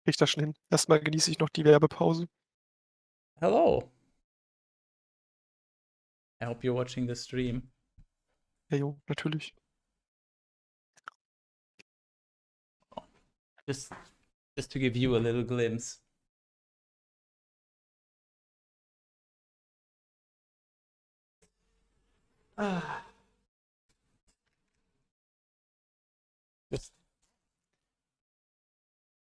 Krieg ich das schon hin. Erstmal genieße ich noch die Werbepause. Hello. I hope you're watching the stream. Ja, jo, natürlich. Just to give you a little glimpse. Just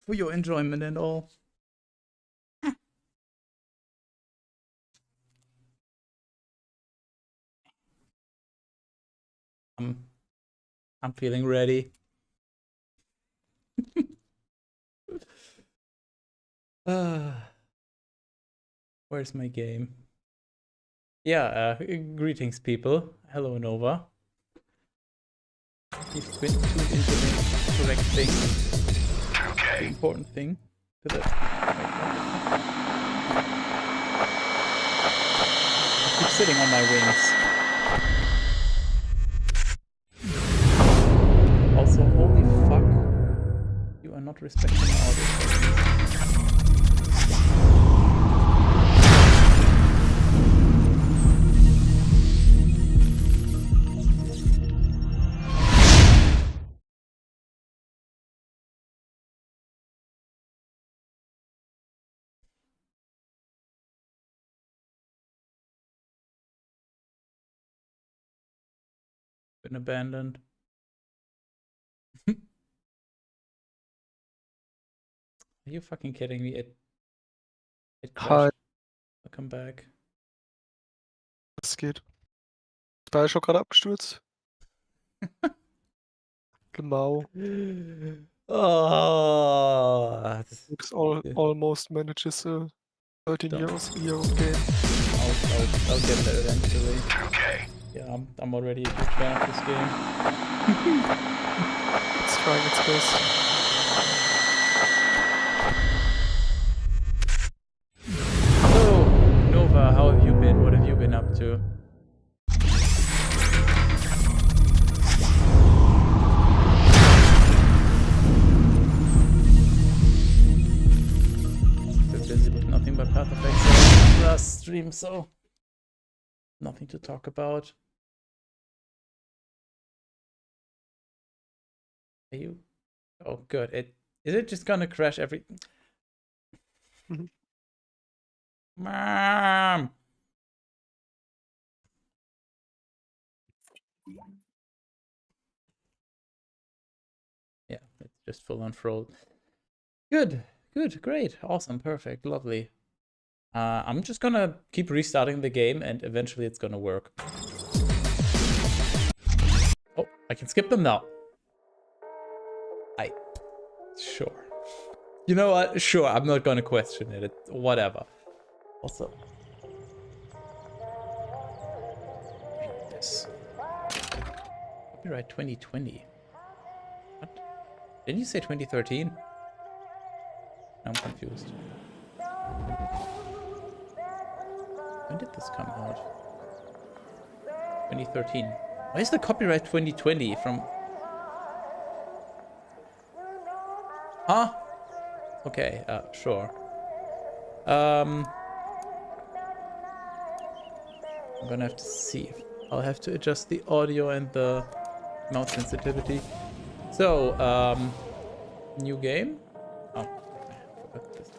for your enjoyment and all. I'm feeling ready. Where's my game? Yeah, greetings people. Hello Nova. You've been tuned into the correct thing. Okay. The important thing. I keep sitting on my wings. Also, holy fuck. You are not respecting audio. Been abandoned. Are you fucking kidding me? It crashed. I'll come back. Was geht? Ist BioShock gerade abgestürzt? Genau. Oh, Looks almost manages a 13-year old game. I'll get there eventually. Okay. Yeah, I'm already a huge fan of this game. It's trying its best. So, Nova, how have you been? What have you been up to? Been busy with nothing but Path of Exile last stream, so nothing to talk about. Are you? Oh, good. Is it just gonna crash every? Mom. Yeah, it's just full on froze. Good, great, awesome, perfect, lovely. I'm just gonna keep restarting the game and eventually it's gonna work. Oh, I can skip them now. Sure. You know what? Sure, I'm not gonna question it. Whatever. Also, this copyright 2020. What? Didn't you say 2013? I'm confused. When did this come out? 2013. Why is the copyright 2020 from? Huh? Okay, sure. I'm gonna have to see. I'll have to adjust the audio and the mouse sensitivity. So, new game? Oh, I forgot this.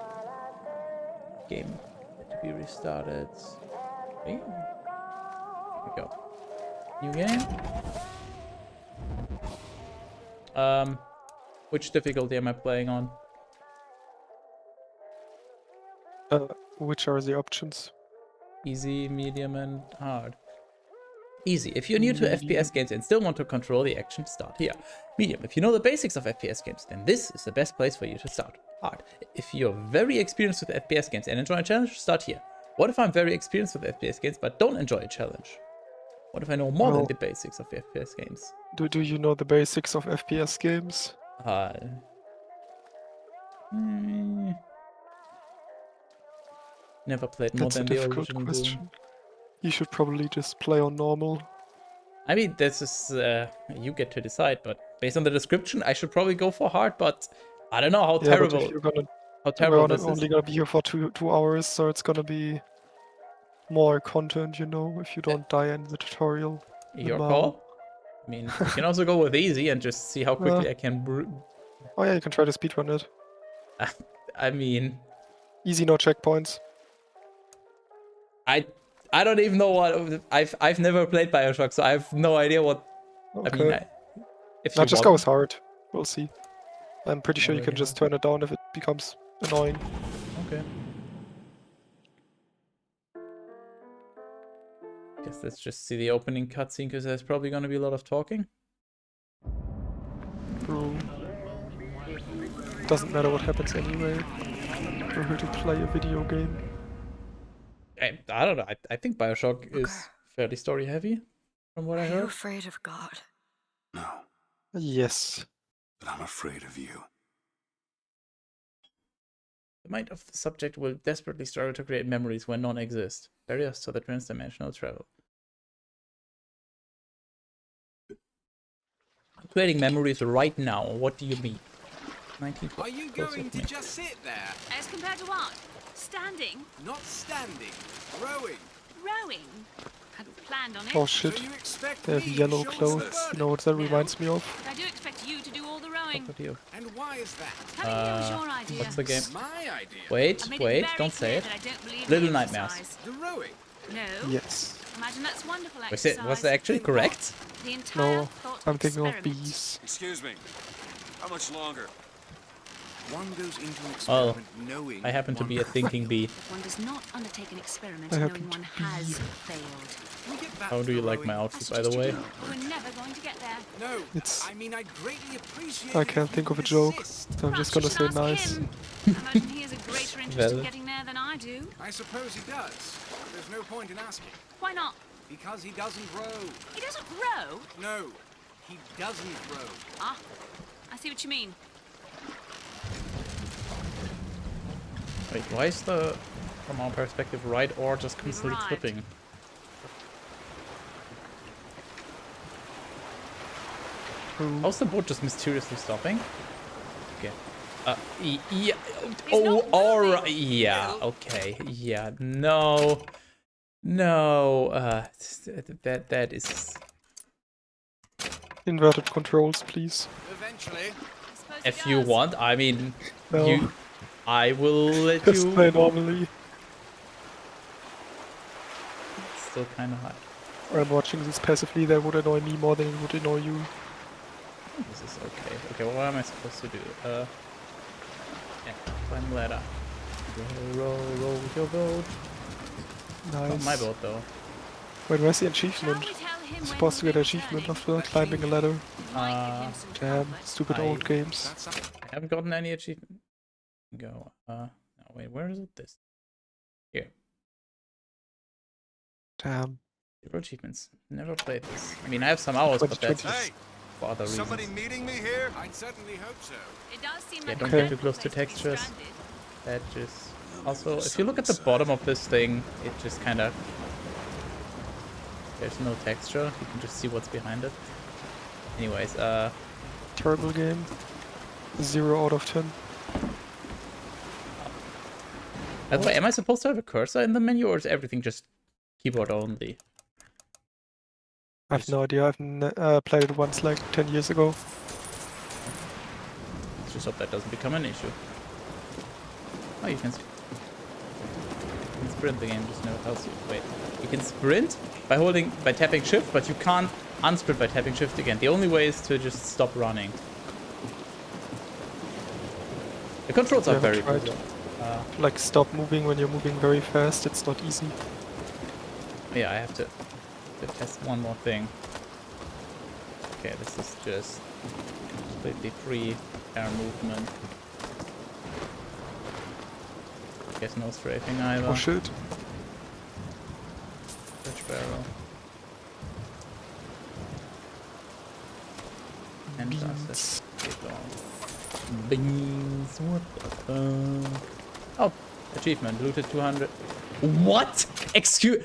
Game had to be restarted. Okay. Here we go. New game. Which difficulty am I playing on? Which are the options? Easy, medium, and hard. Easy. If you're new to FPS games and still want to control the action, start here. Medium. If you know the basics of FPS games, then this is the best place for you to start. Hard. If you're very experienced with FPS games and enjoy a challenge, start here. What if I'm very experienced with FPS games but don't enjoy a challenge? What if I know more than the basics of FPS games? Do you know the basics of FPS games? Never played more than the original Doom. You should probably just play on normal. I mean, this is you get to decide, but based on the description, I should probably go for hard. But I don't know how terrible. But if you're this is. Only gonna be here for two hours, so it's gonna be more content, you know, if you don't die in the tutorial. Your call. I mean, you can also go with easy and just see how quickly I can. Oh yeah, you can try to speedrun it. I mean, easy, no checkpoints. I don't even know what I've never played BioShock, so I have no idea what. Okay. I mean, if you just go with hard. We'll see. I'm pretty sure you can just turn it down if it becomes annoying. Okay. Guess let's just see the opening cutscene because there's probably going to be a lot of talking. True. Doesn't matter what happens anyway. We're here to play a video game. I don't know. I think BioShock is fairly story heavy, from what I heard. Are you afraid of God? No. Yes. But I'm afraid of you. The mind of the subject will desperately struggle to create memories when none exist. Barriers to the transdimensional travel. I'm creating memories right now. What do you mean? 19. Are you going to just sit there? As compared to what? Standing? Not standing. Rowing. Rowing? Hadn't planned on it. Oh shit. So you expect they have me, yellow Sean clothes. Spurgeon? You know what that reminds me of? I do expect you to do all the rowing. And why is that? How many years was your idea? What's the game? My idea. Wait, I made wait, it very don't say clear it. that I don't believe Little in Nightmares. exercise. The rowing. No. Yes. Imagine that's wonderful Was exercise. it actually correct? The entire No, thought I'm thinking of experiment. bees. Excuse me. How much longer? One goes into an Well, experiment knowing I happen to one be a could thinking fail. bee. One does not undertake an experiment I knowing happen to one has failed. Can we get back How to do you the like my rowing? I outfit, by the suggest you way? do, but we're never going to get there. No, It's- I mean I'd greatly appreciate I it can't if think you of a would joke, assist. so I'm just Perhaps gonna you say should ask nice. him. I imagine he has a greater interest in Valid. getting there than I do. I suppose he does. But there's no point in asking. Why not? Because he doesn't row. He doesn't row. No, he doesn't row. Ah, I see what you mean. Wait, why is the, from our perspective, right oar just constantly arrived. tripping? How's the boat just mysteriously stopping? Okay. Yeah. Oh, not alright. moving. Yeah. Okay. Yeah. No. No. That is. Inverted controls, please. Eventually. I suppose he If you does. want, I mean, No. you. I will let Just play you. normally. It's still kind of high. I'm watching this passively, that would annoy me more than it would annoy you. This is okay. Okay, well, what am I supposed to do? Yeah, climb ladder. Row your boat. Nice. Not my boat though. Wait, where's the Shall achievement? we tell him when Supposed to we'll get an be achievement returning? after climbing a ladder. It might give him some Damn, comfort. stupid I- old games. That's something. I haven't gotten any achievement. Go. No, wait, where is it? This. Here. Damn. 0 achievements. Never played this. I mean, I have some hours, but that's 2020. just for other reasons. Somebody meeting me here? I'd certainly hope so. It does seem Yeah, like don't a get dreadful too close to place be textures. stranded. That just. Also, if you look at the bottom of this thing, it just kind of. There's no texture. You can just see what's behind it. Anyways, Terrible game. 0 out of 10. by the way, am I supposed to have a cursor in the menu, or is everything just keyboard only? I have no idea. I've played it once like 10 years ago. Let's just hope that doesn't become an issue. Oh, you can sprint. The game just never tells you. Wait, you can sprint by tapping shift, but you can't unsprint by tapping shift again. The only way is to just stop running. The controls are Yeah, very right. good. Like stop moving when you're moving very fast. It's not easy. Yeah, I have to test one more thing. Okay, this is just completely free air movement. Guess no strafing either. Oh shit. Switch barrel. And does Beans. it all. Beans, what the fuck? Oh, achievement, looted 200. What? Excuse.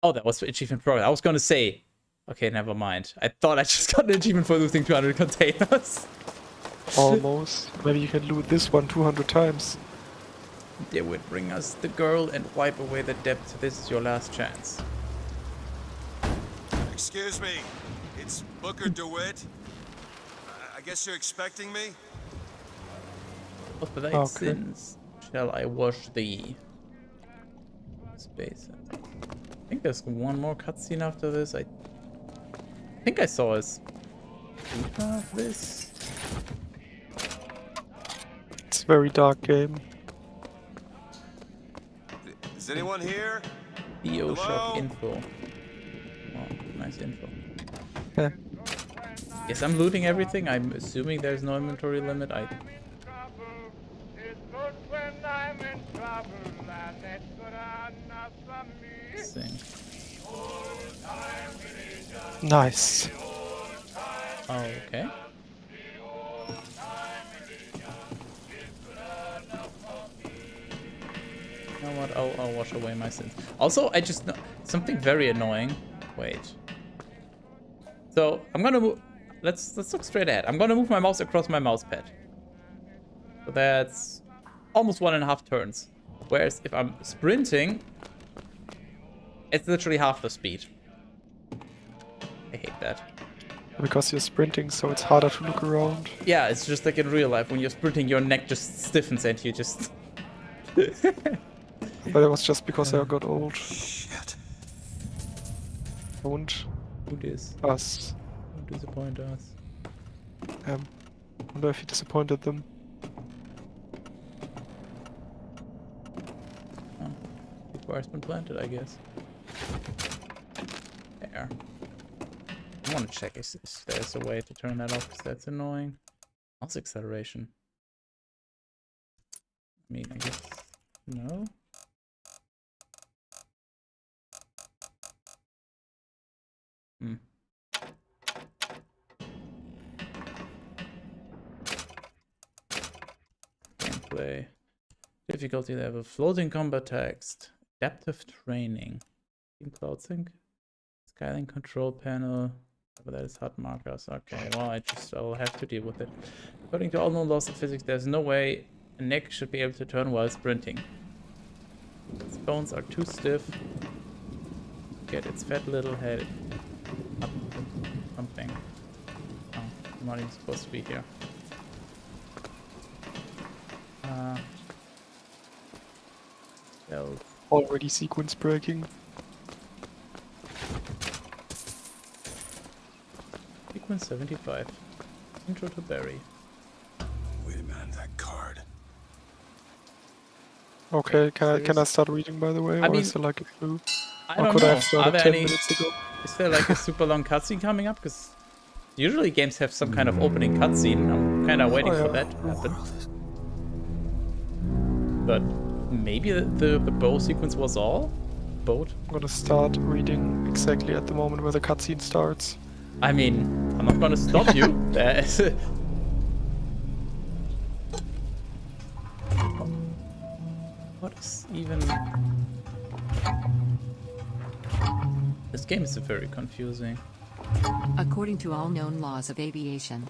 Oh, that was achievement progress. I was gonna say. Okay, never mind. I thought I just got an achievement for looting 200 containers. Almost. Maybe you can loot this one 200 times. They would bring us the girl and wipe away the debt. This is your last chance. Excuse me. It's Booker DeWitt. I guess you're expecting me? Of thy Okay. sins shall I wash thee. Space. I think there's one more cutscene after this. I think I saw a speed of this. It's a very dark game. Is anyone here? BioShock Hello? info. Wow, nice info. Yeah. Yes, I'm looting everything. I'm assuming there's no inventory limit. I think. Nice. Oh, okay. You know what? I'll wash away my sins. Also, I just know something very annoying. Wait. So I'm gonna move. Let's look straight ahead. I'm gonna move my mouse across my mouse pad. So that's almost 1.5 turns. Whereas if I'm sprinting, it's literally half the speed. I hate that. Because you're sprinting, so it's harder to look around. Yeah, it's just like in real life. When you're sprinting, your neck just stiffens and you just... But it was just because I got old. Shit. Don't Who dis? us. Don't disappoint us. Wonder if he disappointed them. Fire's been planted, I guess. There. I want to check if there's a way to turn that off, because that's annoying. Mouse acceleration. I mean, I guess... No? Hmm. Gameplay. Difficulty level. Floating combat text. Adaptive training. In cloud sync. Scaling control panel. But that is hard markers. Okay, well, I'll have to deal with it. According to all known laws of physics, there's no way a neck should be able to turn while sprinting. Its bones are too stiff. Get its fat little head up something. Oh, I'm not even supposed to be here. Stealth. Already sequence breaking. Sequence 75. Intro to Barry. Wait a minute, that card. Okay, can I Serious? start reading by the way, I or mean, is it like a clue? I Or don't could I know. have started Are there 10 any... minutes ago? Is there like a super long cutscene coming up? Because usually games have some kind of opening cutscene. I'm kind of waiting for that to happen. But maybe the bow sequence was all? Boat? I'm gonna start reading exactly at the moment where the cutscene starts. I mean, I'm not gonna stop you. There's what is even... This game is very confusing. According to all known laws of aviation.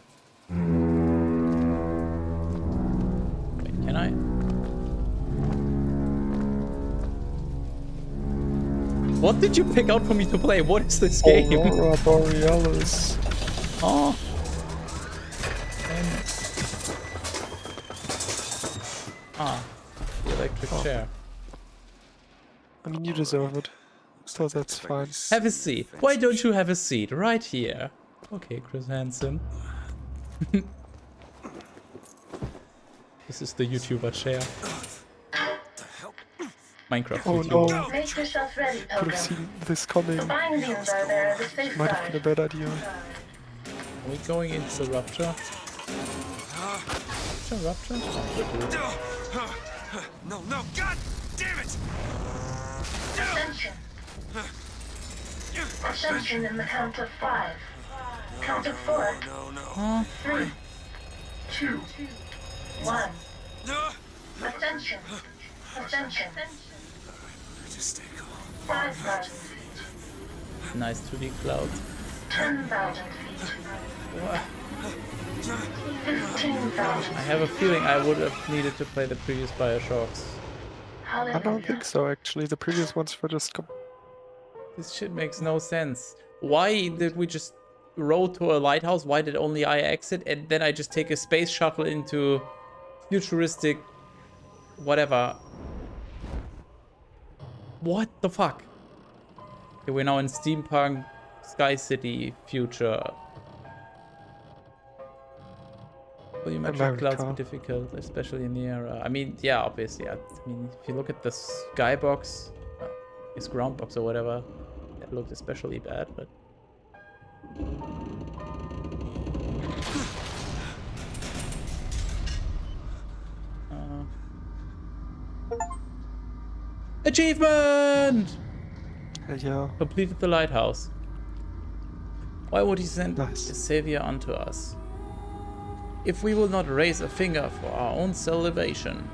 Wait, can I? What did you pick out for me to play? What is this game? Aurora Borealis. Oh. The electric chair. I mean, you deserve it. So that's fine. Have a seat. Why don't you have a seat right here? Okay, Chris Hansen. This is the YouTuber chair. Minecraft Oh YouTuber. no, Make yourself ready, could have Pilgrim. seen this coming. The bindings are there at the safe Might have been a side. bad idea. Are we going into the rupture? Rupture? No, no, God damn it! Ascension. Ascension in the count of 5. Count of 4. No, no. Huh? 3, 2, 1. No! Ascension. Ascension. Just stay calm. 5,000 feet. Nice 2D cloud. 10,000 feet. What? 15,000. I have a feeling I would have needed to play the previous BioShocks. I don't think so actually, the previous ones were just... This shit makes no sense. Why did we just row to a lighthouse? Why did only I exit? And then I just take a space shuttle into futuristic... whatever. What the fuck? Okay, we're now in steampunk Sky City future. Volumetric clouds America. be difficult, especially in the era. I mean, yeah, obviously. I mean, if you look at the skybox, this ground box or whatever, that looked especially bad, but... Achievement! Yeah, Completed the lighthouse. Why would he send Nice. a savior unto us? If we will not raise a finger for our own salvation,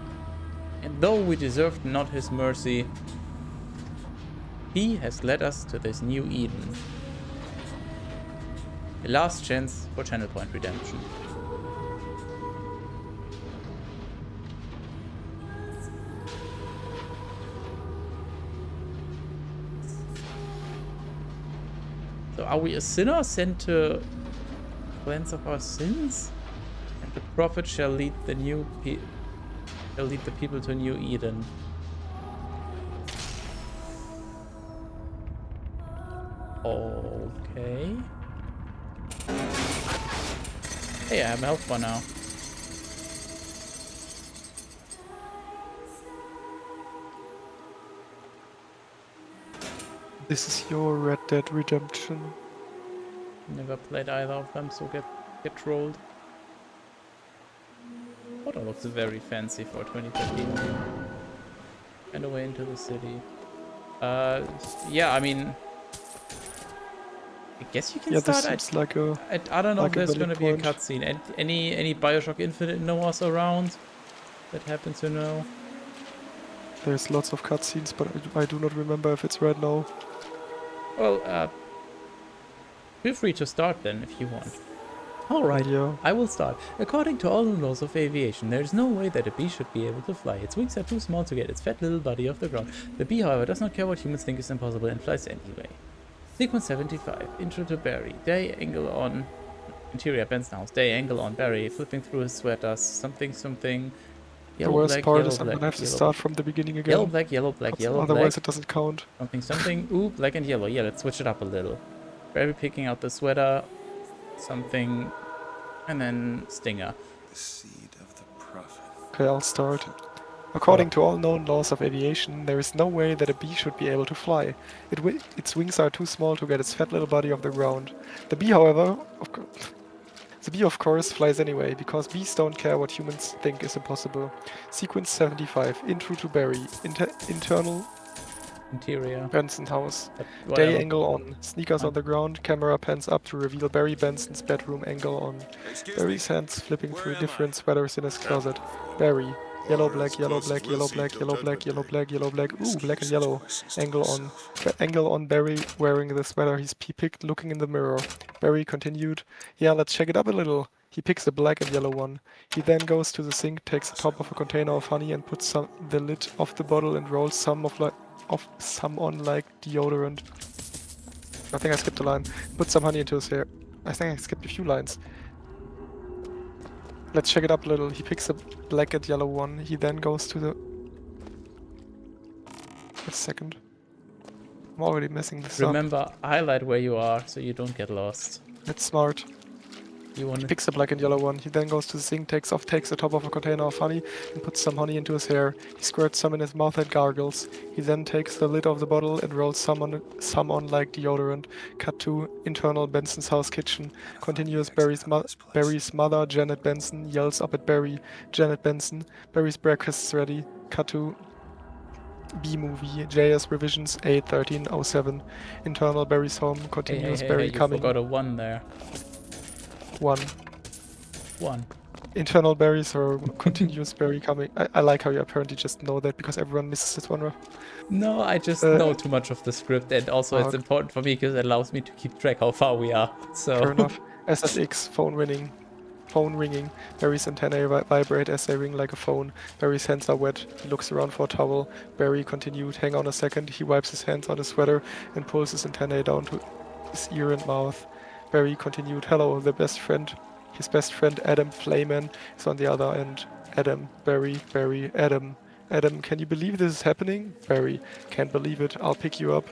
and though we deserved not his mercy, he has led us to this new Eden. A last chance for Channel Point redemption. So are we a sinner sent to cleanse of our sins? And the prophet shall lead the people to new Eden. Okay. Hey, I have a health bar now. This is your Red Dead Redemption. Never played either of them, so get trolled. Photo looks very fancy for 2013. And away into the city. Yeah, I mean, I guess you can Yeah, this start. seems like a... I don't know like if a there's valid gonna be a point. cutscene. And any BioShock Infinite Noahs around that happen to know? There's lots of cutscenes, but I do not remember if it's right now. Well, feel free to start then if you want. Alright, Yeah. I will start. According to all the laws of aviation, there is no way that a bee should be able to fly. Its wings are too small to get its fat little body off the ground. The bee, however, does not care what humans think is impossible and flies anyway. Sequence 75. Intro to Barry. Day angle on. Interior Benson house. Day angle on Barry. Flipping through his sweaters. Something. The Yellow, worst black, part yellow, is I'm black, gonna have to yellow, start from the beginning again. yellow, black, yellow, black, yellow, Otherwise black. it doesn't count. Something. Ooh, black and yellow. Yeah, let's switch it up a little. Barry picking out the sweater. Something. And then Stinger. The seed of the prophet. Okay, I'll start. According to all known laws of aviation, there is no way that a bee should be able to fly. Its wings are too small to get its fat little body off the ground. The bee, however, of course, flies anyway, because bees don't care what humans think is impossible. Sequence 75. Intro to Barry. Internal Interior. Benson house. But Day whatever. angle on. Sneakers on the ground. Camera pans up to reveal Barry Benson's bedroom angle on. Excuse me. Barry's hands flipping Where through am different sweaters in his closet. Barry. Yellow, black, yellow, black, yellow, black, yellow, black, yellow, black, yellow, black. Ooh, black and yellow. Angle on. Angle on Barry wearing the sweater he's picked, looking in the mirror. Barry continued. Yeah, let's check it up a little. He picks a black and yellow one. He then goes to the sink, takes the top of a container of honey and puts the lid off the bottle and rolls some on like deodorant. I think I skipped a line. Put some honey into his hair. I think I skipped a few lines. Let's check it up a little. He picks a black and yellow one. He then goes to the... Wait a second. I'm already messing this up. Remember, highlight where you are so you don't get lost. It's smart. You want He picks a black and yellow one. He then goes to the sink, takes the top of a container of honey and puts some honey into his hair. He squirts some in his mouth and gargles. He then takes the lid of the bottle and rolls some on like deodorant. Cut to internal Benson's house kitchen. Continuous Barry's mother, Janet Benson, yells up at Barry. Janet Benson. Barry's breakfast's ready. Cut to B-movie. JS revisions 8/13/07. Internal Barry's home. Continuous Barry you coming. forgot a 1 there. 1. 1. Internal berries or continuous berry coming. I like how you apparently just know that because everyone misses this one. Right? No, I just know too much of the script, and also it's Okay. important for me because it allows me to keep track how far we are. So Fair enough. SFX, phone ringing. Barry's antennae vibrate as they ring like a phone. Barry's hands are wet. He looks around for a towel. Barry continued. Hang on a second. He wipes his hands on his sweater and pulls his antennae down to his ear and mouth. Barry continued. Hello, his best friend Adam Flayman is on the other end. Adam, Barry, Adam. Adam, can you believe this is happening? Barry, can't believe it. I'll pick you up.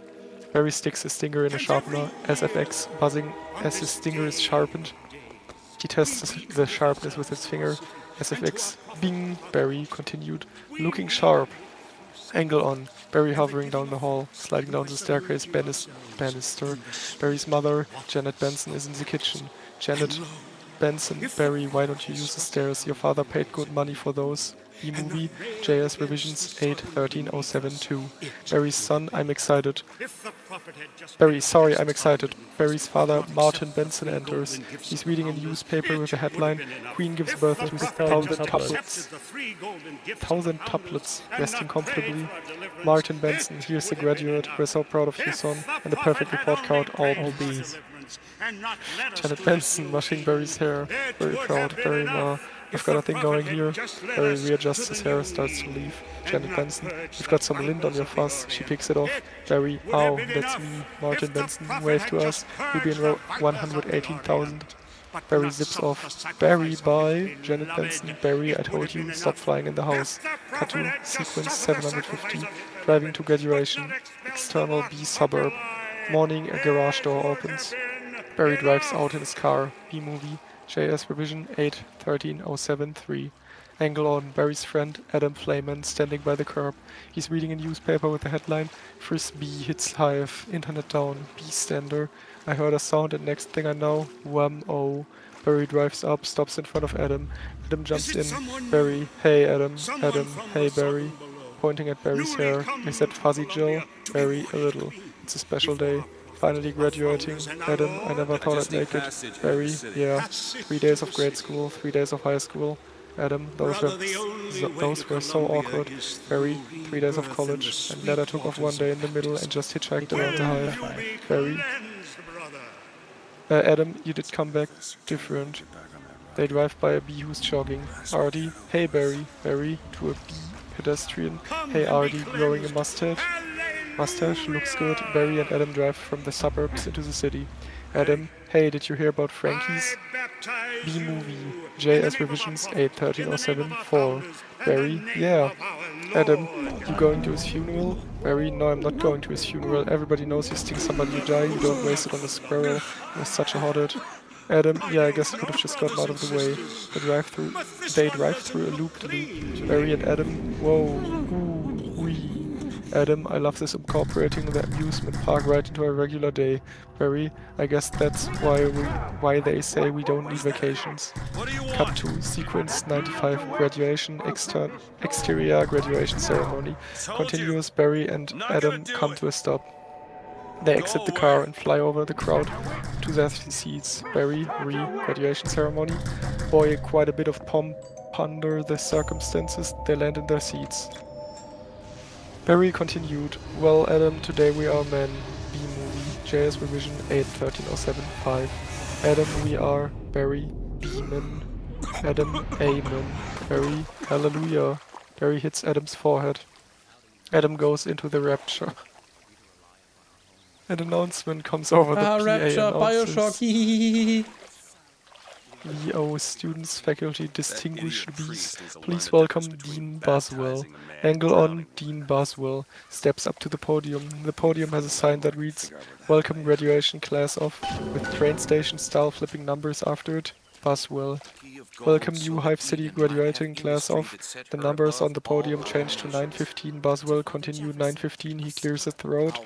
Barry sticks his stinger in a sharpener. SFX, buzzing as his stinger is sharpened. He tests the sharpness with his finger. SFX, bing. Barry continued. Looking sharp. Angle on. Barry hovering down the hall, sliding down the staircase banister. Barry's mother, Janet Benson, is in the kitchen. Janet Benson, Barry, why don't you use the stairs? Your father paid good money for those. E-movie, JS revisions 8/13/07/2. Barry's son, I'm excited. Barry, sorry, I'm excited. Barry's father, Martin Benson, enters. He's reading a newspaper with a headline, Queen gives birth to 1,000 tuplets. 1,000 tuplets, resting comfortably. Martin Benson, here's the graduate. We're so proud of you, son. And the perfect report card, all bees. Janet Benson, washing Barry's hair. Very proud, Barry Ma. I've got a thing going here. Barry readjusts his hair, starts to leave. Janet Benson, you've got some lint on your fuzz. She picks it off. Barry, ow, that's me. Martin Benson, wave to us. You'll be in row 118,000. Barry zips off. Barry, bye. Janet Benson, Barry, I told you, stop flying in the house. Cut to sequence 750. Driving to graduation. External B suburb. Morning, a garage door opens. Barry drives out in his car. B-movie. JS revision 8/13/07/3. Angle on Barry's friend, Adam Flayman, standing by the curb. He's reading a newspaper with the headline, First B hits hive, internet down, B stander. I heard a sound and next thing I know, wham, oh. Barry drives up, stops in front of Adam. Adam jumps in. Barry, hey Adam. Adam, hey Barry. Pointing at Barry's hair. Is that Fuzzy Joe? Barry, a little. It's a special day. Finally graduating. Adam, I never thought I'd make it. Barry, yeah. 3 days of grade school, 3 days of high school. Adam, those were so awkward. Barry, 3 days of college. And Ned I took off 1 day in the middle and just hitchhiked around the hive. Barry. Adam, you did come back different. They drive by a bee who's jogging. Artie, hey Barry. Barry, to a bee pedestrian. Hey Artie, growing a mustache. Mustache, looks good. Barry and Adam drive from the suburbs into the city. Adam, hey, did you hear about Frankie's? B movie. JS revisions 81307-4. Barry, yeah. Adam, you going to his funeral? Barry, no, I'm not going to his funeral. Everybody knows you sting somebody, you die, you don't waste it on a squirrel. You're such a hothead. Adam, yeah, I guess I could have just gotten out of the way. They drive through a loop-de-loop. Barry and Adam, whoa, ooh, wee. Adam, I love this incorporating the amusement park right into a regular day. Barry, I guess that's why they say we don't need vacations. Cut to sequence 95 graduation, exterior graduation ceremony. Continuous, Barry and Adam come to a stop. They exit the car and fly over the crowd to their seats. Barry, graduation ceremony. Boy, quite a bit of pomp under the circumstances. They land in their seats. Barry continued, well Adam, today we are men. B movie, JS revision 81307-5. Adam, we are. Barry, B-men. Adam, Amen. Barry, hallelujah. Barry hits Adam's forehead. Adam goes into the rapture. An announcement comes over the PA Rapture, announces. BioShock, VO students, faculty, distinguished bees. Please welcome Dean Boswell. Angle on, Dean Boswell steps up to the podium. The podium has a sign that reads, Welcome graduation class of, with train station style flipping numbers after it, Boswell. Welcome new Hive City graduating class of. The numbers on the podium change to 915. Boswell continued 915. He clears his throat.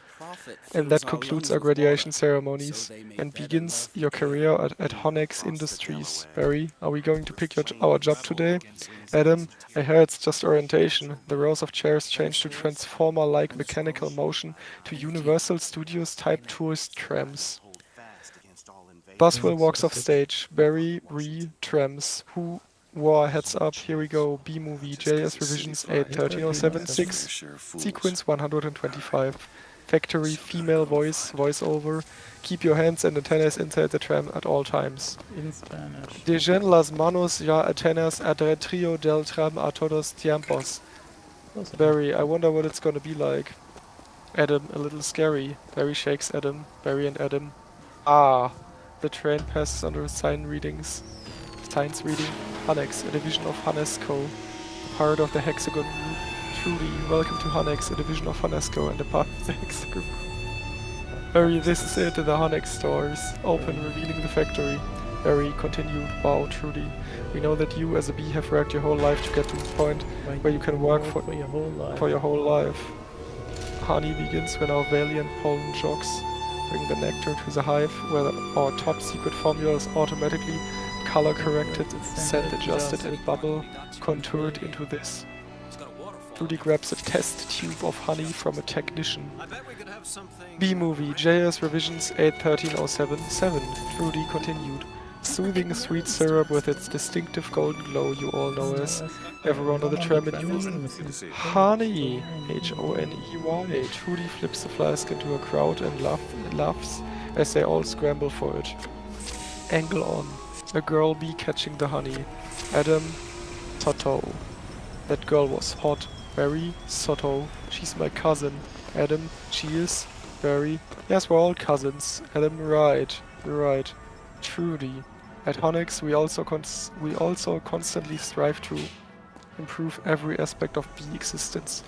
And that concludes our graduation ceremonies and begins your career at Honex Industries. Barry, are we going to pick our job today? Adam, I hear it's just orientation. The rows of chairs change to transformer-like mechanical motion to Universal Studios type tourist trams. Boswell walks off stage. Barry, trams. Who wore heads up? Here we go. B movie. JS revisions 81307-6. Sequence 125. Factory female voiceover. Keep your hands and antennas inside the tram at all times. In Spanish. Dejen las manos ya antenas adentro del tram a todos tiempos. Barry, I wonder what it's gonna be like. Adam, a little scary. Barry shakes Adam. Barry and Adam. Ah. The train passes under signs reading Hanex, a division of Hanesco, part of the Hexagon Group. Trudy, welcome to Hanex, a division of Hanesco and a part of the Hexagon Group. Barry, this is it, the Hanex stores. Open, revealing the factory. Barry continued, wow, Trudy. We know that you as a bee have worked your whole life to get to the point where you can work for your whole life. Honey begins when our valiant pollen jogs bring the nectar to the hive, where our top secret formula is automatically color corrected, scent adjusted and bubble contoured into this. Trudy grabs a test tube of honey from a technician. B movie, JS revisions 81307-7. Trudy continued. Soothing sweet syrup with its distinctive golden glow you all know as. Everyone on the tram used honey, H-O-N-E-Y. Trudy flips the flask into a crowd and laughs as they all scramble for it. Angle on. A girl bee catching the honey. Adam, Soto. That girl was hot. Barry, Soto. She's my cousin. Adam, she is. Barry, yes, we're all cousins. Adam, right. Trudy. At Honex, we also constantly strive to improve every aspect of bee existence.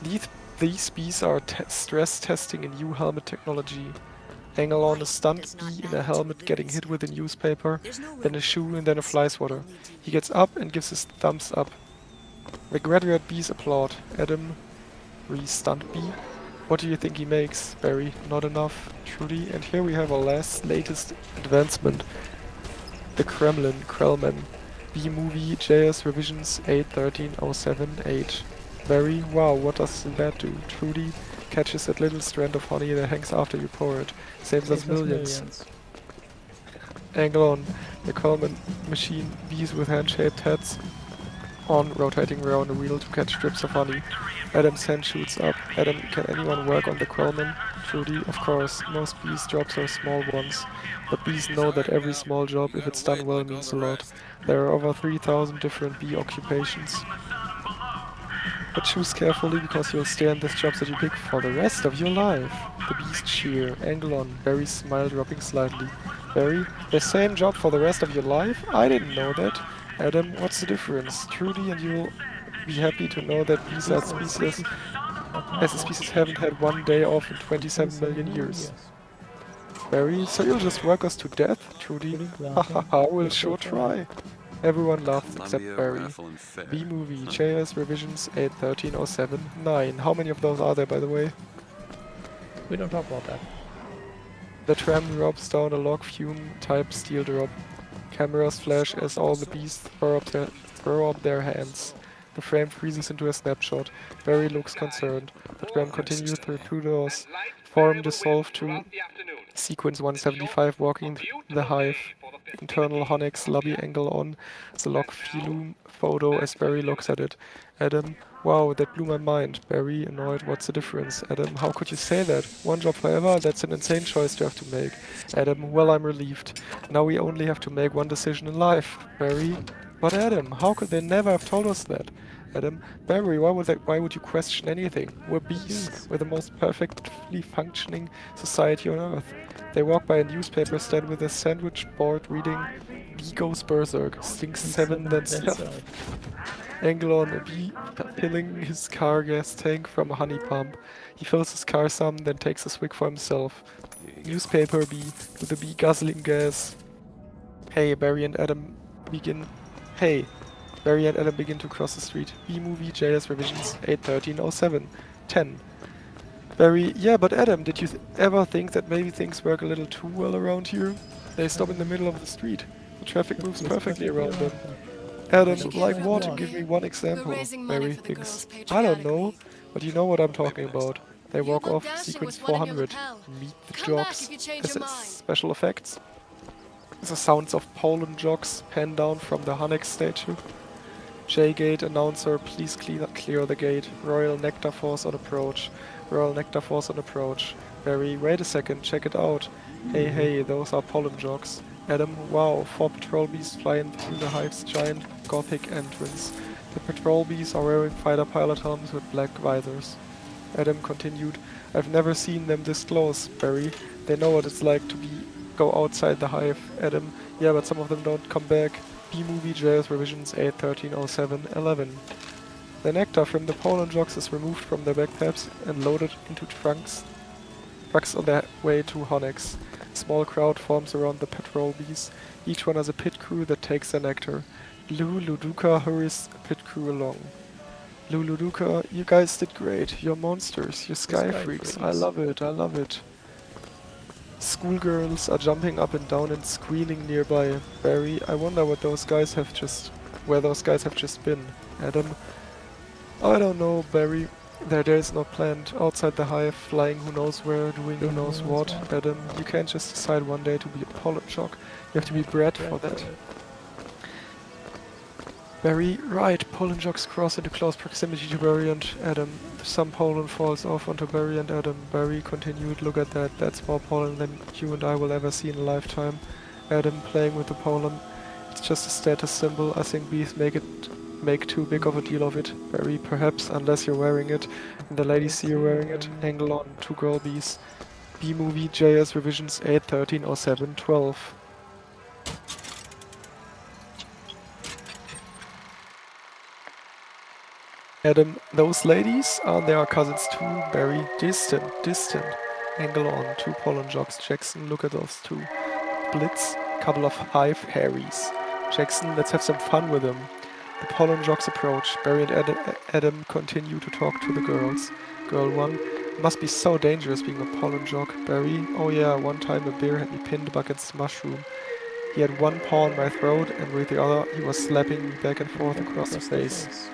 These bees are stress testing a new helmet technology. Angle on a stunt bee in a helmet getting hit with a newspaper, then a shoe and then a fly swatter. He gets up and gives his thumbs up. The graduate bees applaud. Adam, re-stunned bee. What do you think he makes? Barry, not enough. Trudy, and here we have our latest advancement. The Kremlin. B-movie, JS revisions 8.13.07.8. Barry, wow, what does that do? Trudy, catches that little strand of honey that hangs after you pour it. Saves us millions. Angle on. The Coleman machine, bees with hand-shaped heads on, rotating around the wheel to catch strips of honey. Adam's hand shoots up. Adam, can anyone work on the Coleman? Trudy, of course. Most bees' jobs are small ones. But bees know that every small job, if it's done well, means a lot. There are over 3,000 different bee occupations. But choose carefully, because you'll stay in this job that you pick for the rest of your life. The bees cheer. Angle on. Barry's smile dropping slightly. Barry, the same job for the rest of your life? I didn't know that. Adam, what's the difference? Trudy and you'll be happy to know that bees as a species haven't had one day off in 27 million years. Barry, so you'll just work us to death? Trudy, hahaha, we'll sure try. Everyone laughs except Barry. B-movie, JS revisions 8.13.07.9. How many of those are there, by the way? We don't talk about that. The tram drops down a log fume-type steel drop. Cameras flash as all the bees throw up their hands. The frame freezes into a snapshot. Barry looks concerned. The tram continues through 2 doors. Form dissolved to sequence 175 walking the hive. Internal Honix lobby angle on. The log film photo as Barry looks at it. Adam, wow, that blew my mind. Barry, annoyed, what's the difference? Adam, how could you say that? One job forever? That's an insane choice to have to make. Adam, well, I'm relieved. Now we only have to make one decision in life. Barry, but Adam, how could they never have told us that? Adam, Barry, why would you question anything? We're bees. We're the most perfectly functioning society on Earth. They walk by a newspaper stand with a sandwich board reading Bee goes berserk, stinks 7 then 7. Angle on a bee filling his car gas tank from a honey pump. He fills his car some, then takes a swig for himself. Newspaper bee with the bee guzzling gas. Hey, Barry and Adam begin to cross the street. B-movie, JS revisions 8.13.07.10. Barry, yeah, but Adam, did you ever think that maybe things work a little too well around here? They stop in the middle of the street. The traffic moves perfectly around them. Adam, like what? Give me one example. Barry thinks, I don't know, but you know what I'm talking about. They walk off, sequence 400. Meet the jocks. Special effects. The sounds of Poland jocks pan down from the Honix statue. J-Gate announcer, please clear the gate. Royal Nectar Force on approach. Royal Nectar Force on approach. Barry, wait a second, check it out. Hey, those are pollen jocks. Adam, wow, 4 patrol bees flying through the hive's giant Gothic entrance. The patrol bees are wearing fighter pilot helmets with black visors. Adam continued, I've never seen them this close, Barry. They know what it's like to go outside the hive. Adam, yeah, but some of them don't come back. B-movie JS revisions 8.13.07.11. The nectar from the pollen jocks is removed from their backpacks and loaded into trucks on their way to Honix. A small crowd forms around the patrol bees. Each one has a pit crew that takes their nectar. Lou Luduka hurries the pit crew along. Lou Luduka, you guys did great. You're monsters. You're sky freaks. I love it. Schoolgirls are jumping up and down and squealing nearby. Barry, I wonder where those guys have just been. Adam, I don't know, Barry. Their day is not planned. Outside the hive, flying who knows where, doing who knows what. Adam, you can't just decide one day to be a pollen jock. You have to be bred for that. Barry, right. Pollen jocks cross into close proximity to Barry and Adam. Some pollen falls off onto Barry and Adam. Barry continued, look at that. That's more pollen than you and I will ever see in a lifetime. Adam, playing with the pollen. It's just a status symbol. I think bees make too big of a deal of it. Barry, perhaps, unless you're wearing it, and the ladies see you wearing it. Angle on, 2 girl bees. B-movie, JS revisions 8.13.07.12. Adam, those ladies? Are they our cousins too? Barry, distant. Angle on, 2 pollen jocks. Jackson, look at those 2. Blitz, couple of hive Harrys. Jackson, let's have some fun with them. The pollen jocks approach. Barry and Adam continue to talk to the girls. Girl 1. Must be so dangerous being a pollen jock. Barry. Oh yeah, one time a bear had me pinned up against mushroom. He had one paw on my throat, and with the other he was slapping me back and forth across the face.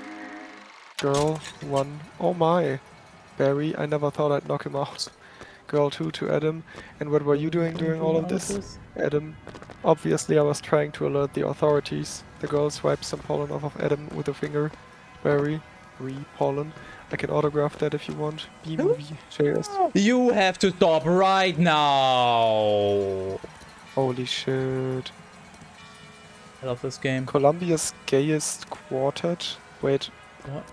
Girl 1. Oh my. Barry. I never thought I'd knock him out. Girl 2 to Adam. And what were you doing during all of this? Adam. Obviously I was trying to alert the authorities. The girl swipes some pollen off of Adam with a finger. Barry. Pollen. I can autograph that if you want. B-movie. JS. You have to stop right now. Holy shit. I love this game. Colombia's gayest quartet. Wait, What?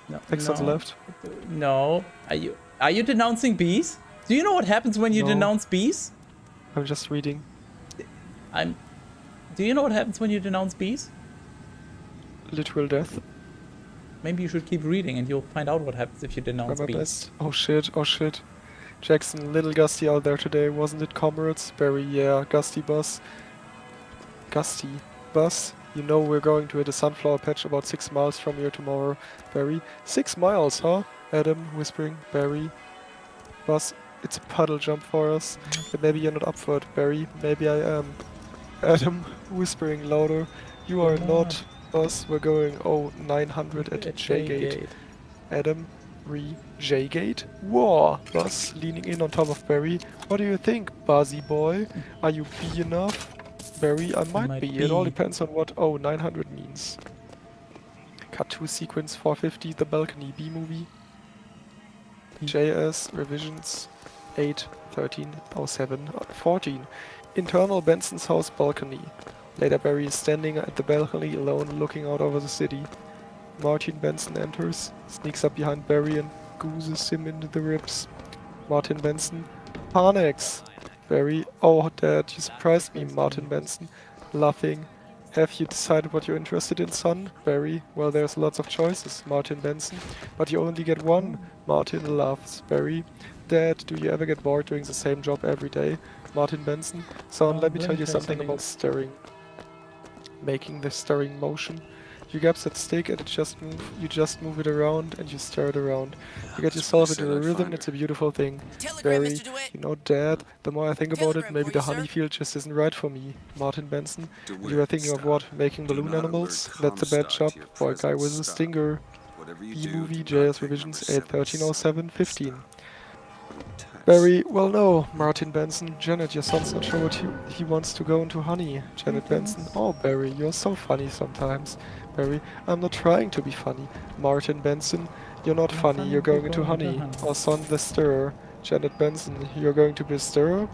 No, next on the left. No. Are you denouncing bees? Do you know what happens when you No. denounce bees? I'm just reading. Do you know what happens when you denounce bees? Literal death. Maybe you should keep reading and you'll find out what happens if you Try denounce my bees. best. Oh shit, oh shit. Jackson, little Gusty out there today, wasn't it, comrades? Barry, yeah, Gusty bus. Gusty bus? You know we're going to hit a sunflower patch about 6 miles from here tomorrow. Barry, 6 miles, huh? Adam, whispering. Barry, bus, it's a puddle jump for us. But maybe you're not up for it, Barry. Maybe I am. Adam, whispering louder. You are not. Bus, we're going 900 at J gate. Adam, J gate? Whoa! Buzz, leaning in on top of Barry. What do you think, Buzzy boy? Are you B enough? Barry, I might be. It all depends on what 900 means. Cut to sequence 450, the balcony B-movie. JS, revisions 8, 13, 07, 14. Internal Benson's house balcony. Later Barry is standing at the balcony alone, looking out over the city. Martin Benson enters, sneaks up behind Barry and gooses him into the ribs. Martin Benson panics. Barry, oh Dad, you surprised me, Martin Benson. Laughing. Have you decided what you're interested in, son? Barry, well there's lots of choices, Martin Benson. But you only get one. Martin laughs. Barry, Dad, do you ever get bored doing the same job every day? Martin Benson, son, let me tell you something about stirring. Making the stirring motion. You grab that stick and you just move it around and you stir it around. You get yourself into the rhythm, it's a beautiful thing. Barry, you know, Dad, the more I think about it, maybe the honey field just isn't right for me. Martin Benson, you are thinking of what? Making balloon animals? That's a bad job for a guy with a stinger. B-movie, JS revisions 8/13/07/15. Barry, well no, Martin Benson. Janet, your son's not sure what he wants to go into honey. Janet Benson, oh Barry, you're so funny sometimes. Barry, I'm not trying to be funny. Martin Benson, you're not funny, you're going into honey. Or son the stirrer. Janet Benson, you're going to be a stirrer?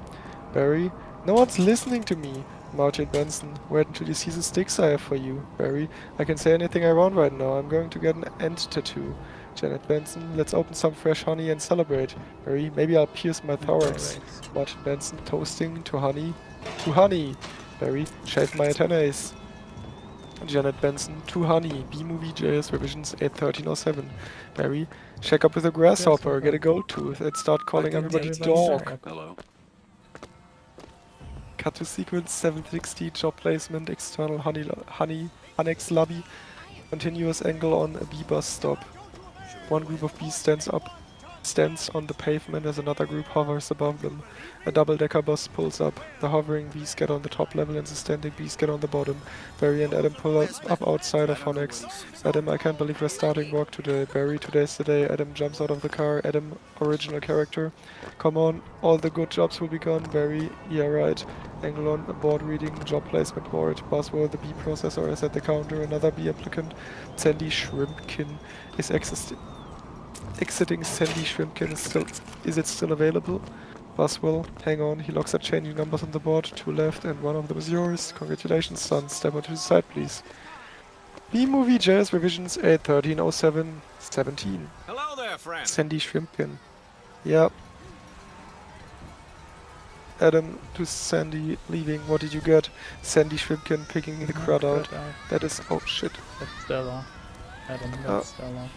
Barry, no one's listening to me. Martin Benson, where did you see the sticks I have for you? Barry, I can say anything I want right now, I'm going to get an ant tattoo. Janet Benson, let's open some fresh honey and celebrate. Barry, maybe I'll pierce my thorax. Martin Benson, toasting to honey. To honey! Barry, shave my antennae. Janet Benson, to honey. B-movie JS revisions 8/13/07. Barry, check up with a grasshopper, get a gold tooth, and start calling everybody dog. Hello. Cut to sequence 760, job placement, external honey annex lobby. Continuous angle on a bee bus stop. One group of bees stands on the pavement as another group hovers above them. A double-decker bus pulls up. The hovering bees get on the top level and the standing bees get on the bottom. Barry and Adam pull up outside of Phoenix. Adam, I can't believe we're starting work today. Barry, today's the day. Adam jumps out of the car. Adam, original character. Come on, all the good jobs will be gone. Barry, yeah right. Angle on, board reading, job placement board. Buzzword, the bee processor is at the counter. Another bee applicant. Sandy Shrimpkin is exiting. Sandy Shrimpkin is it still available? Buswell, hang on, he looks at changing numbers on the board, 2 left and one of them is yours. Congratulations son, step onto the side please. B-movie JS revisions 8/13/07/17. Hello there, friend. Sandy Shrimpkin. Yeah. Adam to Sandy leaving, what did you get? Sandy Shrimpkin picking the crowd out. That is, oh shit. That's Stella. Adam, that's Stella.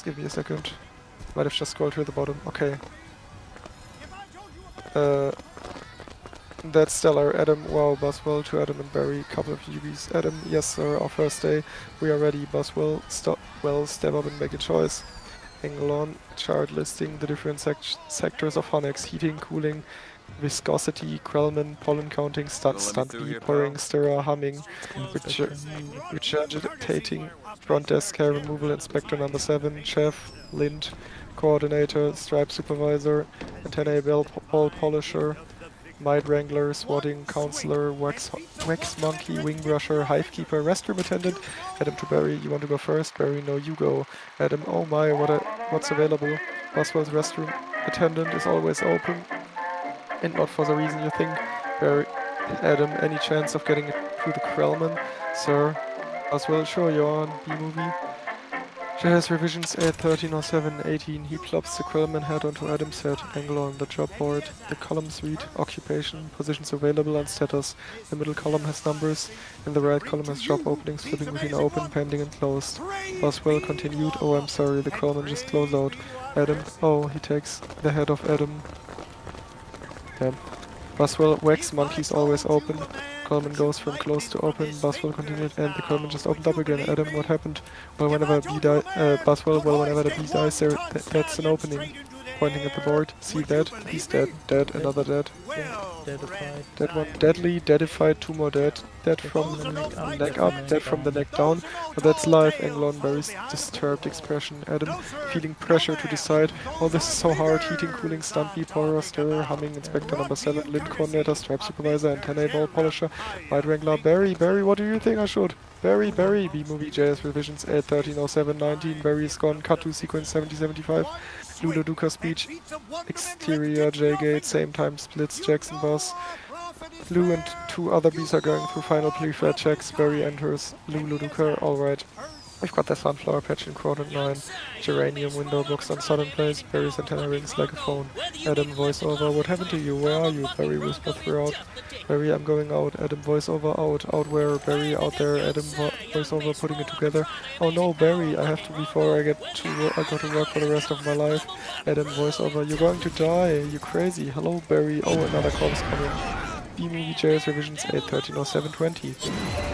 Give me a second. Might have just scrolled to the bottom. Okay. That's stellar. Adam, wow, Boswell to Adam and Barry, couple of UBs. Adam, yes sir, our first day. We are ready. Boswell, step up and make a choice. Angle on, chart listing the different sectors of Honex, heating, cooling, viscosity, Krellman, pollen counting, stunt through bee, here, pouring, pal? stirrer, humming, regurgitating, front desk hair removal, inspector number 7, chef, lint, coordinator, stripe supervisor, antennae ball polisher, Might Wrangler, swatting, counselor, wax monkey, wing brusher, hive keeper, restroom attendant. Adam to Barry, you want to go first? Barry, no, you go. Adam, oh my, what's available? Boswell's restroom attendant is always open, and not for the reason you think. Barry, Adam, any chance of getting it through the Krellman? Sir, Boswell, sure you're on. B-movie. JS revisions 8.13.07.18. He plops the Krellman head onto Adam's head. Angle on the job board. The columns read occupation, positions available, and status. The middle column has numbers. In the right column has job openings flipping between open, pending, and closed. Boswell continued. Oh, I'm sorry, the Krellman just closed out. Adam. Oh, he takes the head of Adam. Yeah. Boswell, wax monkey's always open. Coleman goes from closed to open. Boswell continued, and the Coleman just opened up again. Adam, what happened? Well, whenever B Boswell, well, whenever the B dies, that's an opening. Pointing at the board. See that? He's dead. Dead. Another dead. Deadified. Dead one. Deadly. Deadified. 2 more dead. Dead from the neck up. Dead from the neck down. But that's live. Anglon, very disturbed expression. Adam, feeling pressure to decide. Oh, this is so hard. Heating, cooling, stunt bee, pourer, stirrer, humming, inspector number 7, lint coordinator, stripe supervisor, antennae ball polisher, Might Wrangler. Barry, what do you think I should? Barry, B-movie, JS revisions 8.13.07.19. Barry is gone. Cut to sequence 7075. Lulu Duca speech. Exterior J-gate, same time splits, Jackson boss. Lou and 2 other bees are going through final pre-flight checks. Barry enters. Lulu Duca, alright. We've got the sunflower patch in quadrant 9. Geranium window box on southern place. Barry's antenna rings like a phone. Adam voiceover, what happened to you? Where are you? Barry whispered throughout. Barry, I'm going out. Adam voiceover, out. Out where? Barry, out there. Adam voiceover, putting it together. Oh no, Barry, I have to before I get to I go to work for the rest of my life. Adam voiceover, you're going to die. You crazy. Hello, Barry. Oh, another call's coming. B-movie JS revisions 8.13.07.20.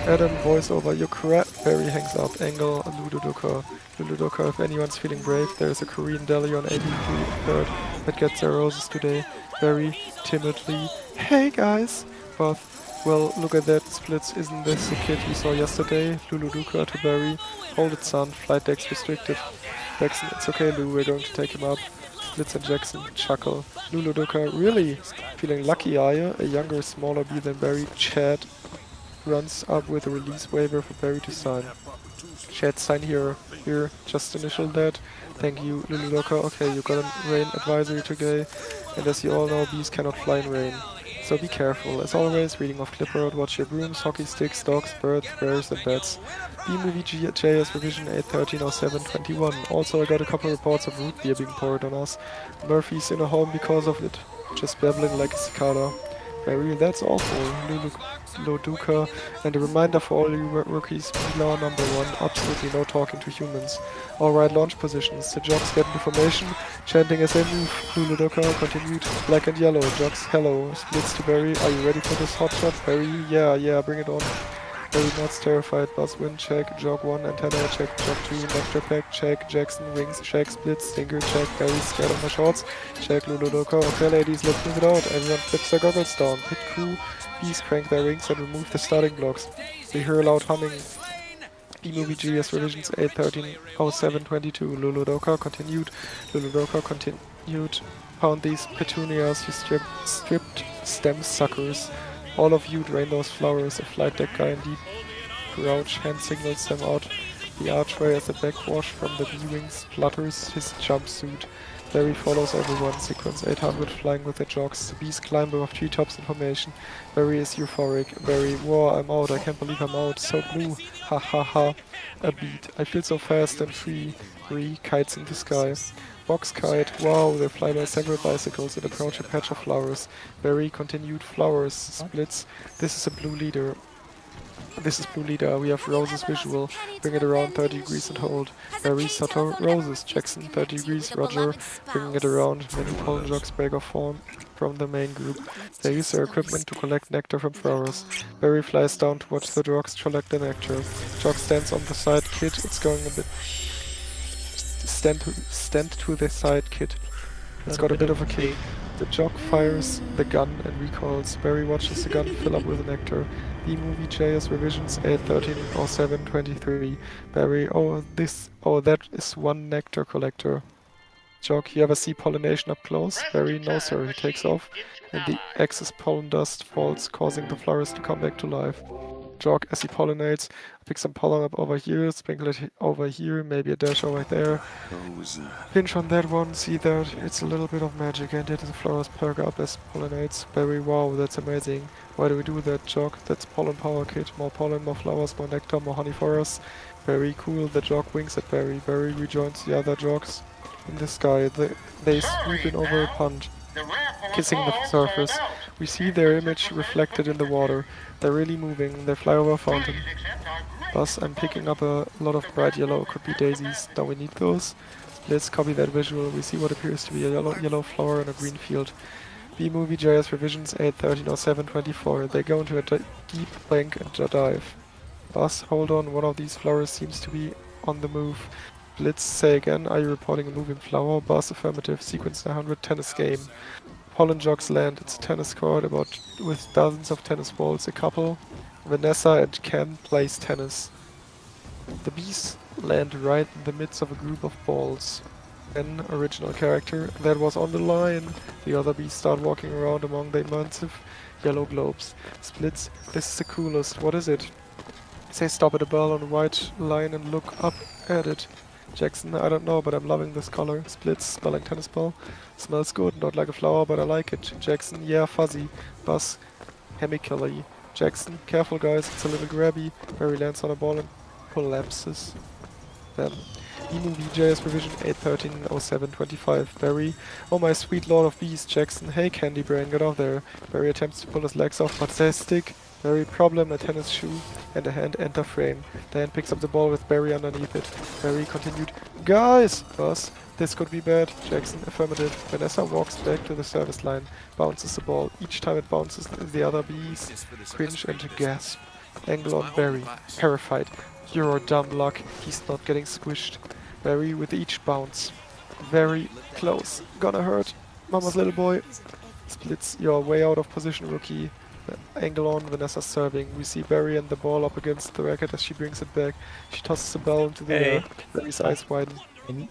Adam voiceover, you crap. Barry hangs up. Angle, Ludodoka. Ludodoka, if anyone's feeling brave, there is a Korean deli on 83rd that gets their roses today. Barry, timidly, hey guys. Both, well, look at that, Splits, isn't this the kid you saw yesterday? Luluduka to Barry, hold it son, flight decks restricted. Jackson, it's okay Lou, we're going to take him up. Splits and Jackson, chuckle. Luluduka, really? Feeling lucky, are you? A younger, smaller bee than Barry, Chad, runs up with a release waiver for Barry to sign. Chad, sign here. Here, just initial that. Thank you, Luludoka. Okay, you got a rain advisory today, and as you all know, bees cannot fly in rain. So be careful. As always, reading off Clipboard, watch your brooms, hockey sticks, dogs, birds, bears, and bats. B-movie JS revision 8.13.07.21. Also, I got a couple reports of root beer being poured on us. Murphy's in a home because of it. Just babbling like a cicada. Barry, that's awful. Luluduka, and a reminder for all you rookies, law number 1, absolutely no talking to humans. Alright, launch positions. The jocks get information, chanting as they move. Luluduka continued, black and yellow. Jocks, hello. Splits to Barry, are you ready for this hotshot? Barry, yeah, bring it on. Barry nods terrified. Buzz wind check, jog 1, antenna check, jog 2, nectar pack check, Jackson wings check, splits, stinker check, Barry scared of my shorts, check Luludoka. Okay ladies, let's move it out. Everyone flips their goggles down. Pit crew, bees crank their wings and remove the starting blocks. We hear a loud humming. B-movie GS revisions 8.13.07.22. Luludoka continued. Pound these petunias, you stripped stem suckers. All of you drain those flowers. A flight deck guy in deep crouch hand signals them out. The archway as the backwash from the B-wings flutters his jumpsuit. Barry follows everyone. Sequence 800 flying with the jocks. The bees climb above treetops in formation. Barry is euphoric. Barry, whoa, I'm out. I can't believe I'm out. So blue. Ha ha ha. A beat. I feel so fast and free. Kites in the sky. Box kite. Wow, they fly by several bicycles and approach a patch of flowers. Barry continued flowers. Splits. This is a blue leader. This is Blue Leader. We have Rose's visual. Bring it around 30 degrees and hold. Barry, Sutter, Roses. Jackson, 30 degrees. Roger. Bringing it around. Many pollen jogs break off form from the main group. They use their equipment to collect nectar from flowers. Barry flies down to watch the jogs collect the nectar. Jog stands on the side. Kid, it's going a bit. Stand to the side, kid. It's got a bit of a kick. The jog fires the gun and recoils. Barry watches the gun fill up with nectar. B-movie JS revisions 8.13.07.23. Barry, that is one nectar collector. Jog, you ever see pollination up close? Barry, no sir, he takes off, and the excess pollen dust falls, causing the flowers to come back to life. Jog, as he pollinates, pick some pollen up over here, sprinkle it over here, maybe a dash over there. What was that? Pinch on that one, see that? It's a little bit of magic, and the flowers perk up as pollinates. Barry, wow, that's amazing. Why do we do that, Jog? That's pollen power, kid. More pollen, more flowers, more nectar, more honey for us. Very cool. The Jog winks at Barry. Barry rejoins the other Jogs in the sky. They swoop in over a pond, kissing the surface. We see their image reflected in the water. They're really moving. They fly over a fountain. Buzz, I'm picking up a lot of bright yellow. Could be daisies. Don't we need those? Let's copy that visual. We see what appears to be a yellow flower in a green field. B-movie JS revisions 8.13.07.24. They go into a deep bank and dive. Buzz, hold on. One of these flowers seems to be on the move. Blitz, say again. Are you reporting a moving flower? Buzz, affirmative. Sequence 100. Tennis game. Pollen jogs land. It's a tennis court with dozens of tennis balls. A couple, Vanessa and Ken, plays tennis. The bees land right in the midst of a group of balls. An original character that was on the line. The other bees start walking around among the massive yellow globes. Splits, this is the coolest. What is it? Say stop at a bell on a white line and look up at it. Jackson, I don't know, but I'm loving this color. Splits, smelling tennis ball. Smells good, not like a flower, but I like it. Jackson, yeah, fuzzy. Buzz, chemically. Jackson, careful guys, it's a little grabby. Barry lands on a ball and collapses. Then, E-movie JS revision 8.13.07.25. Barry, oh my sweet lord of bees. Jackson, hey candy brain, get off there. Barry attempts to pull his legs off, but there's stick. Barry, problem, a tennis shoe and a hand enter frame. The hand picks up the ball with Barry underneath it. Barry continued, guys! Buzz, this could be bad. Jackson, affirmative. Vanessa walks back to the service line, bounces the ball. Each time it bounces, the other bees cringe and gasp. Angle on Barry, terrified. You're a dumb luck, he's not getting squished. Barry with each bounce. Very close. Gonna hurt. Mama's little boy. Splits, you're way out of position, rookie. Angle on, Vanessa serving. We see Barry and the ball up against the racket as she brings it back. She tosses the ball into the air. Barry's eyes widen.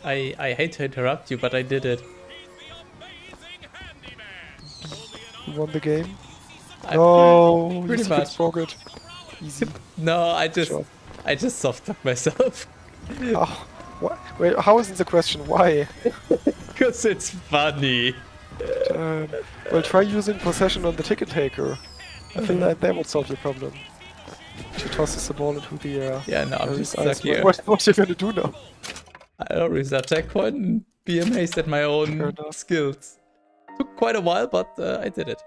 I hate to interrupt you, but I did it. You won the game? No, pretty you much. forgot. Easy. No, I just soft-locked myself. Oh, what? Wait, how isn't the question? Why? Because it's funny. Well, try using possession on the ticket taker. I feel like that would solve your problem. She tosses the ball into the air. Yeah, no, I'm Barry's just eyes stuck here. What are you gonna do now? I'll reset checkpoint and be amazed at my own skills. Took quite a while, but I did it.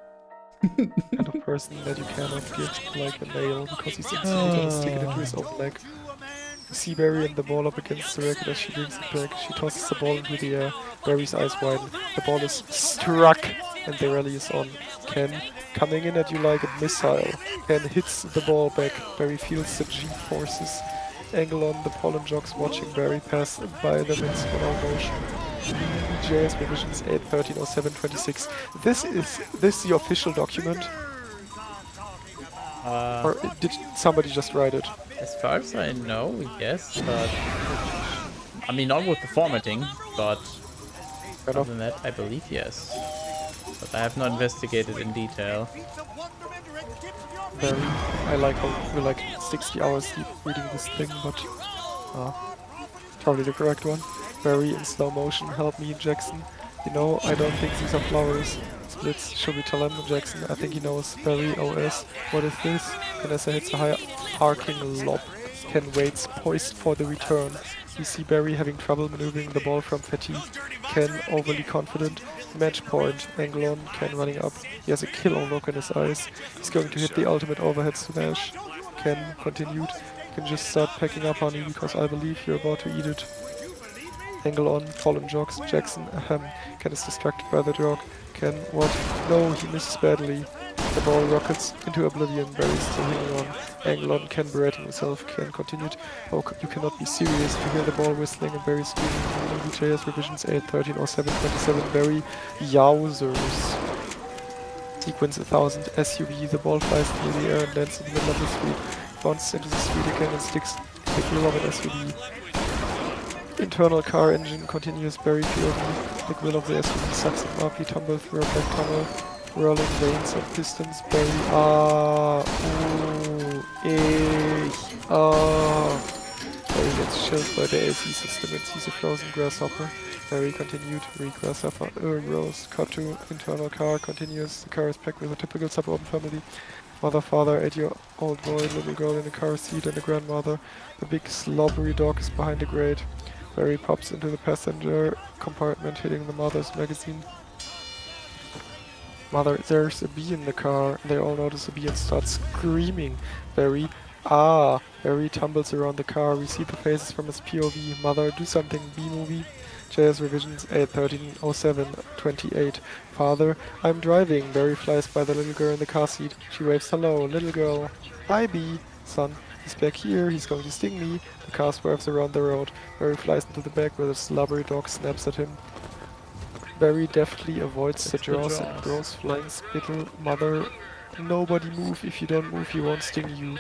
Kind of person that you cannot give like a nail because he's instantly gonna stick it into his own leg. You see Barry and the ball up against the racket as she brings it back. She tosses the ball into the air. Barry's eyes widen. The ball is struck and the rally is on. Ken coming in at you like a missile. Ken hits the ball back. Barry feels the G-forces. Angle on, the pollen jogs watching Barry pass by them in slow motion. JS revisions 8.13.07.26. This is the official document? Or did somebody just write it? As far as I know, yes, but I mean not with the formatting, but other than that, I believe yes. But I have not investigated in detail. Barry, I like how we're like 60 hours deep reading this thing, but probably the correct one. Barry in slow motion, help me, Jackson. You know, I don't think these are flowers. Splits, should we tell him, Jackson? I think he knows. Barry, OS, what is this? Vanessa hits a high arcing lob. Ken waits, poised for the return. We see Barry having trouble maneuvering the ball from fatigue. Ken overly confident. Match point. Angle on. Ken running up. He has a killer look in his eyes. He's going to hit the ultimate overhead smash. Ken continued. You can just start packing up, honey, because I believe you're about to eat it. Angle on, fallen jogs, Jackson, ahem. Ken is distracted by the jog. Ken, what? No, he misses badly. The ball rockets into oblivion, Barry still hanging on. Angle on, Ken berating himself. Ken continued, oh, you cannot be serious. You hear the ball whistling and Barry screaming. VJS revisions 8, 13, or 7, 27, Barry, yowzers. Sequence 1000, SUV, the ball flies through the air and lands in the middle of the street. Bounces into the street again and sticks the grill of an SUV. Internal car engine continues, Barry POV. The grill of the SUV sucks him up, he tumbles through a black tunnel. Whirling veins and pistons, Barry, Barry gets chilled by the AC system and sees a frozen grasshopper. Barry continued, grasshopper, gross. Cut to internal car, continues. The car is packed with a typical suburban family. Mother, father, 8-year-old boy, little girl in the car seat, and a grandmother. The big slobbery dog is behind the grate. Barry pops into the passenger compartment, hitting the mother's magazine. Mother, there's a bee in the car. They all notice a bee and start screaming. Barry, Barry tumbles around the car. We see the faces from his POV. Mother, do something, B-movie. JS revisions 8, 13, 07, 28. Father, I'm driving. Barry flies by the little girl in the car seat. She waves hello, little girl. Hi, B. Son, he's back here. He's going to sting me. The car swerves around the road. Barry flies into the back where the slobbery dog snaps at him. Barry deftly avoids the jaws and throws flying spittle. Mother, nobody move. If you don't move, he won't sting you.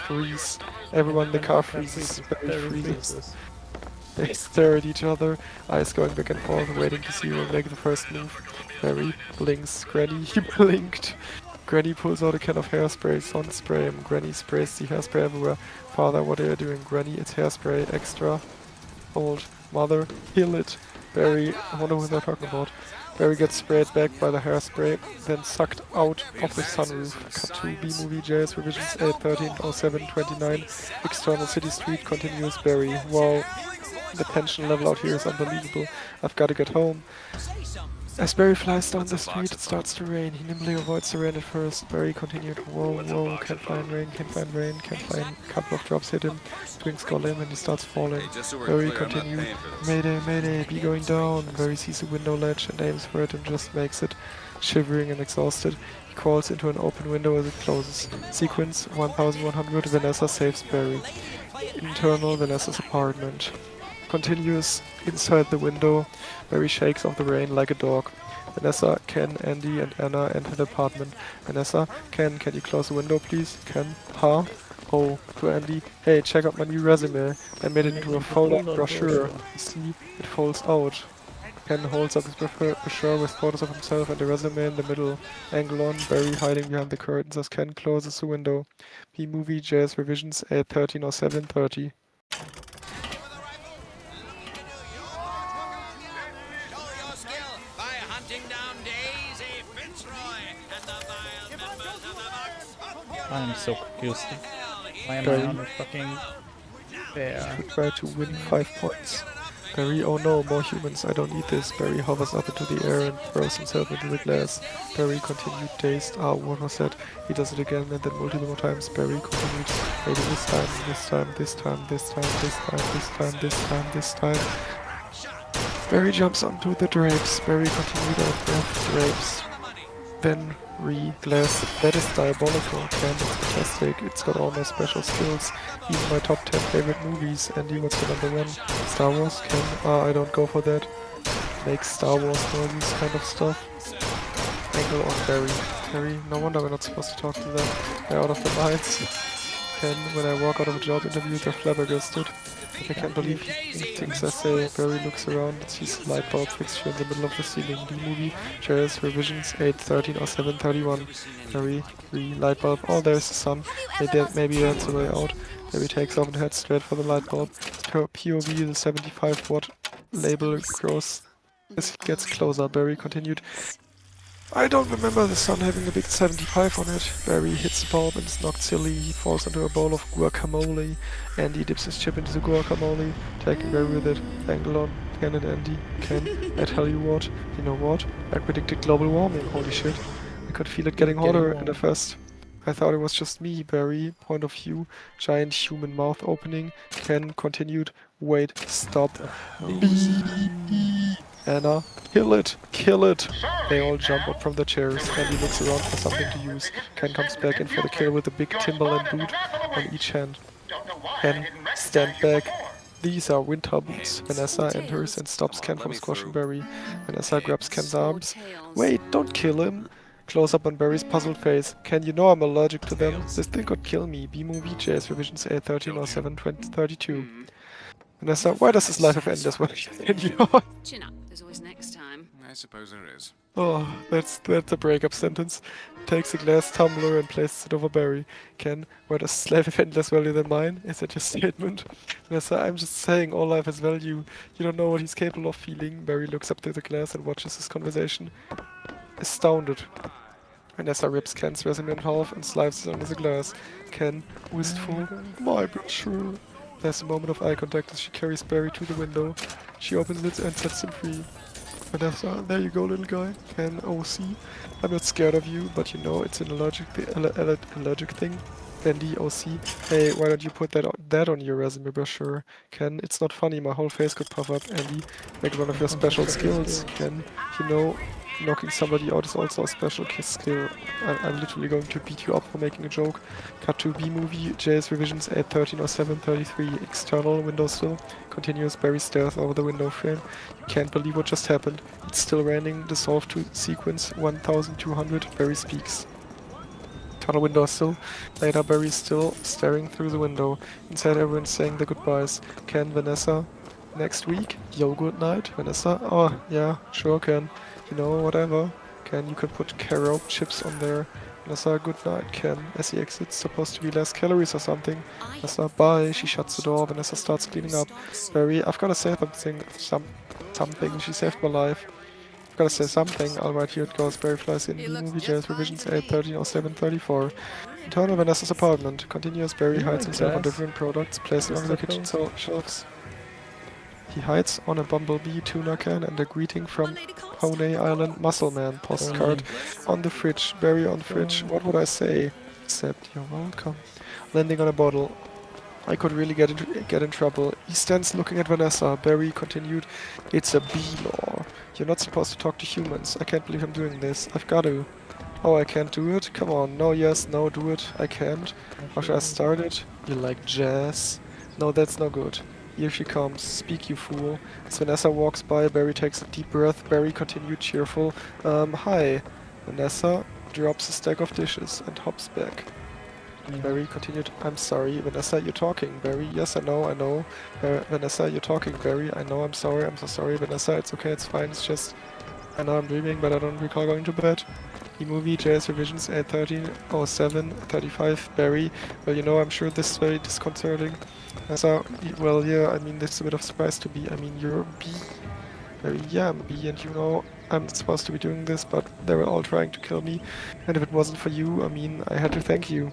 Freeze. Everyone in the car freezes. Barry freezes. They stare at each other, eyes going back and forth, waiting to see who will make the first move. Barry blinks. Granny, he blinked. Granny pulls out a can of hairspray. Son, spray him. Granny sprays the hairspray everywhere. Father, what are you doing? Granny, it's hairspray. Extra. Old. Mother, heal it. Barry, I wonder what they're talking about. Barry gets sprayed back by the hairspray, then sucked out of the sunroof. Cut to B-movie JS revisions 8, 13, 07, 29. External city street continues. Barry, wow, the tension level out here is unbelievable. I've got to get home. As Barry flies down the street, it starts to rain. He nimbly avoids the rain at first. Barry continued, whoa, whoa, can't find rain, can't find rain, can't find. A couple of drops hit him. Twigs go limp and he starts falling. Barry continued, mayday, mayday, be going down. Barry sees a window ledge and aims for it and just makes it. Shivering and exhausted, he crawls into an open window as it closes. Sequence 1100, Vanessa saves Barry. Internal Vanessa's apartment. Continues inside the window. Barry shakes off the rain like a dog. Vanessa, Ken, Andy, and Anna enter the apartment. Vanessa, Ken, can you close the window, please? Ken, huh? Oh, to Andy, hey, check out my new resume. I made it into a folded brochure. You see, it folds out. Ken holds up his brochure with photos of himself and the resume in the middle. Angle on, Barry hiding behind the curtains as Ken closes the window. B-movie, JS revisions 8, 13, or 7, 30. I'm so confused. Why am I on a fucking bear? Should try to win 5 points. Barry, oh no, more humans, I don't need this. Barry hovers up into the air and throws himself into the glass. Barry continued, dazed. What was that? He does it again and then multiple more times. Barry continued, maybe this time, this time, this time, this time, this time, this time, this time, this time. Barry jumps onto the drapes. Barry continued out breath, drapes. Then re-glass. That is diabolical. Ken, it's fantastic. It's got all my special skills. Even my top 10 favorite movies. Andy, what's your number 1? Star Wars? Ken, I don't go for that. Make Star Wars noises kind of stuff. Angle on Barry. Barry, no wonder we're not supposed to talk to them. They're out of their minds. Ken, when I walk out of a job interview, they're flabbergasted. I can't believe things I say. Barry looks around and sees a light bulb fixture in the middle of the ceiling. B-movie, JS revisions 8, 13, or 7, 31. Barry, light bulb. Oh, there's the sun. Maybe that's the way out. Barry takes off and heads straight for the light bulb. POV, the 75 watt label grows as he gets closer. Barry continued, I don't remember the sun having a big 75 on it. Barry hits the bulb and is knocked silly. He falls into a bowl of guacamole. Andy dips his chip into the guacamole, taking Barry with it. Angle on, Ken and Andy. Ken, I tell you what, you know what? I predicted global warming, holy shit. I could feel it getting hotter in the first I thought it was just me, Barry. Point of view. Giant human mouth opening. Ken continued. Wait, stop. Anna, kill it! Kill it! They all jump up from the chairs. Andy looks around for something to use. Ken comes back in for the kill with a big Timberland boot on each hand. Ken, stand back. These are winter boots. Vanessa enters and stops Ken from squashing Barry. Vanessa grabs Ken's arms. Wait, don't kill him! Close up on Barry's puzzled face. Ken, you know I'm allergic to them. This thing could kill me. B-movie, JS revisions 813 or 732. Vanessa, why does his life have ended as well? Chin up. There's always next time. I suppose there is. Oh, that's a breakup sentence. Takes a glass tumbler and places it over Barry. Ken, why does his life have endless value than mine? Is that your statement? Vanessa, I'm just saying all life has value. You don't know what he's capable of feeling. Barry looks up through the glass and watches this conversation. Astounded. Vanessa rips Ken's resume in half and slices it under the glass. Ken, wistful, my brochure. There's a moment of eye contact as she carries Barry to the window. She opens it and sets him free. Vanessa, there you go, little guy. Ken, OC. I'm not scared of you, but you know it's an allergic thing. Andy, OC. Hey, why don't you put that on your resume brochure? Ken, it's not funny, my whole face could puff up. Andy, make one of your special skills. Ken, you know, knocking somebody out is also a special skill. I'm literally going to beat you up for making a joke. Cut to B-movie, JS revisions 813 or 733. External windowsill. Continuous Barry stares over the window frame. You can't believe what just happened. It's still raining. Dissolve to sequence 1200. Barry speaks. Tunnel windowsill. Later, Barry still staring through the window. Inside, everyone's saying their goodbyes. Ken, Vanessa. Next week? Yo, good night. Vanessa? Oh, yeah, sure, Ken. You know, whatever. Ken, you can put carob chips on there. Vanessa, good night, Ken. As he exits, supposed to be less calories or something. Vanessa, bye. She shuts the door. Vanessa starts cleaning up. Barry, I've gotta say something. She saved my life. I've gotta say something. Alright, here it goes. Barry flies in. B-movie, JS revisions 813 or 734. Internal Vanessa's apartment. Continuous Barry hides himself on different products placed along the kitchen shelves. He hides on a bumblebee tuna can and a greeting from Pony Island Muscle Man postcard on the fridge. Barry on fridge. What would I say? Except you're welcome. Landing on a bottle. I could really get in trouble. He stands looking at Vanessa. Barry continued. It's a bee law. You're not supposed to talk to humans. I can't believe I'm doing this. I've got to. Oh, I can't do it? Come on. No, yes, no, do it. I can't. How should I start it? You like jazz? No, that's no good. Here she comes. Speak, you fool. As Vanessa walks by, Barry takes a deep breath. Barry continued cheerful. Hi. Vanessa drops a stack of dishes and hops back. Barry continued. I'm sorry. Vanessa, you're talking. Barry, yes, I know. Vanessa, you're talking. Barry, I know, I'm sorry. I'm so sorry. Vanessa, it's okay, it's fine. It's just... I know I'm dreaming, but I don't recall going to bed. E-movie, JS revisions 813 or 735. Barry, well, you know, I'm sure this is very disconcerting. So, well, yeah, I mean, this is a bit of a surprise to be. I mean, you're a bee. Barry, yeah, I'm a bee, and you know, I'm not supposed to be doing this, but they were all trying to kill me. And if it wasn't for you, I mean, I had to thank you.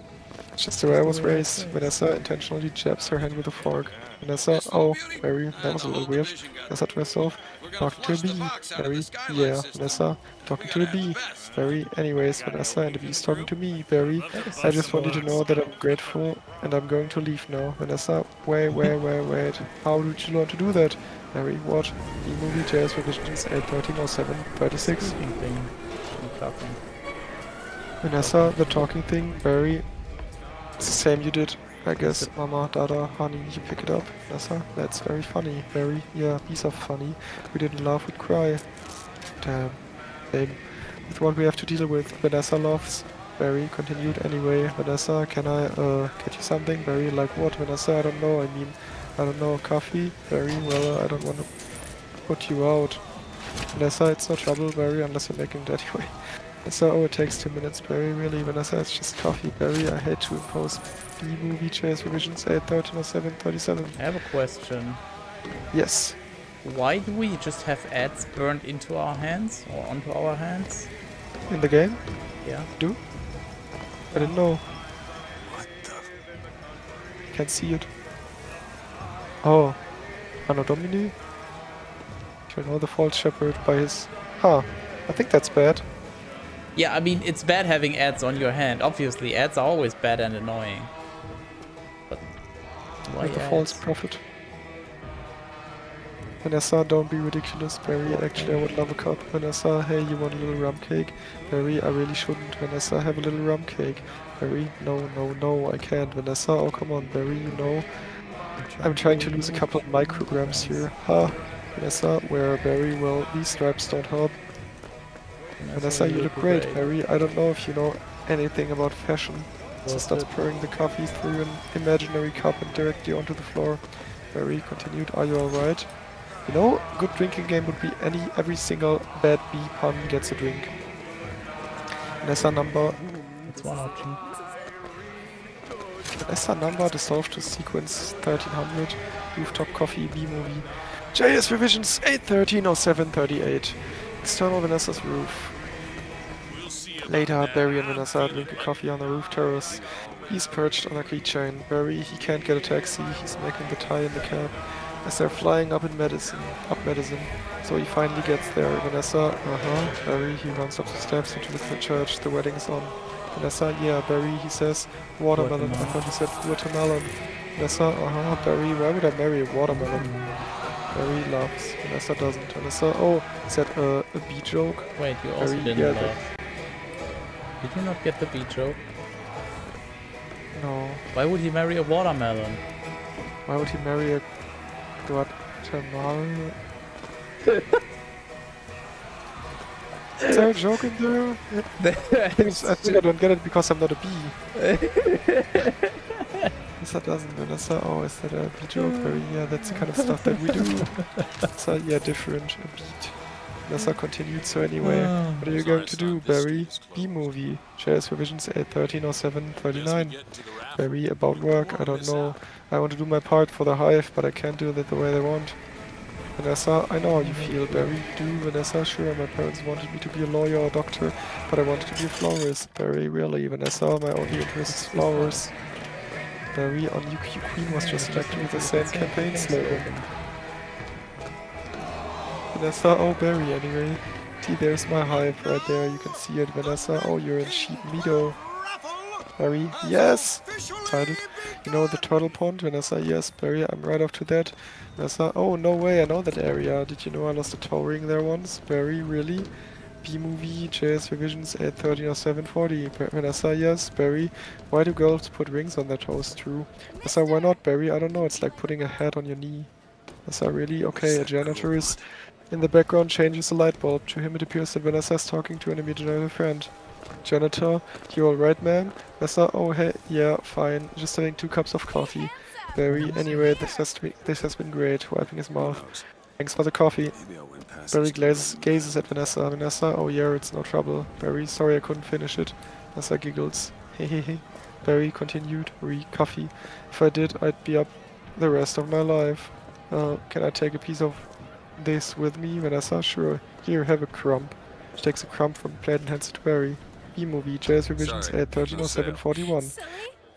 It's just the way I was raised. Vanessa intentionally jabs her hand with a fork. Vanessa, oh, Barry, that was a little weird. Vanessa to herself, talking to a bee. Barry, yeah, Vanessa, talking to a bee. Barry, anyways, Vanessa and the bee's talking to me. Barry, I just want you to know that I'm grateful and I'm going to leave now. Vanessa, wait. How did you learn to do that? Barry, what? E-movie, JS revisions 813 or 736. Vanessa, the talking thing. Barry, it's the same you did, I guess. Mama, Dada, honey, you pick it up. Vanessa, that's very funny. Barry, yeah, bees are funny. We didn't laugh, we'd cry. Damn. Babe. With what we have to deal with. Vanessa laughs. Barry continued. Anyway, Vanessa, can I get you something? Barry, like what? Vanessa, I don't know. I mean, I don't know. Coffee? Barry, well, I don't want to put you out. Vanessa, it's no trouble, Barry, unless you're making it anyway. Vanessa, oh, it takes 2 minutes, Barry, really? Vanessa, it's just coffee, Barry. I hate to impose B-movie JS revisions 813 or 737. I have a question. Yes. Why do we just have ads burned into our hands or onto our hands? In the game? Yeah. Do? I didn't know. What the? Can't see it. Oh. Anno Domini? You know the false shepherd by his... Huh. I think that's bad. Yeah, I mean, it's bad having ads on your hand. Obviously, ads are always bad and annoying. But why Make a false ads? profit. Vanessa, don't be ridiculous. Barry, actually I would love a cup. Vanessa, hey, you want a little rum cake? Barry, I really shouldn't. Vanessa, have a little rum cake. Barry, no, I can't. Vanessa, oh come on, Barry, you know. I'm trying to lose a couple of micrograms here. Ha! Vanessa, where are Barry? Well, these stripes don't help. Vanessa, you look great, Barry. I don't know if you know anything about fashion. So starts pouring the coffee through an imaginary cup and directly onto the floor. Barry continued, are you alright? You know, a good drinking game would be every single bad bee pun gets a drink. Vanessa number. That's one option. Vanessa number dissolved to sequence 1300. Rooftop coffee B movie. JS revisions 8130738. External Vanessa's roof. Later, Barry and Vanessa drink a coffee on the roof terrace. He's perched on a keychain. Barry, he can't get a taxi. He's making the tie in the cab. As they're flying up Madison. So he finally gets there. Vanessa, Barry, he runs up the steps into the church. The wedding is on. Vanessa, yeah, Barry, he says, watermelon. I thought he said watermelon. Vanessa, Barry, why would I marry a watermelon? Barry laughs. Vanessa doesn't. Vanessa, oh, is that a bee joke? Wait, you also Barry, didn't yeah, laugh. Did you not get the bee joke? No. Why would he marry a watermelon? Why would he marry a Guatemala? Is there a joke in there? I think I don't get it because I'm not a bee. Vanessa doesn't. Vanessa, oh, is that a bee joke? Barry, yeah, that's the kind of stuff that we do. So, yeah, different. A beat. Vanessa continued, so anyway, what are you going to do, Barry? B-movie. JS revisions 813 or 739. Barry, about work, I don't know. I want to do my part for the hive, but I can't do it the way they want. Vanessa, I know how you feel, Barry. Do, Vanessa? Sure, my parents wanted me to be a lawyer or doctor, but I wanted to be a florist. Barry, really? Vanessa, my only interest is flowers. Barry, on UQ Queen was just elected with the same campaign slogan. Vanessa, oh Barry, anyway. See, there's my hive right there, you can see it. Vanessa, oh, you're in Sheep Meadow. Barry, yes! Excited. You know the turtle pond? Vanessa, yes. Barry, I'm right off to that. Vanessa, oh, no way, I know that area. Did you know I lost a toe ring there once? Barry, really? B-movie, JS revisions 813 or 740. Vanessa, yes. Barry, why do girls put rings on their toes? True. Vanessa, why not, Barry? I don't know, it's like putting a hat on your knee. Vanessa, really? Okay, a janitor is in the background changes the light bulb. To him it appears that Vanessa is talking to an imaginary friend. Janitor, you alright, ma'am? Vanessa, oh hey, yeah, fine. Just having 2 cups of coffee. Barry, anyway, this has been great. Wiping his mouth. Thanks for the coffee. Barry gazes at Vanessa. Vanessa, oh yeah, it's no trouble. Barry, sorry I couldn't finish it. Vanessa giggles. Hehehe. Barry continued, coffee. If I did, I'd be up the rest of my life. Can I take a piece of this with me? Vanessa, sure. Here, have a crumb. She takes a crumb from the plate and hands it to Barry. B-movie, JS revisions 813 or 741.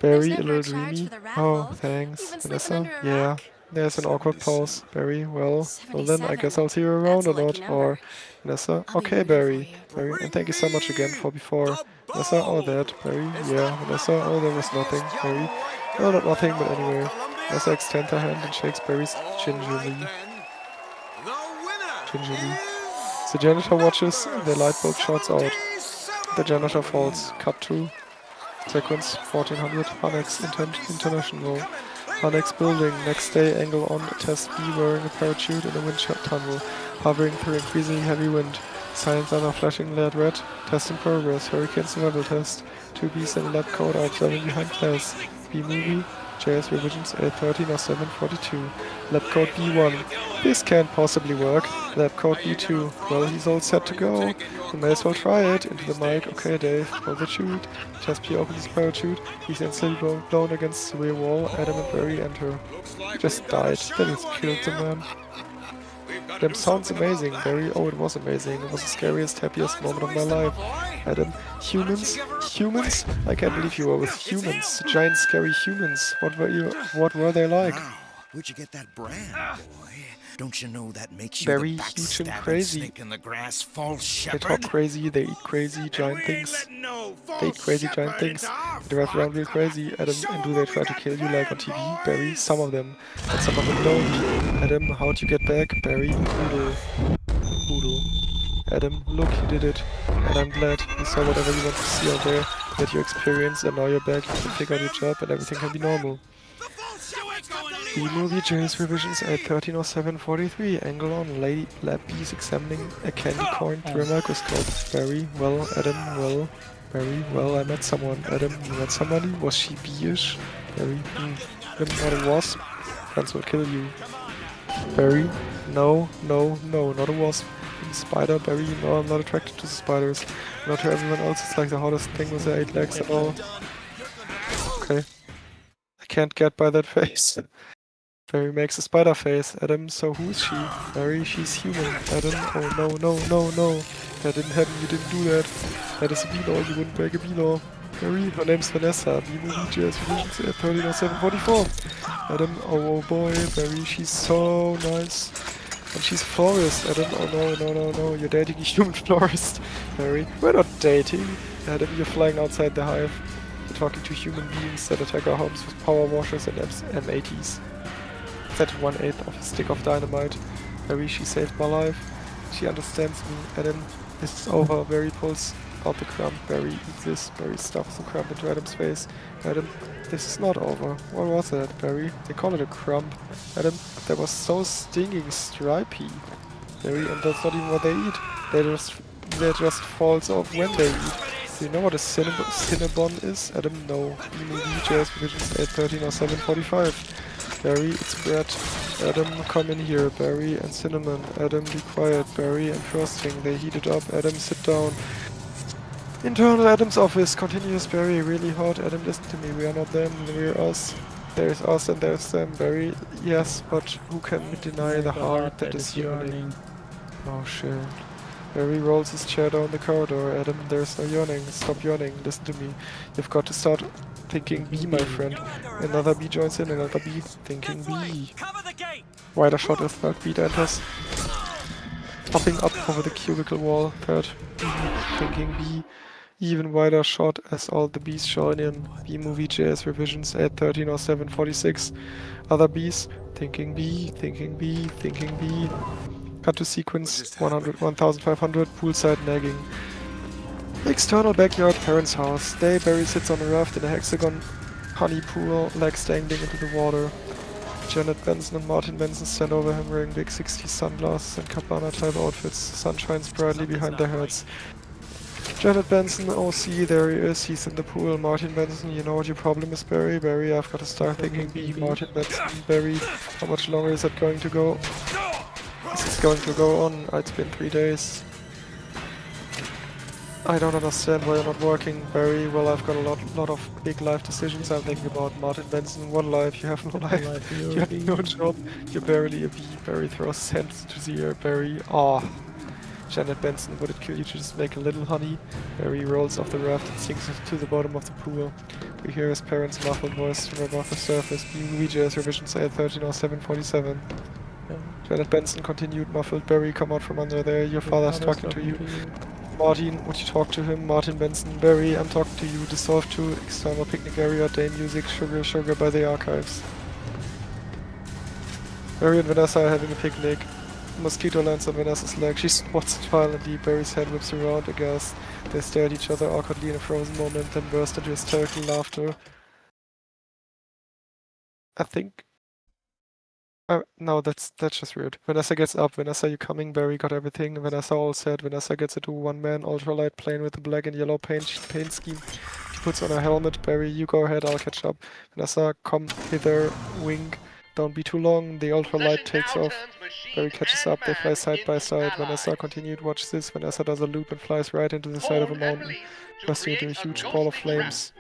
Barry, a little dreamy. Oh, thanks. Vanessa, yeah. There's an awkward pause. Barry, well then, I guess I'll see you around or not. Or, Vanessa, okay, Barry. Barry, and thank you so much again for before. Vanessa, oh, that. Barry, yeah. Vanessa, oh, there was nothing. Barry, no, not nothing, but anyway. Vanessa extends her hand and shakes Barry's gingerly. The janitor watches, the light bulb shorts out. The janitor falls. Cut to sequence 1400 Annex International. Annex building. Next day, angle on. Test B wearing a parachute in a wind tunnel, hovering through increasingly heavy wind. Signs are now flashing red. Test in progress. Hurricane survival test. 2 Bs in a lab coat are observing behind glass. B movie. JS revisions 813 or 742. Lab code B1. This can't possibly work. Lab code B2. Well, he's all set to go. You may as well try it. Into the mic. Okay, Dave. Pull the chute. Test P opens his parachute. He's instantly blown against the rear wall. Adam and Barry enter. He just died. That is killed the man. That sounds amazing, Barry. Oh, it was amazing. It was the scariest, happiest moment of my life. Adam, humans? Humans? I can't believe you were with humans. Giant, scary humans. What were they like? Where'd you get that brand, boy? Don't you know that makes you Very the huge and backstabbing crazy. snake in the grass false They talk shepherd? crazy, they eat crazy giant things. They eat crazy giant things. They drive around real crazy. Adam, and do they try to kill you like on TV? Barry, some of them. And some of them don't. Adam, how'd you get back? Barry, Poodle. Poodle. Adam, look, you did it. And I'm glad you saw whatever you want to see out there, that you experienced, and now you're back, you can figure out your job, and everything can be normal. B-movie James revisions at 13:07:43. Angle on. Lady lab bees examining a candy corn through a microscope. Very well, Adam. Well, very well. I met someone. Adam, you met somebody? Was she bee-ish? Very. Adam, not a wasp. Friends will kill you. Barry, no, no, no, not a wasp. Spider, Barry, no, I'm not attracted to the spiders. Not to everyone else, it's like the hottest thing with the 8 legs and all. Okay. I can't get by that face. Barry makes a spider face. Adam, so who is she? Barry, she's human. Adam, oh no, no, no, no. That didn't happen, you didn't do that. That is a B-law, you wouldn't break a B-law. Barry, her name's Vanessa. B-movie JS revisions at 13:07:44. Adam, oh boy, Barry, she's so nice. And she's a florist. Adam, oh no, no, no, no, you're dating a human florist. Barry, we're not dating. Adam, you're flying outside the hive. You're talking to human beings that attack our homes with power washers and M80s. That's 1/8 of a stick of dynamite. Barry, she saved my life. She understands me. Adam, this is over. Barry pulls out the crumb. Barry eats this. Barry stuffs the crumb into Adam's face. Adam, this is not over. What was that, Barry? They call it a crumb. Adam, that was so stinging stripy. Barry, and that's not even what they eat. They just falls off when they eat. Do you know what a Cinnabon is? Adam, no. B-movie JS revisions at 13:07:45. Barry, it's bread. Adam, come in here. Barry and cinnamon. Adam, be quiet. Barry and frosting. They heat it up. Adam, sit down. Internal Adam's office. Continuous Barry. Really hot. Adam, listen to me. We are not them. We're us. There's us and there's them. Barry, yes, but who can deny the heart that is yearning? Oh shit. Barry rolls his chair down the corridor. Adam, there's no yawning. Stop yawning. Listen to me. You've got to start thinking B, my friend. Another B joins in, another B. Thinking B. Wider shot as third beat enters. Popping up over the cubicle wall. Third B. Thinking B. Even wider shot as all the Bs join in. B-movie JS revisions at 13:07:46. Other Bs. Thinking B. Thinking B. Thinking B. Cut to sequence 1500 poolside nagging. External backyard parents' house. Day Barry sits on a raft in a hexagon honey pool, legs dangling into the water. Janet Benson and Martin Benson stand over him wearing big 60s sunglasses and cabana type outfits. The sun shines brightly behind their heads. Janet Benson, oh see, there he is, he's in the pool. Martin Benson, you know what your problem is, Barry? Barry, I've got to start thinking B. Martin Benson, Barry, how much longer is that going to go? This is going to go on. It's been 3 days. I don't understand why you're not working, Barry. Well, I've got a lot of big life decisions I'm thinking about. Martin Benson, one life, you have no life. You have no job. You're barely a bee. Barry throws his hands to the air. Barry, ah. Janet Benson, would it kill you to just make a little honey? Barry rolls off the raft and sinks to the bottom of the pool. We hear his parents' muffled voice from above the surface. BJ's revisions at 13:07:47. Janet Benson continued, muffled. Barry, come out from under there. Your father's talking to you. Martin, would you talk to him? Martin Benson, Barry, I'm talking to you. Dissolve to external picnic area, day music, sugar, sugar by the archives. Barry and Vanessa are having a picnic. A mosquito lands on Vanessa's leg. She swats it violently. Barry's head whips around, aghast. They stare at each other awkwardly in a frozen moment, then burst into hysterical laughter. I think... no, that's just weird. Vanessa gets up. Vanessa, you coming? Barry got everything. Vanessa all set. Vanessa gets into a one-man ultralight plane with a black and yellow paint scheme. She puts on her helmet. Barry, you go ahead. I'll catch up. Vanessa, come hither. Wing. Don't be too long. The ultralight takes off. Barry catches up. They fly side by side. Vanessa continued. Watch this. Vanessa does a loop and flies right into the side of a mountain, bursting into a huge ball of flames.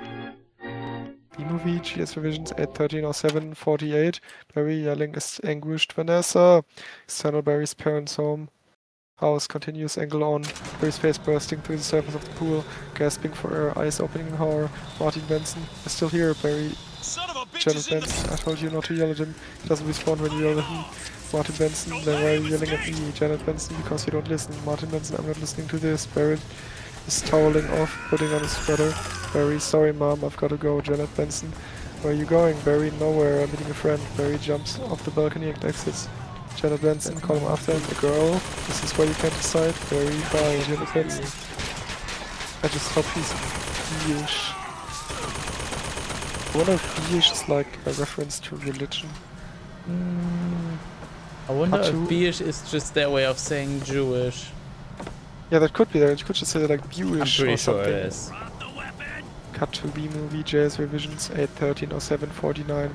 B-movie, GS revisions at 13:07:48. Barry yelling anguished, Vanessa! External Barry's parents' home. House, continuous angle on. Barry's face bursting through the surface of the pool, gasping for air, eyes opening in horror. Martin Benson is still here, Barry. Son of a bitch! Janet Benson, I told you not to yell at him. He doesn't respond when you yell at him. Martin Benson, then why are you yelling at me? Janet Benson, because you don't listen. Martin Benson, I'm not listening to this. Barrett is toweling off, putting on a sweater. Barry, sorry mom, I've got to go. Janet Benson, where are you going? Barry, nowhere, I'm meeting a friend. Barry jumps off the balcony and exits. Janet Benson, call him after him. The girl, this is where you can't decide. Barry, bye. Janet Benson. I just hope he's Jewish. I wonder if Jewish is like a reference to religion. I wonder if Tattoo. Biish is just their way of saying Jewish. Yeah, that could be there. You could just say like Jewish I'm pretty or sure something. it is. Cut to B-movie, JS revisions, 8/13/07/49.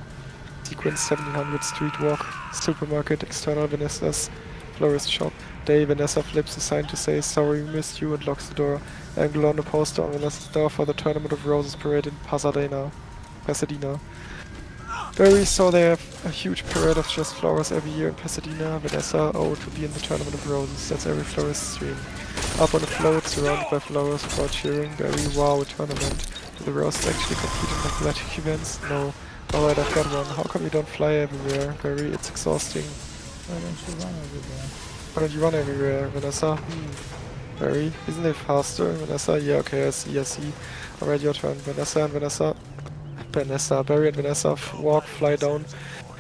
Sequence 1700 Street Walk, Supermarket, External Vanessa's Florist Shop. Day, Vanessa flips a sign to say, sorry we missed you, and locks the door. Angle on the poster on Vanessa's door for the Tournament of Roses parade in Pasadena. Barry saw they have a huge parade of just flowers every year in Pasadena. Vanessa, oh, to be in the Tournament of Roses, that's every florist's dream. Up on a float, surrounded by flowers, crowd cheering. Barry, wow, a tournament. Do the roses actually compete in athletic events? No. Alright, I've got one. How come you don't fly everywhere? Barry, it's exhausting. Why don't you run everywhere? Why don't you run everywhere, Vanessa? Barry, isn't it faster? Vanessa, yeah, okay, I see. Alright, your turn. Vanessa, Barry and Vanessa fly down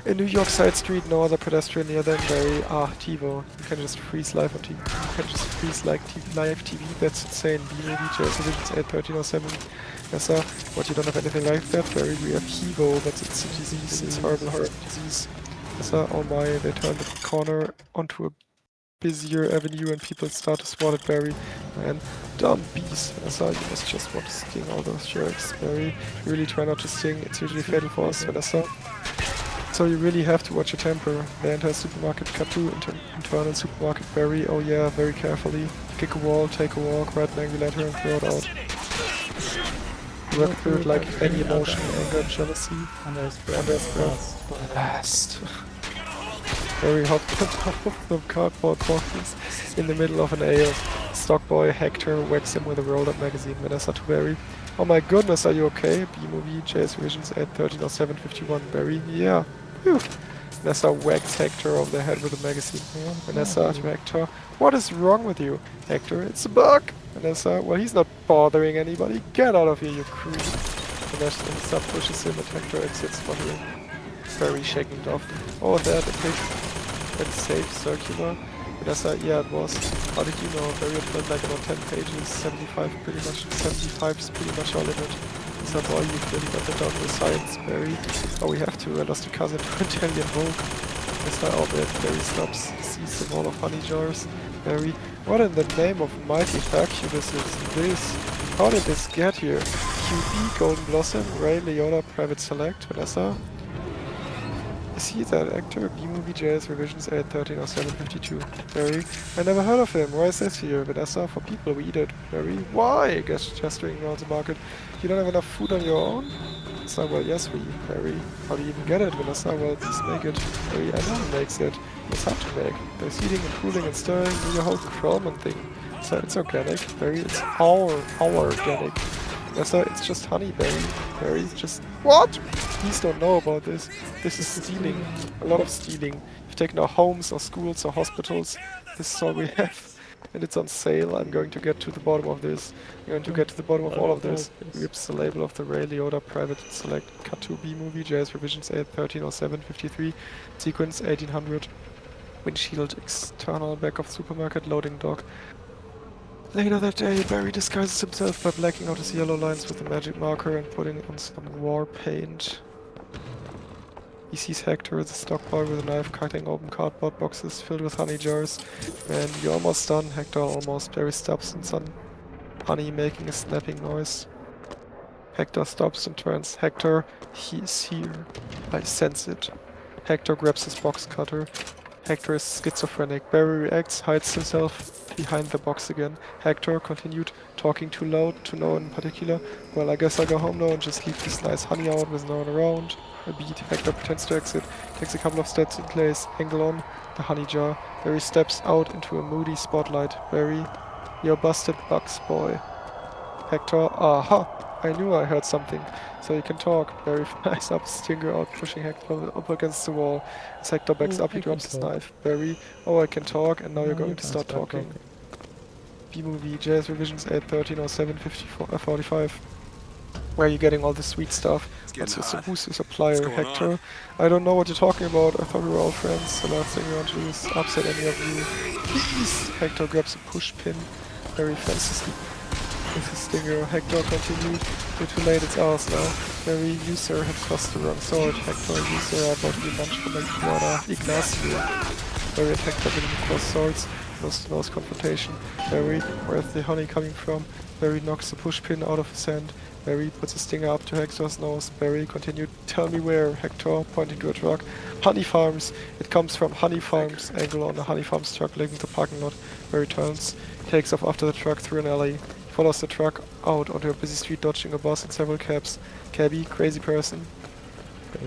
a New York side street, no other pedestrian near them. Barry, TiVo. You can just freeze live on TV. You can just freeze like live TV. That's insane. B-movie, JS Editions 8/13/07. Vanessa, what, you don't have anything like that? Barry, we have HIVO, but it's a disease. It's horrible disease. Vanessa, oh my, they turned the corner onto a busier avenue and people start to swat at Barry. Man, dumb beast. Vanessa, you must just want to sting all those jerks. Barry, you really try not to sting. It's usually fatal for us, Vanessa. So you really have to watch your temper. The entire supermarket, cut to internal supermarket. Barry, oh yeah, very carefully. Kick a wall, take a walk, write an angry letter and throw it out. Work through it like any emotion, anger, jealousy. Under his breath. Blast. Barry hopped on top of the cardboard boxes in the middle of an ale. Stockboy Hector whacks him with a rolled up magazine. Vanessa to Barry. Oh my goodness, are you okay? B-movie, JS Visions 8/13/07/51. Barry, yeah. Phew. Vanessa whacks Hector over the head with a magazine. Vanessa to Hector. What is wrong with you? Hector, it's a bug. Vanessa, well, he's not bothering anybody. Get out of here, you creep. Vanessa pushes him and Hector exits sputtering. Barry shaking it off. Oh, there, the pig. And safe, circular. Vanessa, yeah, it was. How did you know? Barry had read like about 10 pages. 75 is pretty much our limit. So boy, you really got that down with science, Barry. Oh, we have to. I lost a cousin to Italian Vogue. Vanessa, oh man, Barry stops, sees the wall of honey jars. Barry, what in the name of mighty Hercules is this? How did this get here? QB, Golden Blossom, Ray, Leona, Private Select, Vanessa? Is he that actor? B-movie, JS Revisions 8/13/07/52. Barry, I never heard of him. Why is this here? Vanessa, for people we eat it. Barry, why? Gesturing around the market. You don't have enough food on your own? Vanessa, well, yes, we. Barry, how do you even get it? Vanessa, well, please make it. Barry, I know who makes it. It's hard to make. There's heating and cooling and stirring. Do your whole Krellman thing. So it's organic. Barry, it's our organic. Vanessa, it's just honey, Barry. Barry, just... What? Please don't know about this. This is stealing. A lot of stealing. We've taken our homes, our schools, our hospitals. This is all we have. And it's on sale. I'm going to get to the bottom of this. I'm going to get to the bottom of all of this. Rips the label of the Ray Liotta Private Select Cut to B-movie, JS Revisions 8/13/07/53. Sequence 1800. Windshield, external back of supermarket, loading dock. Later that day, Barry disguises himself by blacking out his yellow lines with a magic marker and putting on some war paint. He sees Hector, the stock boy, with a knife cutting open cardboard boxes filled with honey jars. Man, you're almost done, Hector, almost. Barry stops and some honey making a snapping noise. Hector stops and turns. Hector, he's here. I sense it. Hector grabs his box cutter. Hector is schizophrenic. Barry reacts, hides himself behind the box again. Hector continued, talking too loud to no one in particular. Well, I guess I'll go home now and just leave this nice honey out with no one around. A beat. Hector pretends to exit, takes a couple of steps in place. Angle on the honey jar. Barry steps out into a moody spotlight. Barry, you're busted, Bugs boy. Hector, aha! I knew I heard something. So you can talk. Barry flies up, Stinger out, pushing Hector up against the wall. As Hector backs Oh, up, he I can drops his talk. knife. Barry, oh, I can talk, and now you're Now you going to can start talking. B-movie, JS revisions 813 or 745. Where are you getting all this sweet stuff? getting hot. Who's your supplier, What's going Hector? on? I don't know what you're talking about. I thought we were all friends. The last thing we want to do is upset any of you. Please! Hector grabs a push pin very fast with his stinger. Hector continued. You're too late, it's ours now. Very user had crossed the wrong sword. Hector and user are about to be munched from Ignacio. Barry and Hector didn't cross swords. Nose confrontation. Barry, where's the honey coming from? Barry knocks the push pin out of his hand. Barry puts a stinger up to Hector's nose. Barry continued, tell me where, Hector, pointing to a truck. Honey Farms. It comes from Honey Farms. Angle on a Honey Farms truck leaving the parking lot. Barry turns, takes off after the truck through an alley. Follows the truck out onto a busy street, dodging a bus and several cabs. Cabbie, crazy person.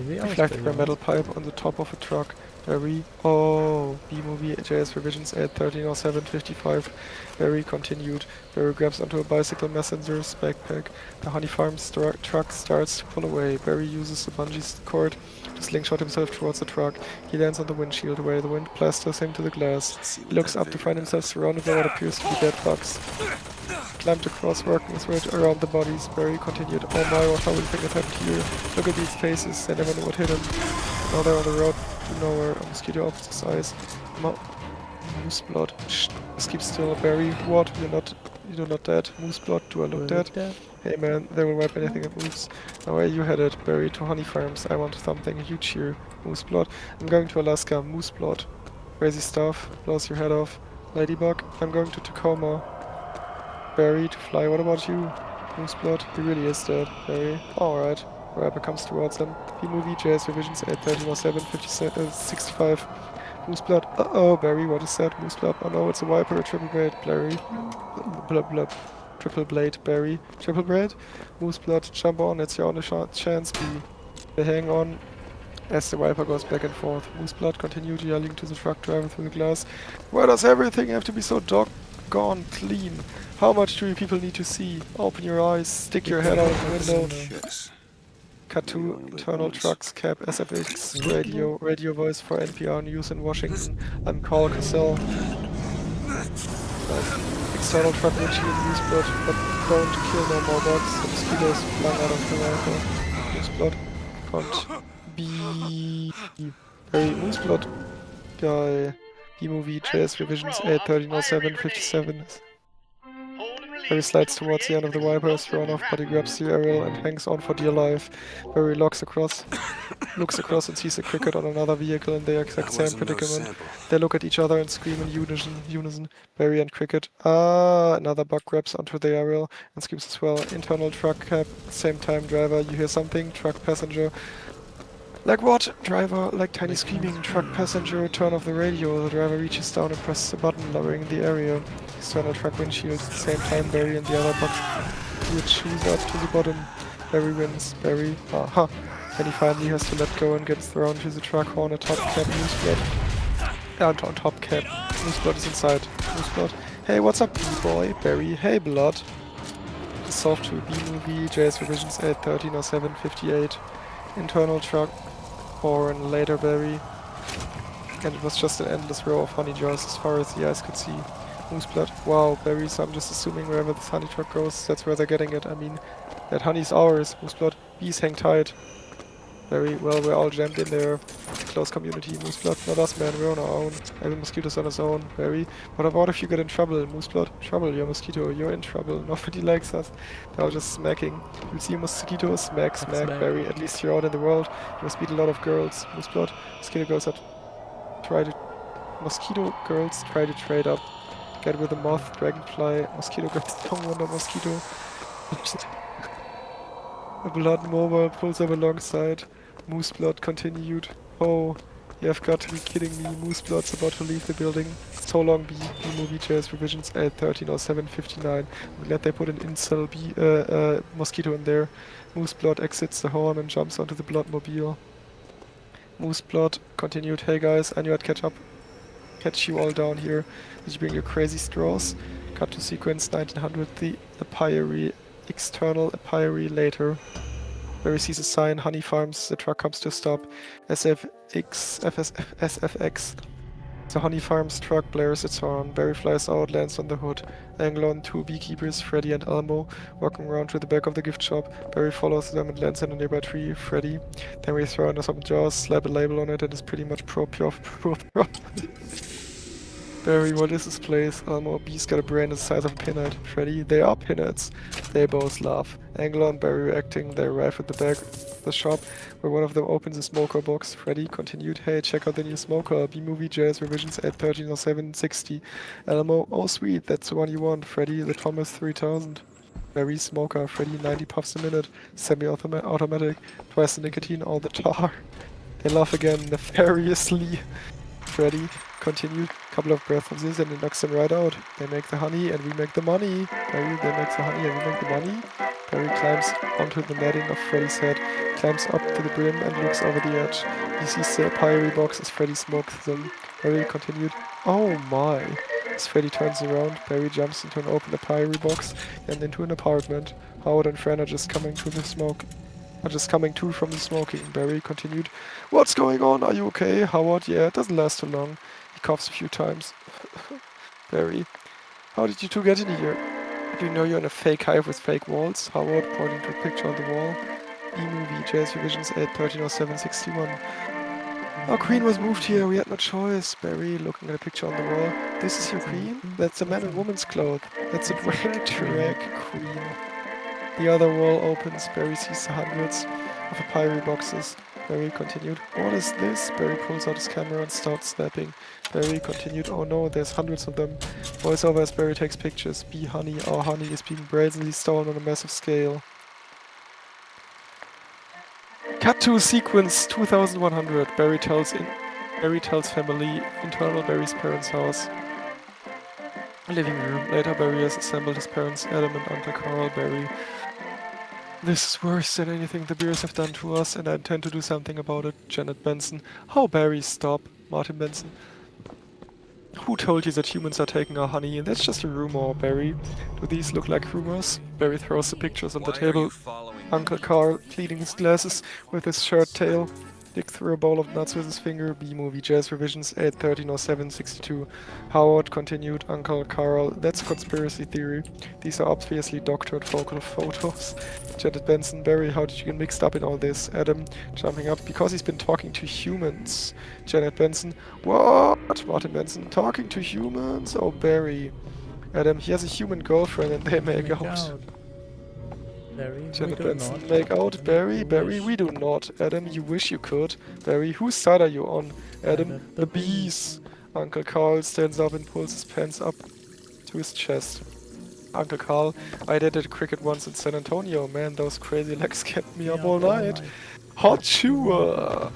Reflect a metal pipe on the top of a truck. Barry, oh, B-movie, JS revisions 813 or 755. Barry continued. Barry grabs onto a bicycle messenger's backpack. The Honey Farms truck starts to pull away. Barry uses the bungee cord to slingshot himself towards the truck. He lands on the windshield where the wind plasters him to the glass. He looks up to find himself surrounded by what appears to be dead bugs. Climbed across, working his way around the bodies. Barry continued, oh my, what horrible thing has happened here. Look at these faces, they never knew what hit him. Now they're on the road to nowhere. A mosquito opens his eyes. Moose blood. Shh, just keep still. Barry, what? You're not dead. Moose blood, do I look dead? Hey man, they will wipe anything that moves. Now where are you headed? Barry, to Honey Farms. I want something huge here. Moose blood. I'm going to Alaska. Moose blood. Crazy stuff. Blows your head off. Ladybug. I'm going to Tacoma. Barry, to fly. What about you? Moose blood. He really is dead. Barry. Alright. Rapper comes towards them. B-movie, JS revisions 813 65. Moose blood. Uh-oh, Barry, what is that? Moose blood. Oh no, it's a Viper, a triple blade. Barry. Blub blub. Triple blade, Barry. Triple blade? Moose blood, jump on, it's your only chance, B. They hang on as the Viper goes back and forth. Moose blood continued yelling to the truck driver through the glass. Why does everything have to be so doggone clean? How much do you people need to see? Open your eyes, stick your head out the window. Yes. Cut to internal trucks, cab, SFX, radio voice for NPR News in Washington. I'm Carl Cassell. External truck windshield use blood, but prone to kill no more bugs. The mosquitoes flung out of the rifle. Moose blood. Can't be very moose blood guy. B-movie, JS revisions 813 57. Barry slides towards the end of the Viper, is thrown off, but he grabs the aerial and hangs on for dear life. Barry looks across and sees a cricket on another vehicle in the exact same predicament. They look at each other and scream in unison. Barry and cricket. Ah, another bug grabs onto the aerial and screams as well. Internal truck cab, same time driver. You hear something? Truck passenger. Like what? Driver, like tiny screaming. Truck passenger, turn off the radio. The driver reaches down and presses a button, lowering the area. External truck windshield. At the same time, Barry and the other bugs do a choose up to the bottom. Barry wins. Barry, aha. Then he finally has to let go and gets thrown to the truck horn atop cab. Moose blood. On top cab. Moose blood is inside. Moose blood. Hey, what's up, B-boy? Barry, hey, blood. Soft to B-movie, JS revisions 813 or 758. Internal truck, horn, later Barry. And it was just an endless row of honey jars as far as the eyes could see. Moose blood. Wow, Barry, so I'm just assuming wherever this honey truck goes, that's where they're getting it. I mean, that honey's ours. Moose blood. Bees hang tight. Barry, well, we're all jammed in there. Close community. Moose blood. Not us, man. We're on our own. Every mosquito's on his own. Barry, what about if you get in trouble? Moose blood. Trouble, you're a mosquito. You're in trouble. Nobody likes us. They're all just smacking. You'll see mosquitoes. Smack, smack. Barry, at least you're out in the world. You must meet a lot of girls. Moose blood. Mosquito girls try to trade up. Get with a moth, dragonfly, mosquito girls don't want a mosquito. A blood mobile pulls up alongside. Moose blood continued. Oh, you have got to be kidding me. Moose blood's about to leave the building. So long, B-movie JS revisions 813 or 759. I'm glad they put an incel mosquito in there. Moose blood exits the horn and jumps onto the bloodmobile. Moose blood continued. Hey guys, I knew I'd catch you all down here. Did you bring your crazy straws? Cut to sequence 1900. The Pyre external apiary later. Barry sees a sign, Honey Farms, the truck comes to a stop. SFX. The Honey Farms truck blares its horn. Barry flies out, lands on the hood. Angle on two beekeepers, Freddy and Elmo, walking around to the back of the gift shop. Barry follows them and lands in a nearby tree. Freddy. Then we throw in some jars, slap a label on it, and it's pretty much pure. Barry, what is this place? Elmo, bees got a brain the size of a pinhead. Freddy, they are pinheads. They both laugh. Angler and Barry reacting, they arrive at the back of the shop, where one of them opens a smoker box. Freddy continued, hey, check out the new smoker. B-Movie Jazz Revisions 813 or 760. Elmo, oh sweet, that's the one you want. Freddy, the Thomas 3000. Barry, smoker. Freddy, 90 puffs a minute. Semi-automatic. Twice the nicotine, all the tar. They laugh again, nefariously. Freddy continued, couple of breaths of this and it knocks them right out. They make the honey and we make the money. Barry, they make the honey and we make the money. Barry climbs onto the netting of Freddy's head, climbs up to the brim and looks over the edge. He sees the apiary box as Freddy smokes them. Barry continued, oh my. As Freddy turns around, Barry jumps into an open apiary box and into an apartment. Howard and Fran are just coming to from the smoking. Barry continued, what's going on? Are you okay? Howard, yeah, it doesn't last too long. He coughs a few times. Barry, how did you two get in here? Do you know you're in a fake hive with fake walls? Howard, pointing to a picture on the wall. B-Movie, Jazz Revisions 813 or 761. Our queen was moved here, we had no choice. Barry, looking at a picture on the wall. This is your queen? That's a man in woman's clothes. That's a drag queen. The other wall opens. Barry sees the hundreds of apiary boxes. Barry continued, what is this? Barry pulls out his camera and starts snapping. Barry continued, oh no, there's hundreds of them. Voiceover as Barry takes pictures. Bee honey, our honey is being brazenly stolen on a massive scale. Cut to sequence 2100. Barry tells family, internal Barry's parents' house. Living room. Later Barry has assembled his parents, Adam and Uncle Carl. Barry, this is worse than anything the beers have done to us, and I intend to do something about it. Janet Benson. How, Barry? Stop. Martin Benson. Who told you that humans are taking our honey? That's just a rumor, Barry. Do these look like rumors? Barry throws the pictures on the table. Uncle Carl, cleaning his glasses with his shirt tail. Dig through a bowl of nuts with his finger. B-Movie Jazz Revisions 813 or 762. Howard continued, Uncle Carl, that's a conspiracy theory. These are obviously doctored vocal photos. Janet Benson, Barry, how did you get mixed up in all this? Adam, jumping up, because he's been talking to humans. Janet Benson, what? Martin Benson, talking to humans? Oh, Barry. Adam, he has a human girlfriend and they make out. Barry, Janet Benson, make out. Barry, Barry, we do not. Adam, you wish you could. Barry, whose side are you on? Adam, the bees. Uncle Carl stands up and pulls his pants up to his chest. Uncle Carl, I did it cricket once in San Antonio. Man, those crazy legs kept me up all night. Hot chewer.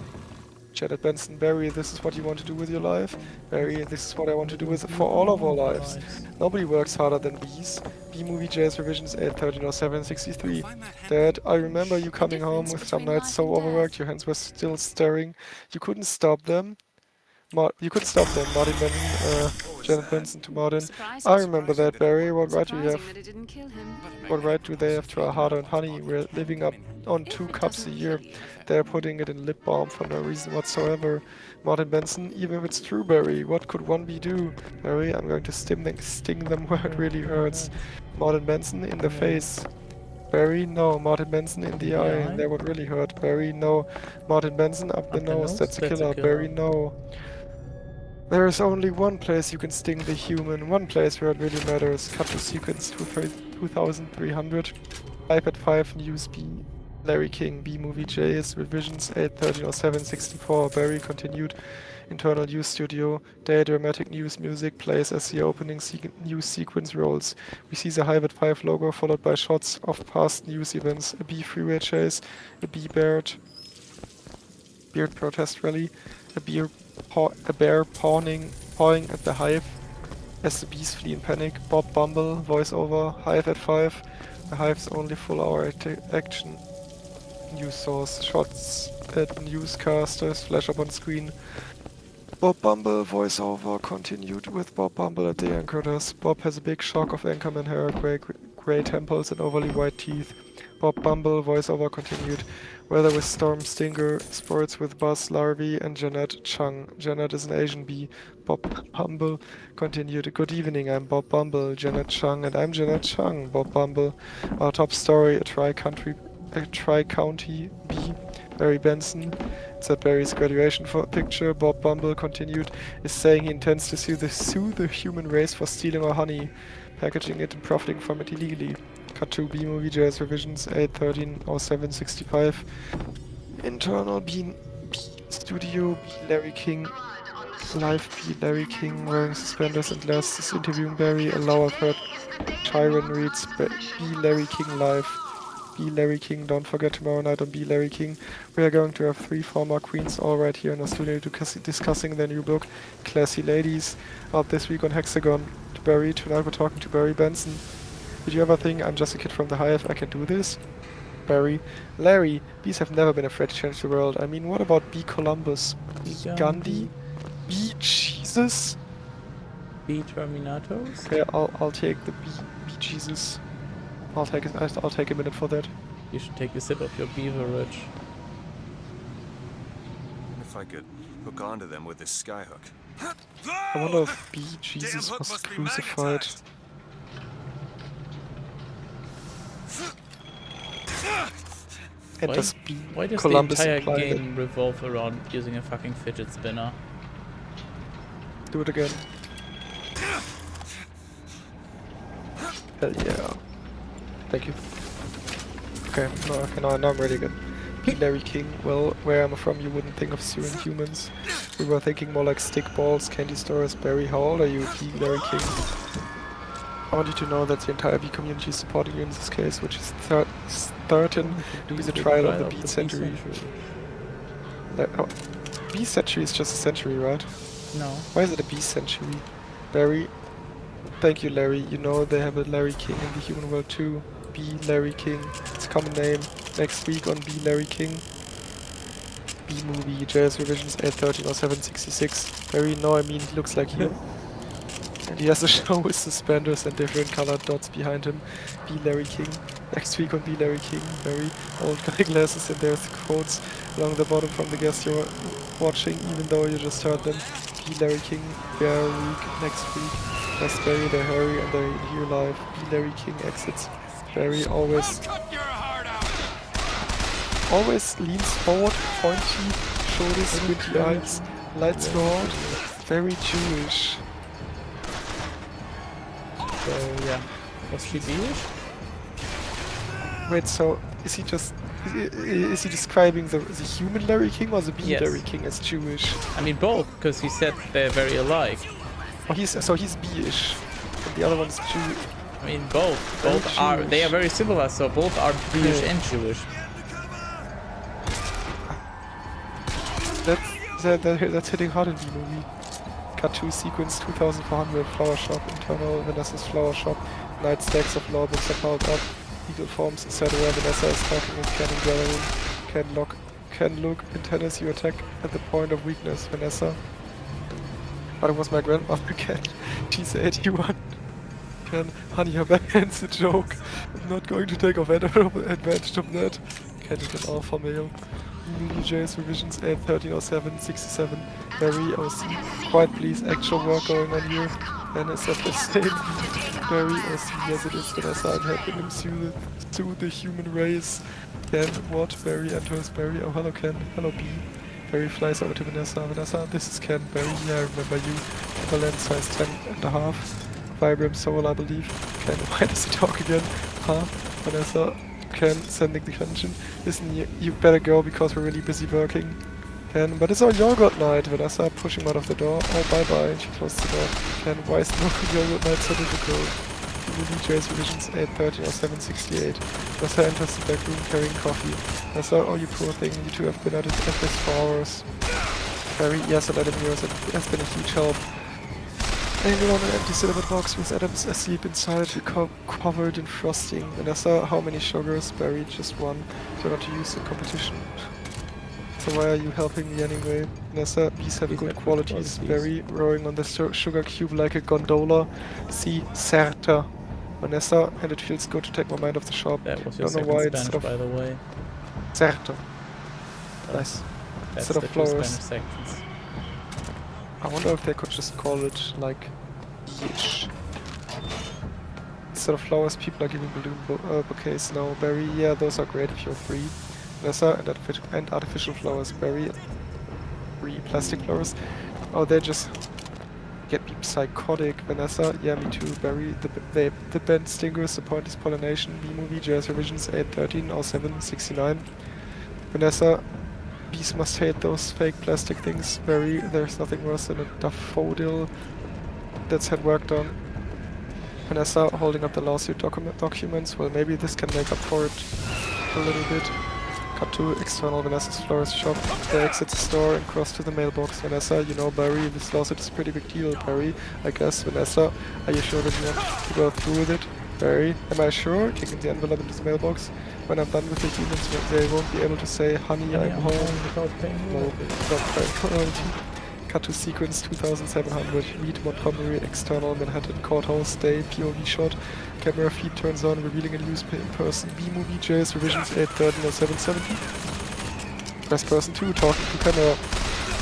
Janet Benson, Barry, this is what you want to do with your life? Barry, this is what I want to do with for all of our lives. Nobody works harder than bees. B-Movie Jazz Revisions 813 or 763. Dad, I remember you coming home with some nights so overworked your hands were still stirring. You couldn't stop them. You couldn't stop them, Martin Benson, Janet Benson to Martin. I remember that, Barry. What right do you have? What right do they have to our hard-earned honey? We're living up on 2 cups a year. They're putting it in lip balm for no reason whatsoever. Martin Benson, even if it's true, Barry, what could one bee do? Barry, I'm going to sting them where it really hurts. Martin Benson, in the face. Barry, no. Martin Benson, in the eye. That would really hurt. Barry, no. Martin Benson, up the nose. That's a killer. Barry, no. There is only one place you can sting the human, one place where it really matters. Cut to sequence 2300. iPad 5 News B. Larry King, B-Movie J's, Revisions 813 or 764. Barry continued. Internal news studio. Day dramatic news music plays as the opening news sequence rolls. We see the Hive at 5 logo followed by shots of past news events. A bee freeway chase, a bee beard protest rally, a bear pawing at the Hive as the bees flee in panic. Bob Bumble, voiceover, Hive at 5. The Hive's only full-hour action. News source, shots at newscasters flash up on screen. Bob Bumble, voiceover, continued with Bob Bumble at the anchor desk. Bob has a big shock of Anchorman hair, grey temples and overly white teeth. Bob Bumble, voiceover continued. Weather with Storm Stinger, sports with Buzz Larvey and Jeanette Chung. Jeanette is an Asian bee. Bob Bumble continued. Good evening, I'm Bob Bumble, Jeanette Chung, and I'm Jeanette Chung, Bob Bumble. Our top story, a tri-county bee, Barry Benson. It's at Barry's graduation picture. Bob Bumble continued, is saying he intends to sue the human race for stealing our honey, packaging it and profiting from it illegally. Cut to B-Movie JS revisions 8/13/07/65. Internal B Studio B Larry King. Live B Larry King wearing suspenders and glasses interviewing Barry. Allow a third Tyron reads B Larry King live. B Larry King, don't forget tomorrow night on B Larry King. We are going to have 3 former queens all right here in our studio discussing their new book, Classy Ladies, out this week on Hexagon. To Barry, tonight we're talking to Barry Benson. Did you ever think I'm just a kid from the hive, I can do this? Barry, Larry, bees have never been afraid to change the world. I mean, what about B Columbus? B Gandhi? B Jesus? B Terminatoast? Okay, I'll take the B Jesus. I'll take a minute for that. You should take a sip of your beverage. If I could hook onto them with this skyhook. I wonder if B Jesus hook was must be crucified. magnetized. And does B Why does Columbus the entire imply that? game revolve around using a fucking fidget spinner? Do it again. Hell yeah. Thank you. Okay, now I'm ready again. B Larry King, well, where I'm from you wouldn't think of suing humans. We were thinking more like stick balls, candy stores. Barry, how old are you? B Larry King. I want you to know that the entire bee community is supporting you in this case, which is certain to be the trial of the bee century. Bee century is just a century, right? No. Why is it a bee century? Barry, thank you, Larry. You know they have a Larry King in the human world too. B Larry King. It's a common name. Next week on B Larry King. B-Movie, JS revisions 8/13/07/66. Barry, no, I mean he looks like you. And he has a show with suspenders and different colored dots behind him. B Larry King. Next week on B Larry King. Very old guy glasses, and there's the quotes along the bottom from the guest you're watching, even though you just heard them. B Larry King. Their week next week. That's Barry, they hurry, and they're here live. B Larry King exits. Barry always leans forward, pointy shoulders, squinty eyes, lights go out. Very Jewish. So yeah, was he Jewish? Wait, so is he describing the human Larry King or the bee Yes. Larry King as Jewish? I mean both, because he said they're very alike. Oh, he's bee-ish, and the other one's Jew. I mean both. Both are. Jewish. They are very similar, so both are British Yeah. and Jewish. That's hitting hard in B-Movie. Cut 2 sequence 2400 flower shop, internal Vanessa's flower shop, night stacks of law books are piled up, legal forms, etc. Vanessa is talking with Ken in the other room. Ken look, antennas you attack at the point of weakness, Vanessa. But it was my grandmother, Ken. She's 81. Ken, honey, your backhand's a joke. I'm not going to take advantage of that. Ken is an alpha male. JS revisions 8/13/07/67. Barry OC. Quiet please, actual work going on here. Vanessa the same. Barry OC, yes it is Vanessa, I'm helping him sue the human race. Ken, what? Barry enters. Barry, oh hello Ken. Hello B. Barry flies over to Vanessa. Vanessa, this is Ken. Barry, yeah, I remember you. Valence size 10.5. Vibram soul, I believe. Ken, why does he talk again? Huh? Vanessa, Ken, sending the attention. Listen, you better go because we're really busy working. Ken, but it's our yogurt night. Vanessa, pushing him out of the door. Oh, bye-bye. And she closed the door. Ken, why is no yogurt night so difficult? DJ's revisions 8/13/07/68. Vanessa enters the back room carrying coffee. Vanessa, oh you poor thing, you two have been at this for hours. Barry, yes, I let him use it. It has been a huge help. Angle on an empty cinnamon box with Adams asleep inside, covered in frosting. Vanessa, how many sugars? Barry, just one. So not to use in competition. So why are you helping me anyway? Vanessa, bees have good qualities. Barry, rowing on the sugar cube like a gondola. See, certa. Vanessa, and it feels good to take my mind off the shop. That was your Don't know second why Spanish, instead of by the way. certo. Nice. That's Instead the of two flowers. Spanish sections. I wonder if they could just call it like yish. Instead of flowers, people are giving balloon bouquets now. Berry, yeah, those are great if you're free. Vanessa, and artificial flowers. Berry, free. Plastic flowers. Oh, they just get me psychotic. Vanessa, yeah, me too. Berry, the band stingers, the point is pollination. B-movie, jazz revisions 813 or 769. Vanessa, bees must hate those fake plastic things. Berry, there's nothing worse than a daffodil that's had worked on. Vanessa, holding up the lawsuit documents. Well, maybe this can make up for it a little bit. Cut to external Vanessa's florist shop. They exit the store and cross to the mailbox. Vanessa, you know, Barry, this lawsuit is a pretty big deal. Barry, I guess. Vanessa, are you sure that you want to go through with it? Barry, am I sure? Kicking the envelope into the mailbox. When I'm done with the humans, they won't be able to say, honey, I'm home. Without paying No, royalties. without paying royalty. Cut to sequence 2700. Read Montgomery, external Manhattan courthouse day, POV shot. Camera feed turns on, revealing a newspaper person. B-movie, JS revisions 830 or 770. Press person 2 talking to camera.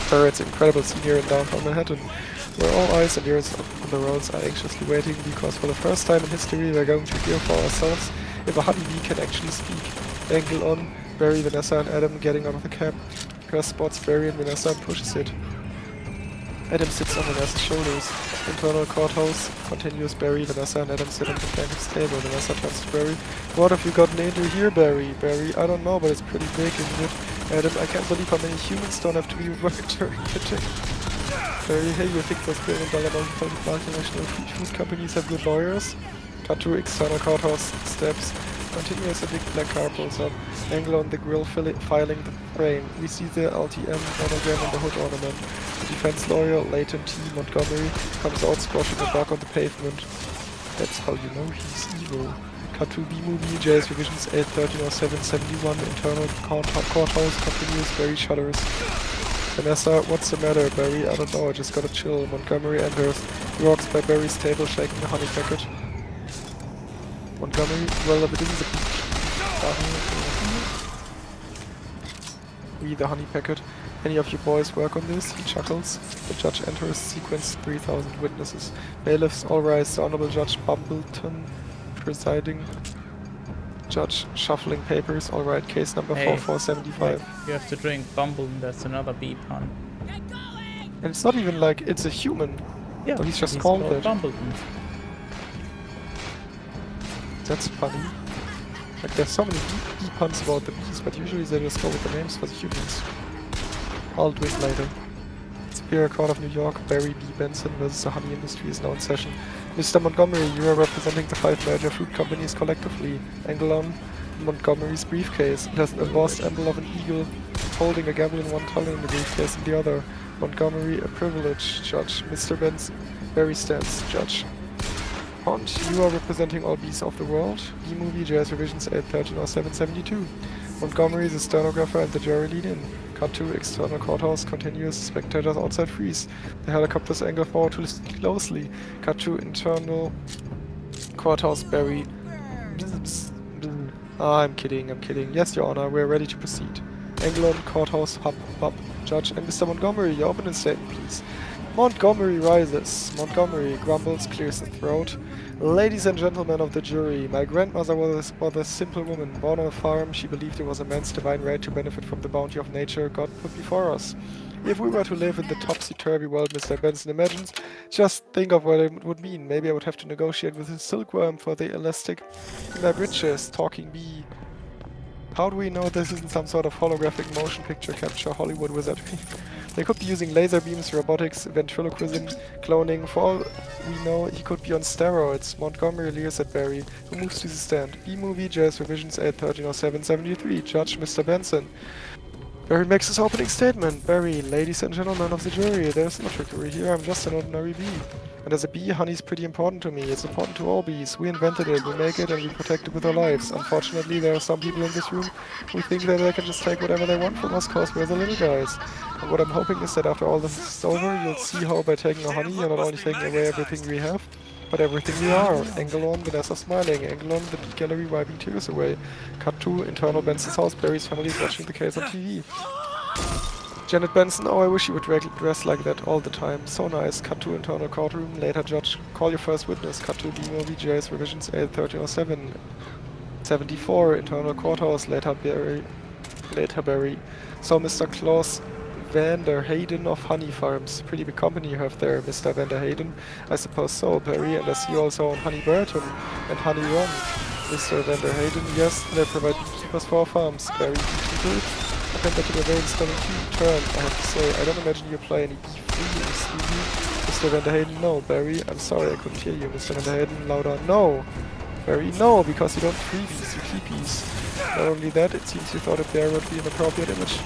Barrett's incredible scene here in downtown Manhattan, where all eyes and ears on the roads are anxiously waiting because for the first time in history we're going to hear for ourselves if a honeybee can actually speak. Angle on, Barry, Vanessa and Adam getting out of the cab. Press spots Barry and Vanessa and pushes it. Adam sits on Vanessa's shoulders. Internal courthouse continues. Barry, Vanessa and Adam sit on the plaintiff's table. Vanessa turns to Barry. What have you gotten into here, Barry? Barry, I don't know, but it's pretty big, isn't it? Adam, I can't believe how many humans don't have to be worked during pitching. Barry, hey, you think those billion-dollar multinational food companies have good lawyers? Cut to external courthouse steps. Continues a big black car pulls up. Angle on the grill filing the frame. We see the LTM monogram on the hood ornament. The defense lawyer, Leighton T. Montgomery, comes out squashing a bug on the pavement. That's how you know he's evil. Cut to B-movie, JS revisions 813 or 771. Internal courthouse continues. Barry shudders. Vanessa, what's the matter, Barry? I don't know, I just gotta chill. Montgomery enters. He walks by Barry's table shaking a honey packet. Montgomery, well, if it isn't the we the honey packet. Any of you boys work on this? He chuckles. The judge enters, sequence 3000 witnesses. Bailiffs, all rise. The Honorable Judge Bumbleton presiding. Judge shuffling papers. All right, case number 4475. You have to drink Bumble, that's another bee pun. And it's not even like it's a human. Yeah, But he's just called that. Bumbleton. That's funny. Like there's so many bee puns about the bees, but usually they just go with the names for the humans. I'll do it later. Superior Court of New York, Barry B. Benson versus the honey industry is now in session. Mr. Montgomery, you are representing the 5 major food companies collectively. Angle on Montgomery's briefcase. It has an embossed emblem of an eagle holding a gavel in one color and the briefcase in the other. Montgomery, a privileged judge. Mr. Benson, Barry stands, judge. Pont, you are representing all bees of the world. B-movie, JS revisions 813 or 772. Montgomery, the stenographer and the jury lead in. Cut to external courthouse, continuous, spectators outside freeze. The helicopters angle forward to listen closely. Cut to internal courthouse, Barry. I'm kidding. Yes, Your Honor, we're ready to proceed. Angle on courthouse, hub. Judge and Mr. Montgomery, your opening statement, please. Montgomery rises. Montgomery grumbles, clears the throat. Ladies and gentlemen of the jury, my grandmother was a simple woman. Born on a farm, she believed it was a man's divine right to benefit from the bounty of nature God put before us. If we were to live in the topsy-turvy world Mr. Benson imagines, just think of what it would mean. Maybe I would have to negotiate with a silkworm for the elastic in my breeches. Talking bee. How do we know this isn't some sort of holographic motion picture capture Hollywood wizardry? They could be using laser beams, robotics, ventriloquism, cloning. For all we know, he could be on steroids. Montgomery leers at Barry, who moves to the stand. B-movie, JS revisions 813 or 773. Judge Mr. Benson. Barry makes his opening statement. Barry, ladies and gentlemen of the jury, there's no trickery here, I'm just an ordinary bee. And as a bee, honey's pretty important to me. It's important to all bees. We invented it, we make it, and we protect it with our lives. Unfortunately, there are some people in this room who think that they can just take whatever they want from us cause we're the little guys. And what I'm hoping is that after all this is over, you'll see how by taking our honey, you're not only taking away everything we have, but everything we are. Angle on, Vanessa smiling. Angle on, the gallery wiping tears away. Cut to internal Benson's house. Barry's family is watching the case on TV. Janet Benson, oh, I wish you would dress like that all the time. So nice. Cut to internal courtroom. Later, judge, call your first witness. Cut to BMO VJ's revisions 81307. 74, internal courthouse. Later, Barry. So, Mr. Klaus Vander Hayden of Honey Farms. Pretty big company you have there, Mr. Vander Hayden. I suppose so, Barry. And I see you also on Honey Burton and Honey Run. Mr. Vander Hayden, yes, they provide beekeepers for our farms. Barry, people. I think that you're a very stunning term, I have to say. I don't imagine you apply any beef Mr. Vander Hayden, no. Barry, I'm sorry, I couldn't hear you. Mr. Vander Hayden, louder, no. Barry, no, because you don't freebies, you keepies. Not only that, it seems you thought a bear would be an appropriate image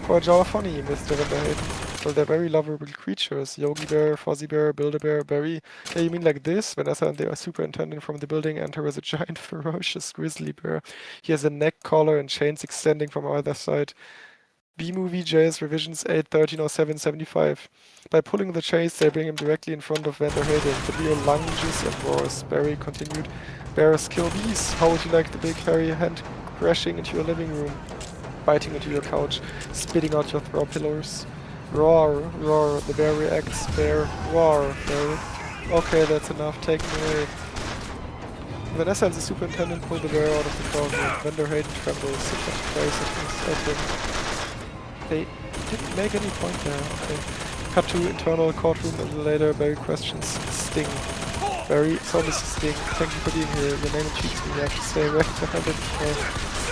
for a jar of honey, Mr. Vander Hayden. Well, they're very lovable creatures. Yogi Bear, Fuzzy Bear, Build-A-Bear, Barry. Yeah, you mean like this? Vanessa and the superintendent from the building enter as a giant, ferocious grizzly bear. He has a neck collar and chains extending from either side. B-Movie JS revisions 8130775. By pulling the chains, they bring him directly in front of Vander Hayden. The bear lunges and roars. Barry continued. Bears kill bees. How would you like the big hairy hand crashing into your living room, biting into your couch, spitting out your throw pillows? Roar, roar. The bear reacts. Bear, roar. Bear. Okay, that's enough. Take me away. Vanessa and the superintendent pull the bear out of the courtroom. Vander Hayden trembles. Surprise at him. They didn't make any point there. Okay. Cut to internal courtroom a little later. Barry questions Sting. Barry, so Mr. Sting, thank you for being here. Your name intrigues me, I have to say. Where have I been before?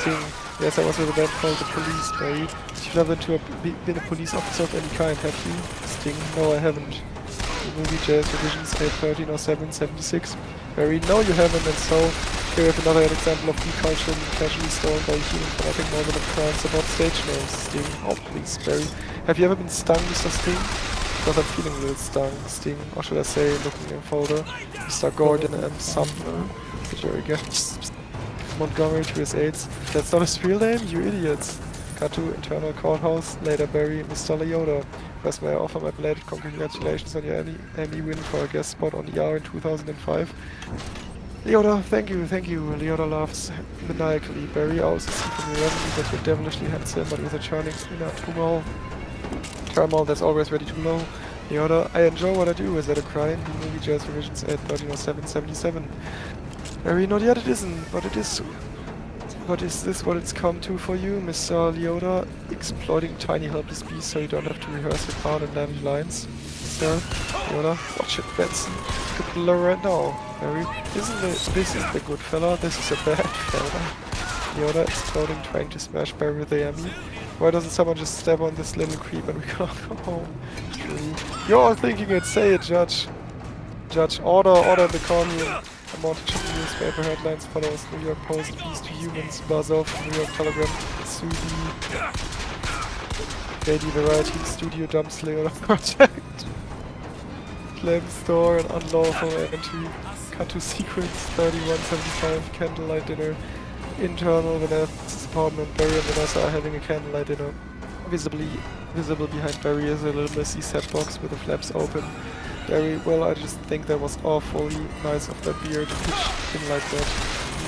Sting. Yes, I was with a band called the Police, Barry. You've never been a police officer of any kind, have you? Sting. No, I haven't. The movie Jazz Revisions 8130776. Barry, no you haven't, and so here we have another example of bee culture casually stolen by a human for nothing more than a crimes about stage names. Sting. Oh please, Barry. Have you ever been stung, Mr. Sting? Because I'm feeling a little stung, Sting. Or should I say, looking in folder. Mr. Gordon M. Sumner. Jerry gets Montgomery to his aides. That's not his real name, you idiots. Cut to internal courthouse. Later, Barry, Mr. Leota. First, may I offer my belated congratulations on your Emmy win for a guest spot on ER in 2005. Leota, thank you. Leota laughs maniacally. Barry, I also see from your resume that you're devilishly handsome, but with a charming turmoil that's always ready to blow. Leota, I enjoy what I do. Is that a crime? The movie Jazz Revisions 8130777. Barry, not yet it isn't, but it is. But is this what it's come to for you, Mr. Leota? Exploiting tiny helpless beasts so you don't have to rehearse your part and land lines? Mr. Leota, watch it, Benson. You could blow right now. Barry, this is the good fella, this is a bad fella. Leota exploding, trying to smash Barry with the Emmy. Why doesn't someone just step on this little creep and we can all come home? You're all thinking it, say it, Judge. Judge, order in the courtroom. A multitude of newspaper headlines follows. New York Post, Bees to Humans, Buzz Off, New York Telegram, Sudi, Daily Variety, Studio Dumps Leota Project, Clem Store, and Unlawful Entry, Cut to Sequence, 3175, Candlelight Dinner, Internal Vanessa's apartment, Barry and Vanessa are having a candlelight dinner. Visible behind Barry is a little messy set box with the flaps open. Barry, well, I just think that was awfully nice of that beer to pitch in like that.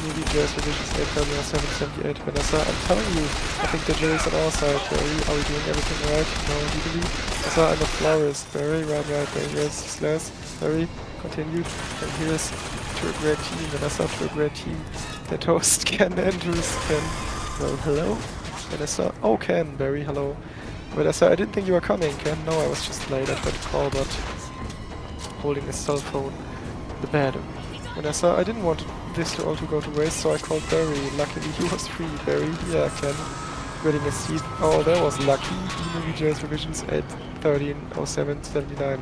Movie Jazz Revisions 8130778. Vanessa, I'm telling you, I think the jury's on our side. Barry, are we doing everything right? No, legally? Vanessa, I'm a florist. Barry, right, Barry, yes, slash. Barry, continued. And here's to a great team. Vanessa, to a great team. The toast, Ken Andrews, Ken. Well, hello? Vanessa, oh, Ken, Barry, hello. Vanessa, I didn't think you were coming, Ken. No, I was just late. I tried to call, but holding his cell phone in the bed. Vanessa, I didn't want this to all to go to waste, so I called Barry. Luckily, he was free. Barry, yeah, Ken. Getting a seat. Oh, that was lucky. Movie Jazz Revisions 8130779.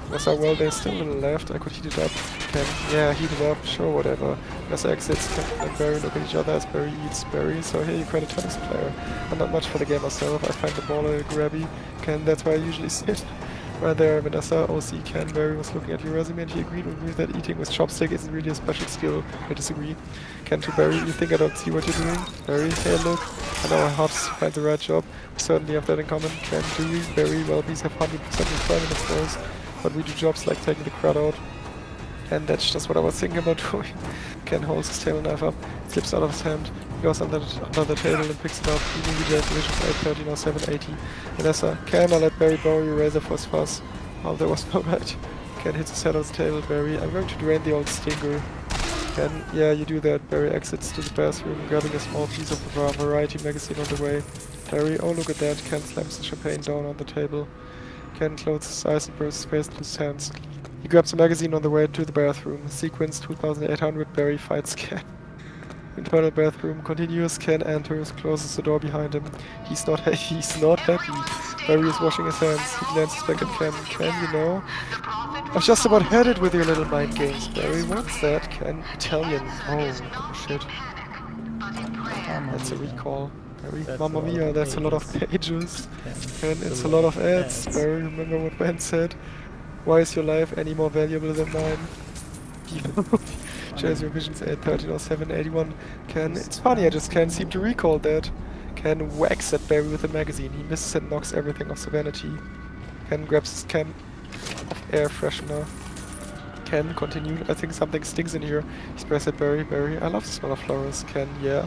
Vanessa, well, there's still a little left. I could heat it up. Ken, yeah, heat it up. Sure, whatever. Vanessa exits. Ken and Barry look at each other as Barry eats Barry. So here, you're quite a tennis player. I'm not much for the game myself. I find the ball a grabby. Ken, that's where I usually sit. Right there, Vanessa, OC Ken, Barry was looking at your resume and he agreed with me that eating with chopstick isn't really a special skill. I disagree. Ken to Barry, you think I don't see what you're doing? Barry, hey look, I know how hard to find the right job. We certainly have that in common. Ken, do we? Barry, well, bees have 100% employment of course, but we do jobs like taking the crowd out. And that's just what I was thinking about doing. Ken holds his table knife up, slips out of his hand, goes under the table and picks it up. He immediately visions 813 or 780. Vanessa, Ken, I let Barry borrow your razor for his fuss. Oh, there was no right. Ken hits his head on the table. Barry, I'm going to drain the old stinger. Ken, yeah, you do that. Barry exits to the bathroom, grabbing a small piece of the Variety magazine on the way. Barry, oh look at that. Ken slams the champagne down on the table. Ken closes his eyes and bursts his face into his hands. He grabs the magazine on the way to the bathroom. Sequence 2800, Barry fights Ken. Internal bathroom continues. Ken enters, closes the door behind him. He's not happy. Barry is washing his hands. He glances back at Ken. Ken, you know, I've just about had it with your little mind games, Barry. What's that? Ken, Italian. Oh, shit. That's a recall. Barry, Mamma Mia, that's a lot of pages. Ken, it's a lot of ads. Barry, remember what Ben said? Why is your life any more valuable than mine? Shares your visions 813 or 781. Ken, it's funny, I just can't seem to recall that. Ken whacks at Barry with the magazine. He misses and knocks everything off the vanity. Ken grabs his can of air freshener. Ken continued, I think something stinks in here. He sprays at Barry. Barry, I love the smell of flowers. Ken, yeah.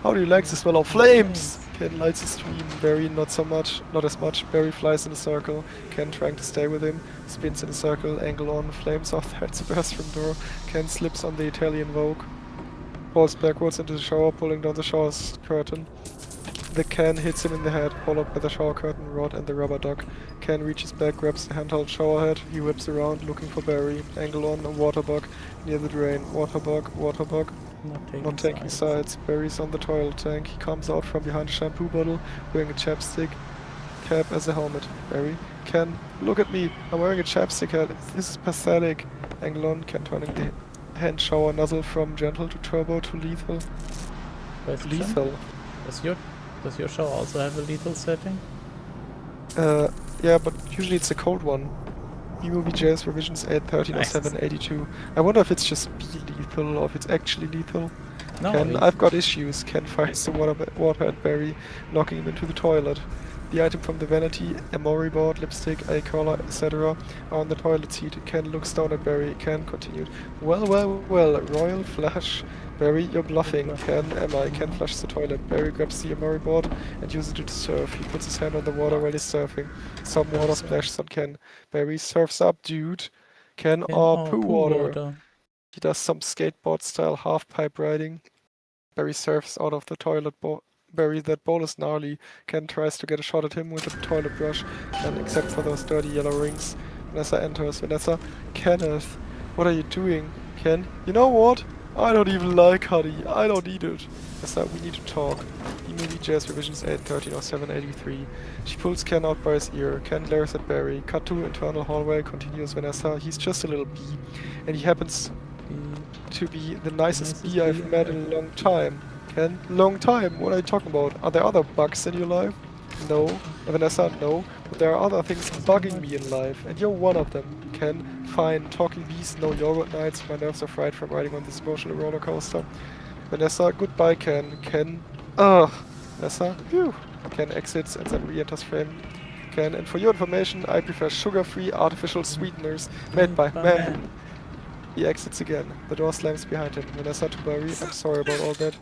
How do you like the smell of flames? Ken lights a stream. Barry, not so much, not as much. Barry flies in a circle. Ken trying to stay with him. Spins in a circle, angle on, flames off there at the bathroom door. Ken slips on the Italian Vogue. Falls backwards into the shower, pulling down the shower curtain. The can hits him in the head, followed by the shower curtain rod and the rubber duck. Ken reaches back, grabs the handheld shower head. He whips around, looking for Barry. Angle on, a water bug near the drain. Water bug, water bug. Not taking sides. Barry's on the toilet tank. He comes out from behind a shampoo bottle, wearing a chapstick cap as a helmet. Barry, Ken, look at me. I'm wearing a chapstick hat. This is pathetic. Angle on, Ken turning the hand shower nozzle from gentle to turbo to lethal. Lethal. Does your shower also have a lethal setting? Yeah, but usually it's a cold one. B-Movie JS revisions 813 or 782. I wonder if it's just lethal or if it's actually lethal. No, Ken, I've got issues. Ken fires the water at Barry, knocking him into the toilet. The item from the vanity, a Mori board, lipstick, eye collar, etc. are on the toilet seat. Ken looks down at Barry. Ken continued. Well, royal flush. Barry, you're bluffing. Ken, am I? Ken flushes the toilet. Barry grabs the Mori board and uses it to surf. He puts his hand on the water while he's surfing. Some water splashes on Ken. Barry, surf's up, dude. Ken, poo water. He does some skateboard style half pipe riding. Barry surfs out of the toilet bowl. Barry, that bowl is gnarly. Ken tries to get a shot at him with a toilet brush, and except for those dirty yellow rings. Vanessa enters. Vanessa, Kenneth, what are you doing? Ken, you know what? I don't even like honey. I don't need it. Vanessa, we need to talk. B-Movie JS revisions 813 or 783. She pulls Ken out by his ear. Ken glares at Barry. Cut to internal hallway, continues Vanessa. He's just a little bee, and he happens to be the nicest bee I've met in a long time. Ken, long time? What are you talking about? Are there other bugs in your life? No. Vanessa, no. But there are other things bugging me in life, and you're one of them. Ken, fine. Talking bees, no yogurt nights. My nerves are fried from riding on this emotional roller coaster. Vanessa, goodbye, Ken. Ken, ugh. Vanessa, phew. Ken exits and then re-enters frame. Ken, and for your information, I prefer sugar-free artificial sweeteners made by men. He exits again. The door slams behind him. Vanessa to Barry, I'm sorry about all that.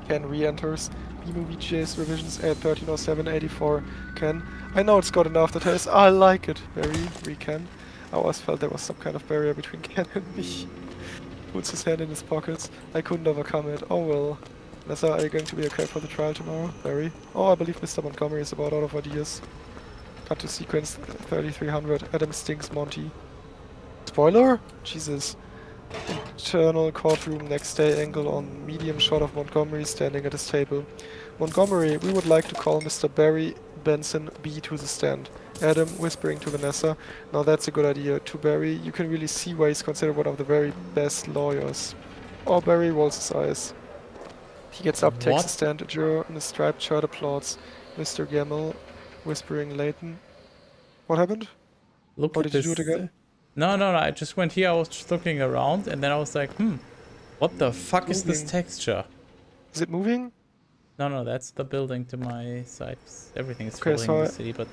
Ken re-enters. B-Movie JS revisions 813 or 784. Ken, I know it's got an aftertaste. I like it. Barry, Ken. I always felt there was some kind of barrier between Ken and me. Puts his hand in his pockets. I couldn't overcome it. Oh well. Vanessa, are you going to be okay for the trial tomorrow? Barry? Oh, I believe Mr. Montgomery is about out of ideas. Cut to sequence 3300. Adam stinks Monty. Spoiler? Jesus. Internal courtroom next day, angle on medium shot of Montgomery standing at his table. Montgomery, we would like to call Mr. Barry Benson B to the stand. Adam whispering to Vanessa, now that's a good idea. To Barry, you can really see why he's considered one of the very best lawyers. Oh, Barry rolls his eyes. He gets up, takes a stand, a juror in a striped shirt applauds. Mr. Gamble whispering Leighton. What happened? Look or at did you this. do it again? No, I just went here, I was just looking around, and then I was like, what the fuck is this texture? Is it moving? No, that's the building to my side. Everything is falling in the city, but...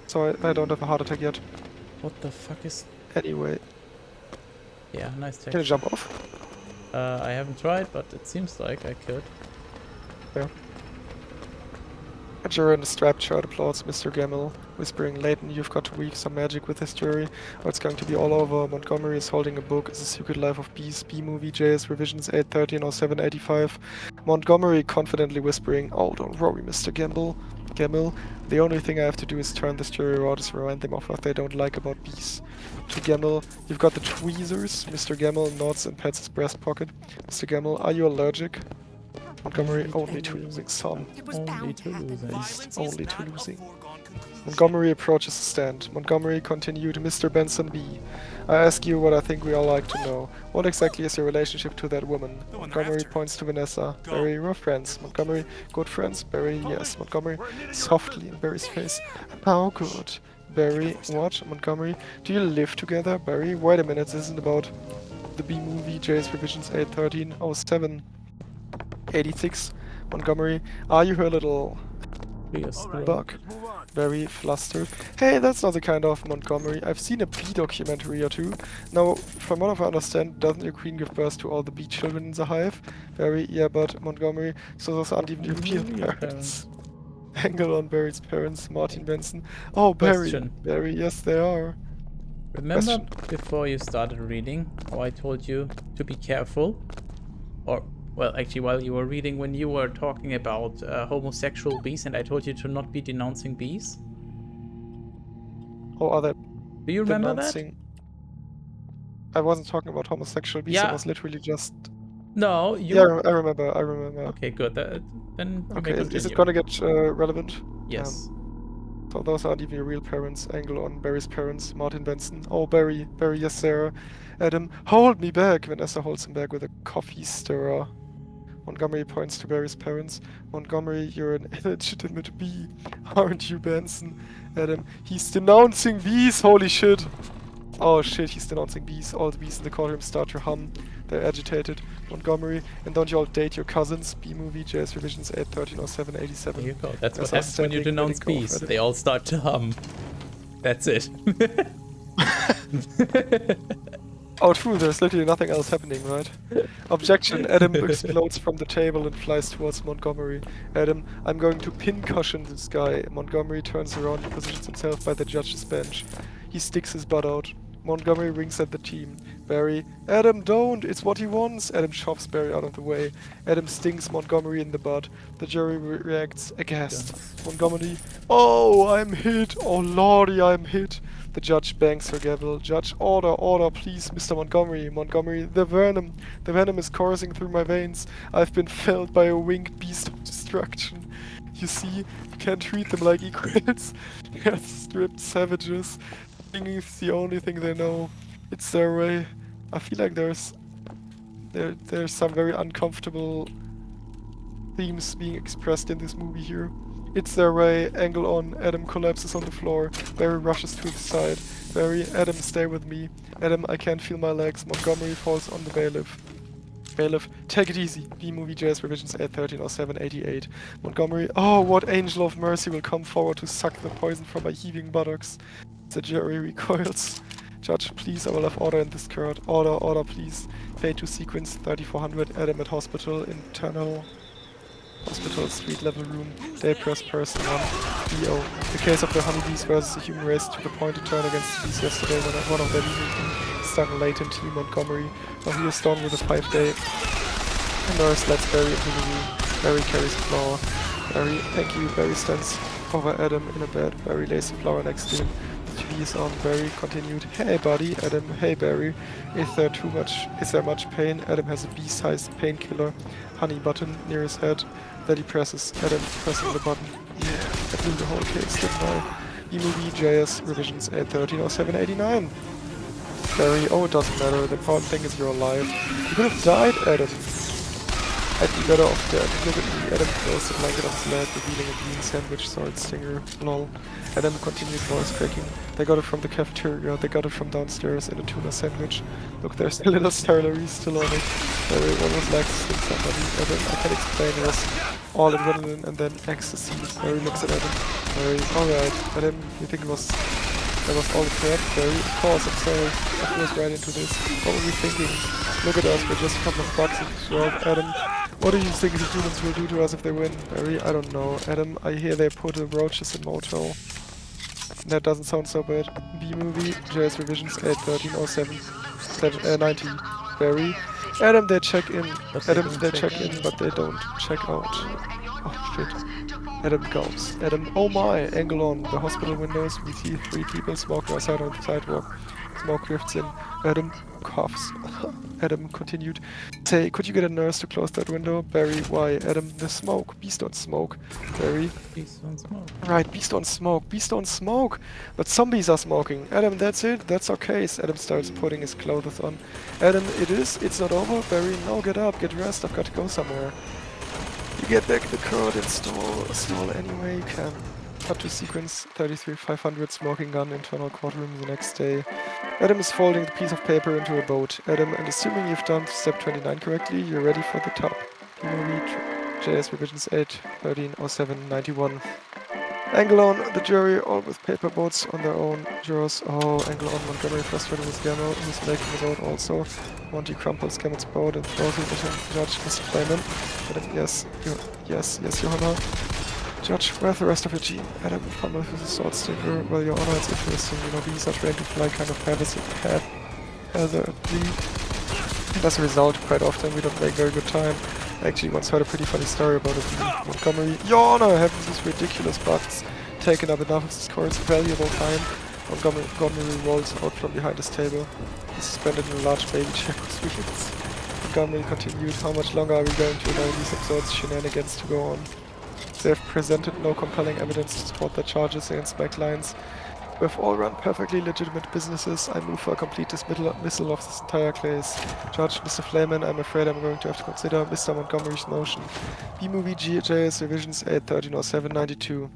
So I don't have a heart attack yet. What the fuck is... Anyway. Yeah, nice Can you texture. jump off? I haven't tried, but it seems like I could. Yeah. A juror in a striped shirt applauds Mr. Gamble, whispering, Leighton, you've got to weave some magic with this jury, or it's going to be all over. Montgomery is holding a book, The Secret Life of Bees, B-Movie, JS Revisions 813 or 785. Montgomery confidently whispering, oh, don't worry, Mr. Gamble. The only thing I have to do is turn this jury around to remind them of what they don't like about bees. To Gamble, you've got the tweezers. Mr. Gamble nods and pats his breast pocket. Mr. Gamble, are you allergic? Montgomery, only to losing some. Only to losing. Beast, only to losing. Montgomery approaches the stand. Montgomery continued, Mr. Benson B. I ask you what I think we all like to know. What exactly is your relationship to that woman? Montgomery points to Vanessa. Barry, we're friends. Montgomery, good friends. Barry, yes. Montgomery, softly in Barry's face. How good. Barry, what? Montgomery, do you live together? Barry, wait a minute, this isn't about the B-movie, J's Revisions 813, 07. 86. Montgomery, are you her little bug? Very flustered. Hey, that's not the kind of Montgomery. I've seen a bee documentary or two. Now, from what I understand, doesn't your queen give birth to all the bee children in the hive? Very, yeah, but Montgomery, so those aren't even your real parents. Angle on Barry's parents, Martin Benson. Oh, Barry. Question. Barry, yes, they are. Remember before you started reading how I told you to be careful? Or, well, actually while you were reading, when you were talking about homosexual bees and I told you to not be denouncing bees? Oh, are they Do you remember that? denouncing? I wasn't talking about homosexual bees, Yeah. I was literally just... No, you... Yeah, I remember. Okay, good. Then you Okay, may is it continue. gonna get relevant? Yes. So those aren't even your real parents. Angle on Barry's parents, Martin Benson. Oh, Barry, yes, Sarah. Adam, hold me back. Vanessa holds him back with a coffee stirrer. Montgomery points to Barry's parents. Montgomery, you're an illegitimate bee, aren't you, Benson? Adam, he's denouncing bees, holy shit. Oh shit, he's denouncing bees. All the bees in the courtroom start to hum. They're agitated. Montgomery, and don't you all date your cousins? B-movie, JS Revisions 813 or 787. There you go. That's what As I happens when you standing, denounce letting go of bees. Adam. They all start to hum. That's it. Oh, true, there's literally nothing else happening, right? Objection, Adam explodes from the table and flies towards Montgomery. Adam, I'm going to pincushion this guy. Montgomery turns around and positions himself by the judge's bench. He sticks his butt out. Montgomery winks at the team. Barry, Adam, don't! It's what he wants! Adam shoves Barry out of the way. Adam stings Montgomery in the butt. The jury reacts aghast. Montgomery, oh, I'm hit! Oh lordy, I'm hit! The judge bangs her gavel. Judge, order, please, Mr. Montgomery. Montgomery, the venom. The venom is coursing through my veins. I've been felled by a winged beast of destruction. You see, you can't treat them like equals. They're stripped savages. Singing is the only thing they know. It's their way. I feel like there's some very uncomfortable themes being expressed in this movie here. It's their way, angle on, Adam collapses on the floor, Barry rushes to his side. Barry, Adam, stay with me. Adam, I can't feel my legs. Montgomery falls on the bailiff. Bailiff, take it easy. B-movie JS Revisions 813 or 788. Montgomery, oh, what angel of mercy will come forward to suck the poison from my heaving buttocks. The jury recoils. Judge, please, I will have order in this court. Order, please. Pay to sequence 3400, Adam at hospital, internal... Hospital street level room, day press person 1, EO. The case of the honeybees versus the human race took a pointed turn against the bees yesterday when one of their leading stung Leighton T. Montgomery. Now he is done with a 5-day. The nurse lets Barry into the room. Barry carries a flower. Barry, thank you. Barry stands over Adam in a bed. Barry lays the flower next to him. The TV is on. Barry continued, hey buddy. Adam, hey Barry. Is there much pain? Adam has a bee-sized painkiller. Honey button near his head. That he presses. Adam pressing the button. Yeah, I blew the whole case, didn't I? E-movie JS Revisions 813 or 789. Barry, oh, it doesn't matter. The important thing is you're alive. You could have died, Adam. I'd be better off dead. Look at me. Adam throws the blanket on his leg, revealing a bean sandwich, sword stinger. Lol. Adam continued voice cracking. They got it from the cafeteria. They got it from downstairs in a tuna sandwich. Look, there's a little strawberry still on it. Barry, what was like to sting somebody? Adam, I can explain. It was all adrenaline and then ecstasy. Barry looks at Adam. Barry, alright. Adam, you think it was That was all the prep, Barry. Of course, I'm sorry. I was right into this. What were we thinking? Look at us, we're just a couple of bucks into 12. Adam, what do you think the humans will do to us if they win? Barry, I don't know. Adam, I hear they put the roaches in motel. That doesn't sound so bad. B-movie, JS revisions 8.13.07, 90. Barry. Adam, they check in. Adam, they check in, but they don't check out. Oh shit. Adam gulps. Adam, oh my, angle on. The hospital windows, we see 3 people smoking outside on the sidewalk. Smoke drifts in. Adam coughs. Adam continued. Say, could you get a nurse to close that window? Barry, why? Adam, the smoke. Beast don't smoke. Barry. Beast don't smoke. Right, beast don't smoke. Beast don't smoke. But zombies are smoking. Adam, that's it. That's our case. Adam starts putting his clothes on. Adam, it is. It's not over. Barry, no, get up. Get dressed. I've got to go somewhere. You get back the code and stall any way you can. Cut to sequence 33-500 smoking gun internal courtroom the next day. Adam is folding the piece of paper into a boat. Adam, and assuming you've done step 29 correctly, you're ready for the top. Movie JS revisions 8.13.07.91. Angle on, the jury, all with paper boats on their own. Jurors, oh, angle on, Montgomery frustrated with Gamma, who's making the boat also. Monty crumples Gamma's boat and throws it at him. Judge, Mr. Flayman. Adam, yes, Your Honor. Judge, where's the rest of your team? Adam fumbles with his sword stinger. Well, Your Honor, it's interesting. You know, bees are trained to fly kind of hazardly. And as a result, quite often we don't make very good time. I actually once heard a pretty funny story about a bee. Montgomery, Your Honor, having these ridiculous bugs taken up enough of this court's valuable time. Montgomery rolls out from behind his table. He's suspended in a large baby chair with wheels. Montgomery continued, how much longer are we going to allow these absurd shenanigans to go on? They have presented no compelling evidence to support their charges against my clients. We have all run perfectly legitimate businesses. I move for a complete dismissal of this entire case. Judge, Mr. Flayman, I'm afraid I'm going to have to consider Mr. Montgomery's motion. B-movie GJ's revisions 8.13.07.92.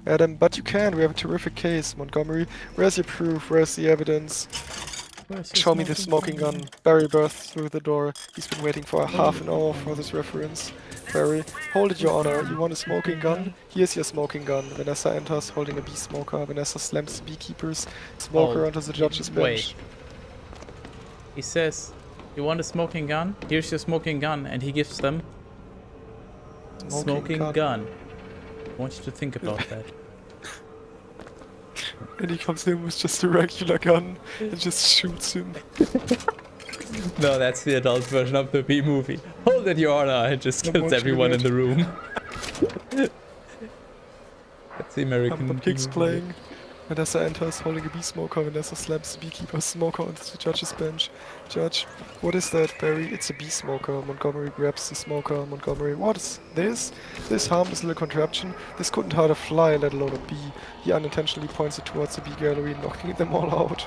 Adam, but you can, we have a terrific case. Montgomery, where's your proof? Where's the evidence? Show me the smoking gun. Barry bursts through the door. He's been waiting for half an hour for this reference. Barry, hold it, Your Honor. You want a smoking gun? Here's your smoking gun. Vanessa enters, holding a bee smoker. Vanessa slams the beekeeper's smoker onto the judge's bench. Wait. He says, you want a smoking gun? Here's your smoking gun. And he gives them smoking gun. I want you to think about that. And he comes in with just a regular gun and just shoots him. No, that's the adult version of the B movie. Hold it, Your Honor, and just kills everyone in the room. That's the American Pigs playing. Vanessa enters, holding a bee smoker. Vanessa slams the beekeeper's smoker onto the judge's bench. Judge, what is that, Barry? It's a bee smoker. Montgomery grabs the smoker. Montgomery, what is this? This harmless little contraption? This couldn't hurt a fly, let alone a bee. He unintentionally points it towards the bee gallery, knocking them all out.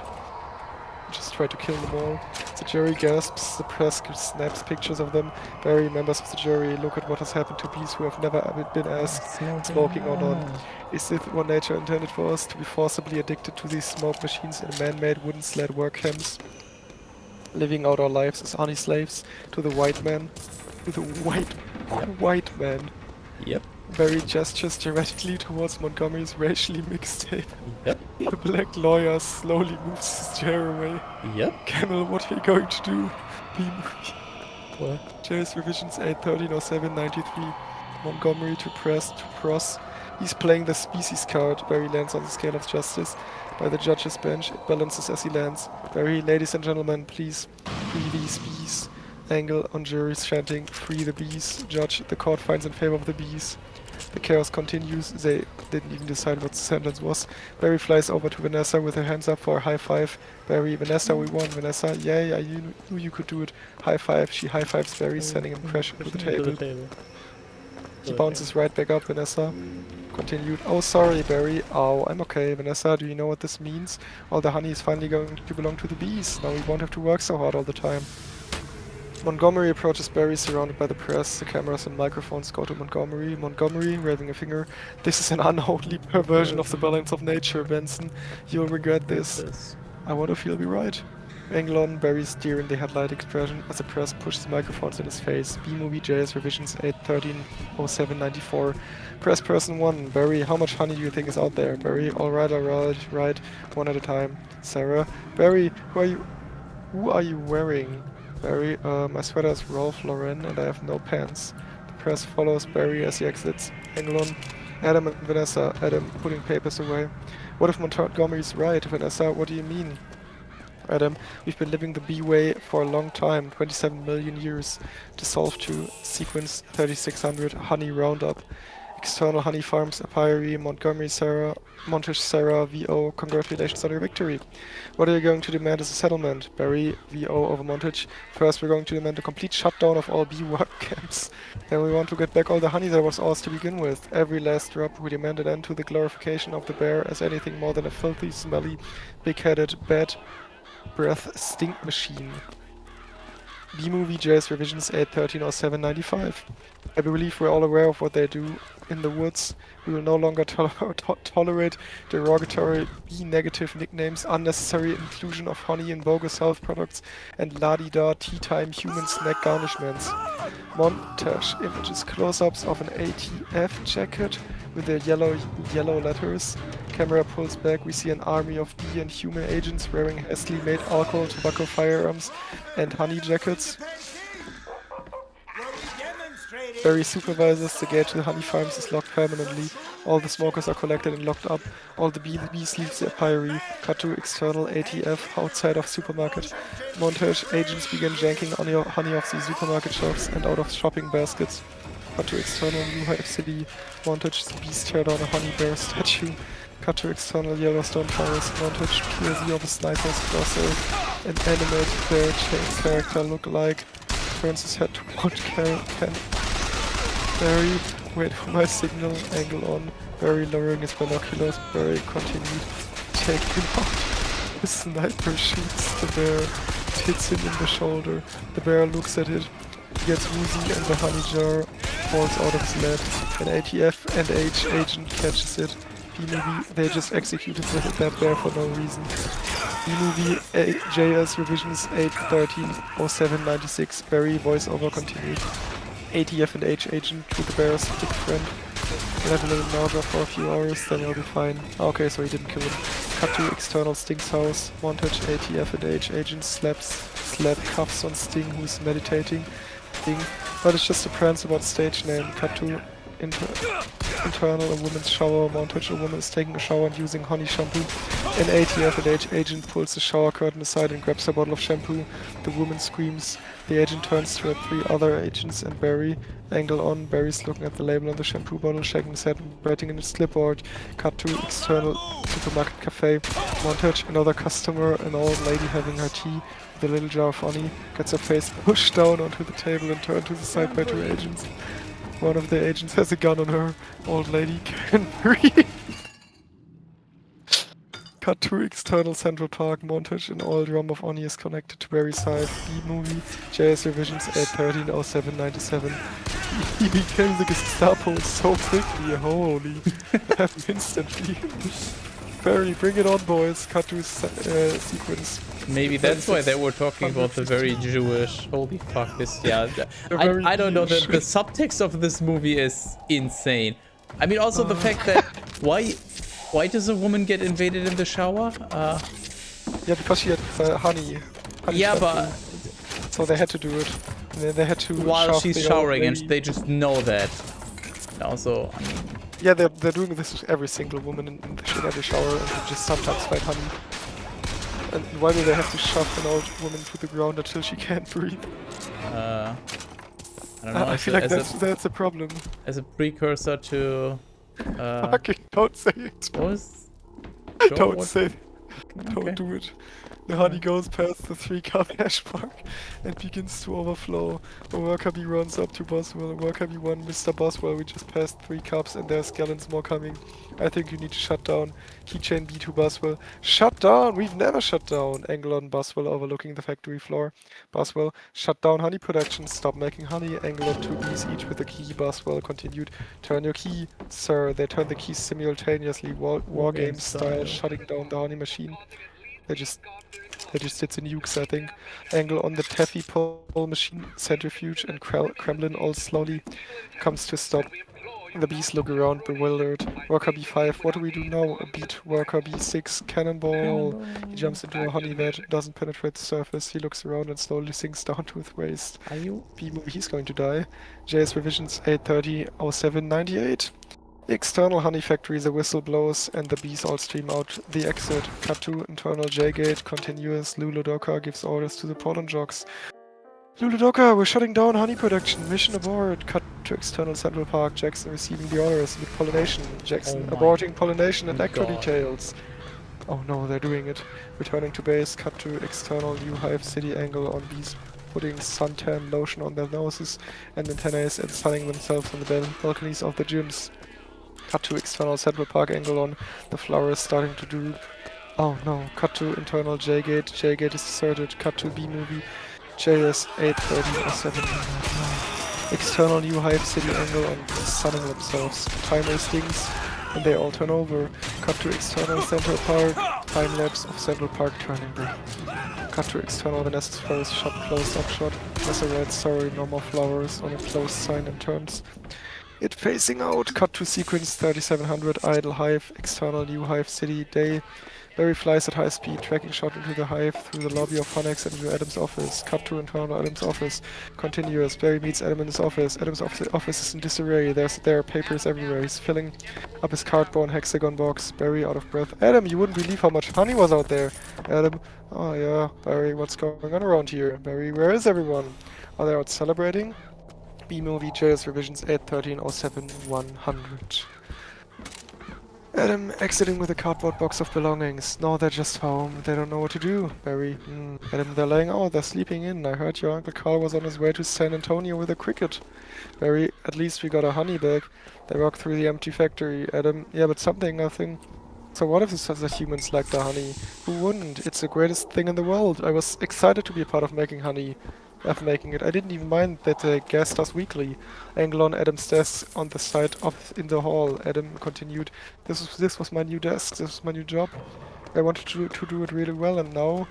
Just try to kill them all. The jury gasps, the press snaps pictures of them. Barry, members of the jury, look at what has happened to bees who have never been asked, smoking or not. Is this what nature intended for us, to be forcibly addicted to these smoke machines in man-made wooden sled work camps? Living out our lives as honey slaves to the white man? To the white man. Yep. Barry gestures dramatically towards Montgomery's racially mixtape. Yep. The black lawyer slowly moves his chair away. Yep. Camel, what are you going to do? What? JS revisions 8.13.07.93. Montgomery to cross. He's playing the species card. Barry lands on the scale of justice. By the judge's bench, it balances as he lands. Barry, ladies and gentlemen, please, free these bees. Angle on juries chanting, free the bees. Judge, the court finds in favor of the bees. The chaos continues. They didn't even decide what the sentence was. Barry flies over to Vanessa with her hands up for a high five. Barry, Vanessa, we won. Vanessa, yeah, you knew you could do it. High five. She high fives Barry, sending him crashing to the table. He bounces right back up. Vanessa continued. Oh, sorry, Barry. Oh, I'm okay. Vanessa, do you know what this means? All the honey is finally going to belong to the bees. Now we won't have to work so hard all the time. Montgomery approaches Barry, surrounded by the press. The cameras and microphones go to Montgomery. Montgomery, waving a finger. This is an unholy perversion of the balance of nature, Benson. You'll regret this. I wonder if he'll be right. Angle on, Barry steering the headlight expression as the press pushes microphones in his face. B-movie JS revisions 8/13/07/94. Press person 1. Barry, how much honey do you think is out there? Barry, alright, right. One at a time. Sarah, Barry, who are you wearing? Barry, my sweater is Ralph Lauren and I have no pants. The press follows Barry as he exits. Angle on, Adam and Vanessa. Adam, putting papers away. What if Montgomery's right? Vanessa, what do you mean? Adam, we've been living the B-way for a long time, 27 million years. Dissolve to sequence 3600 honey roundup. External honey farms, Apiary, Montgomery, Sarah, Montage, Sarah, VO, congratulations on your victory. What are you going to demand as a settlement? Barry, VO over Montage. First we're going to demand a complete shutdown of all bee work camps. Then we want to get back all the honey that was ours to begin with. Every last drop. We demand an end to the glorification of the bear as anything more than a filthy, smelly, big-headed, bad breath stink machine. B-movie JS revisions 8/13/07/95. I believe we're all aware of what they do in the woods. We will no longer tolerate derogatory B-negative nicknames, unnecessary inclusion of honey in bogus health products, and la-di-da tea-time human snack garnishments. Montage images, close-ups of an ATF jacket with the yellow letters. Camera pulls back, we see an army of bee and human agents wearing hastily made alcohol, tobacco, firearms, and honey jackets. Barry supervises, the gate to the honey farms is locked permanently. All the smokers are collected and locked up. All the bees leave the apiary. Cut to external ATF outside of supermarket. Montage agents begin janking honey off the supermarket shelves and out of shopping baskets. Cut to external New Hive City. Montage, the bees tear down a honey bear statue. Cut to external Yellowstone forest. Montage, POV of a sniper's crosshair. An animated bear character look-alike turns his head toward Barry, wait for my signal, angle on. Barry lowering his binoculars. Barry continued. Take him out. The sniper shoots the bear. It hits him in the shoulder. The bear looks at it. He gets woozy and the honey jar falls out of his lap. An ATF and H agent catches it. B-movie, they just executed that bear for no reason. B-movie, JS revisions 8/13/07/96. Barry voiceover continued. ATF and H agent to the bear's big friend. He'll have a little nausea for a few hours, then he'll be fine. Okay, so he didn't kill him. Cut to external Sting's house. Montage ATF and H agent slap cuffs on Sting, who's meditating. Sting, but it's just a prance about stage name. Cut to internal, a woman's shower. Montage, a woman is taking a shower and using honey shampoo. An ATF and H agent pulls the shower curtain aside and grabs a bottle of shampoo. The woman screams. The agent turns to 3 other agents and Barry. Angle on, Barry's looking at the label on the shampoo bottle, shaking his head and writing in his clipboard. Cut to external supermarket cafe. Montage, another customer, an old lady having her tea with a little jar of honey, gets her face pushed down onto the table and turned to the side by 2 agents. One of the agents has a gun on her. Old lady can't breathe. Cut to external Central Park. Montage, an oil drum of honey is connected to Barry's hive. B-movie, JS revisions 8/13/07/97. He became the Gestapo so quickly, holy. Happened instantly. Barry, bring it on, boys. Cut to sequence. Maybe that's why they were talking about the very Jewish. Holy fuck, this, yeah. I don't know, the subtext of this movie is insane. I mean, also the fact that, why does a woman get invaded in the shower? Yeah, because she had honey. Yeah, but... So they had to do it. They had to while she's showering, and they just know that. Also, I mean... Yeah, they're doing this with every single woman in every shower, and they just sometimes fight honey. And why do they have to shove an old woman to the ground until she can't breathe? I don't know. I feel like that's a problem. As a precursor to... Fucking don't say it. Don't say it. Don't do it. The honey goes past the 3-cup hash mark and begins to overflow. A worker bee runs up to Boswell. Worker bee 1, Mr. Boswell, we just passed 3 cups and there's gallons more coming. I think you need to shut down. Keychain B to Boswell. Shut down! We've never shut down. Angle on Boswell overlooking the factory floor. Boswell, shut down honey production. Stop making honey. Angle on 2 bees, each with a key. Boswell continued. Turn your key, sir. They turn the keys simultaneously. War game style, shutting down the honey machine. They just did the nukes, I think. Angle on the Taffy pole machine, centrifuge, and Kremlin all slowly comes to a stop. The bees look around, bewildered. Worker B5, what do we do now? A beat. Worker B6, cannonball. He jumps into a honey vat, doesn't penetrate the surface. He looks around and slowly sinks down to his waist. Are you? B movie, he's going to die. JS revisions 8:30:07:98. The external honey factory, the whistle blows, and the bees all stream out the exit. Cut to internal J-gate, continuous. Lulu Docker gives orders to the pollen jocks. Lulu Docker, we're shutting down honey production. Mission abort. Cut to external Central Park. Jackson receiving the orders with pollination. Jackson aborting pollination and actor details. Oh no, they're doing it. Returning to base. Cut to external New Hive City angle on bees putting suntan lotion on their noses and antennae and sunning themselves on the balconies of the gyms. Cut to external Central Park angle on the flowers starting to droop. Oh no. Cut to internal J-gate. J-gate is deserted. Cut to B-movie. JS 8:30:07. External New Hive City angle on sunning themselves. Timer stings and they all turn over. Cut to external Central Park. Time lapse of Central Park turning blue. Cut to external Vanessa's flowers shot close up shot. Vanessa writes sorry, no more flowers on a closed sign and turns it facing out. Cut to sequence 3700 idle hive. External New Hive City day. Barry flies at high speed, tracking shot into the hive through the lobby of Funnex and into Adam's office. Cut to internal Adam's office. Continuous. Barry meets Adam in his office. Adam's office is in disarray. There are papers everywhere. He's filling up his cardboard hexagon box. Barry out of breath. Adam, you wouldn't believe how much honey was out there. Adam, oh yeah. Barry, what's going on around here? Barry, where is everyone? Are they out celebrating? B-movie JS revisions 8:13:07:100. Adam exiting with a cardboard box of belongings. No, they're just home. They don't know what to do. Barry, Adam, they're laying out. They're sleeping in. I heard your Uncle Carl was on his way to San Antonio with a cricket. Barry, at least we got a honey bag. They walk through the empty factory. Adam, yeah, but nothing. So what if the humans like the honey? Who wouldn't? It's the greatest thing in the world. I was excited to be a part of making honey. I didn't even mind that they gassed us weekly. Angle on Adam's desk on the side in the hall. Adam continued, this was my new desk, this was my new job. I wanted to do it really well and now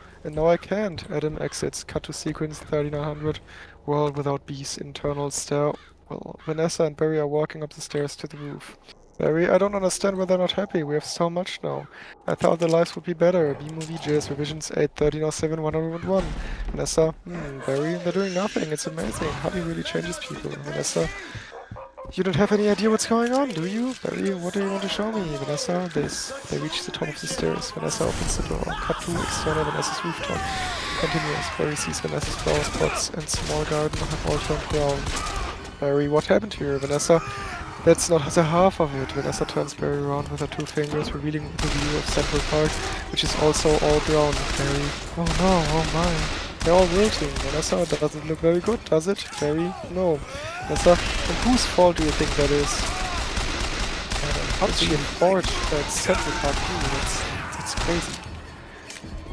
I can't. Adam exits. Cut to sequence 3900. World without bees. Internal stair. Well, Vanessa and Barry are walking up the stairs to the roof. Barry, I don't understand why they're not happy. We have so much now. I thought their lives would be better. B-movie JS revisions 8:13:07:101. Vanessa, Barry, they're doing nothing. It's amazing. Honey really changes people. Vanessa, you don't have any idea what's going on, do you? Barry, what do you want to show me? Vanessa, this. They reach the top of the stairs. Vanessa opens the door. Cut to external Vanessa's rooftop. Continues. Barry sees Vanessa's flower pots and small garden have all turned brown. Barry, what happened here? Vanessa, that's not the half of it. Vanessa turns Barry around with her two fingers, revealing the view of Central Park, which is also all brown. Barry, oh no, oh my. They're all wilting. Vanessa, that doesn't look very good, does it? Barry, no. Vanessa, and whose fault do you think that is? How did she afford that Central Park too? That's crazy.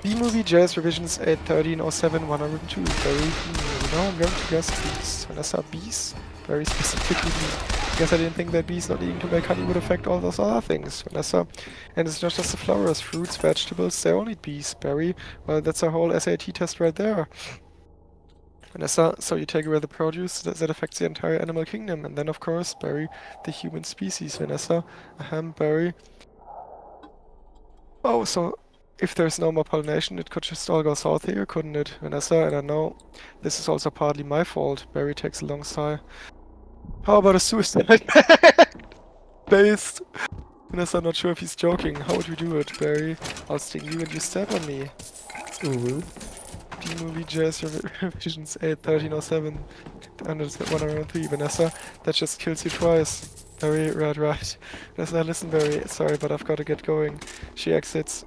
B-movie JS revisions 8:13:07:102. Barry, I'm going to guess bees. Vanessa, bees? Very specifically bee. Guess I didn't think that bees not needing to make honey would affect all those other things. Vanessa, and it's not just the flowers, fruits, vegetables, they all need bees. Barry, well, that's a whole SAT test right there. Vanessa, so you take away the produce that affects the entire animal kingdom, and then of course, Barry, the human species. Vanessa, Barry. Oh, so if there's no more pollination, it could just all go south here, couldn't it? Vanessa, and I know this is also partly my fault. Barry takes a long sigh. How about a suicide pact? Based. Vanessa, not sure if he's joking. How would we do it, Barry? I'll sting you and you step on me. Ooh. B-movie JS revisions 8:13:07:103. Vanessa, that just kills you twice. Barry, right. Vanessa, listen, Barry. Sorry, but I've got to get going. She exits.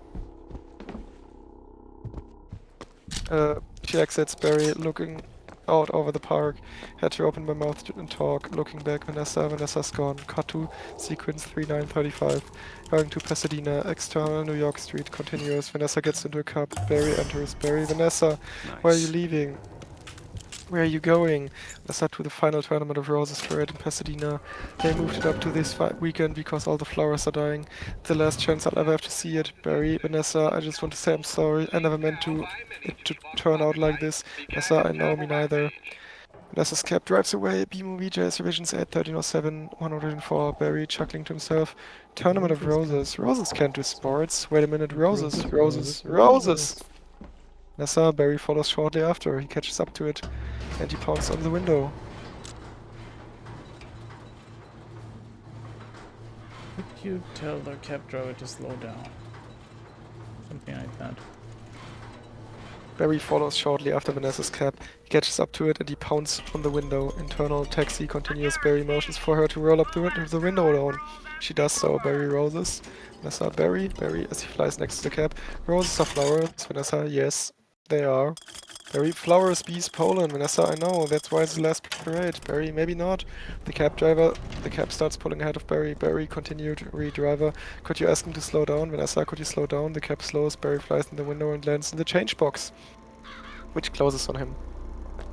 Barry, looking out over the park. Had to open my mouth and talk. Looking back, Vanessa's gone. Cut to sequence 3935. Going to Pasadena, external New York Street, continuous. Vanessa gets into a cab. Barry enters. Barry, Vanessa, why are you leaving? Where are you going? Let's to the final tournament of Roses parade in Pasadena. They moved it up to this weekend because all the flowers are dying. It's the last chance I'll ever have to see it. Barry, Vanessa, I just want to say I'm sorry. I never meant it to turn out like this. Vanessa, I know, me neither. Vanessa's cab drives away. B-movie, JS Revisions 81307 104. Barry chuckling to himself. Tournament of Roses. Roses can't do sports. Wait a minute. Roses. Vanessa, Barry follows shortly after. He catches up to it. And he pounds on the window. Could you tell the cab driver to slow down? Something like that. Barry follows shortly after Vanessa's cab. He catches up to it and he pounds on the window. Internal taxi continues. Barry motions for her to roll up the window down. She does so. Barry roses. Vanessa, Barry as he flies next to the cab. Roses are flowers. Vanessa, yes, they are. Barry, flowers, bees, Poland. Vanessa, I know, that's why it's the last parade. Barry, maybe not. The cab starts pulling ahead of Barry. Barry continued, driver. Could you ask him to slow down? Vanessa, could you slow down? The cab slows. Barry flies in the window and lands in the change box, which closes on him.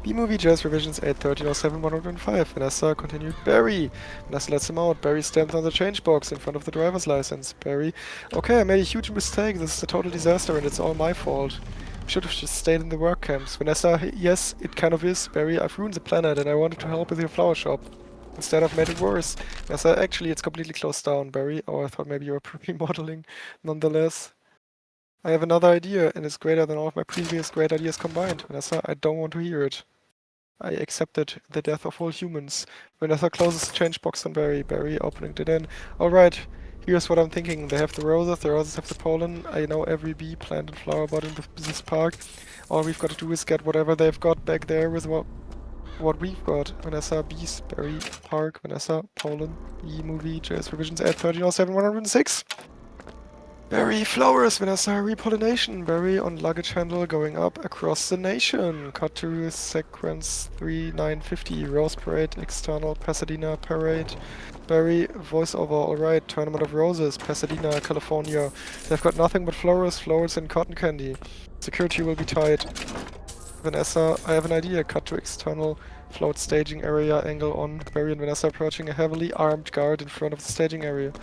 B-movie, Jazz Revisions 81307 105. Vanessa continued, Barry. Vanessa lets him out. Barry stands on the change box in front of the driver's license. Barry, okay, I made a huge mistake. This is a total disaster and it's all my fault. Should have just stayed in the work camps. Vanessa, yes, it kind of is. Barry, I've ruined the planet and I wanted to help with your flower shop. Instead, I've made it worse. Vanessa, actually, it's completely closed down. Barry, oh, I thought maybe you were pre-modeling. Nonetheless, I have another idea and it's greater than all of my previous great ideas combined. Vanessa, I don't want to hear it. I accepted the death of all humans. Vanessa closes the change box on Barry. Barry opening it in. Alright. Here's what I'm thinking. They have the roses have the pollen. I know every bee, plant and flower bud in this park. All we've got to do is get whatever they've got back there with what we've got. Vanessa, bees, Barry, park, Vanessa, pollen, E-movie, JS Revisions 81307 106. Barry, flowers, Vanessa, repollination. Barry on luggage handle going up across the nation. Cut to sequence 3950. Rose Parade, external Pasadena Parade. Barry, voiceover, alright, Tournament of Roses, Pasadena, California. They've got nothing but flowers and cotton candy. Security will be tight. Vanessa, I have an idea. Cut to external float staging area, angle on. Barry and Vanessa approaching a heavily armed guard in front of the staging area.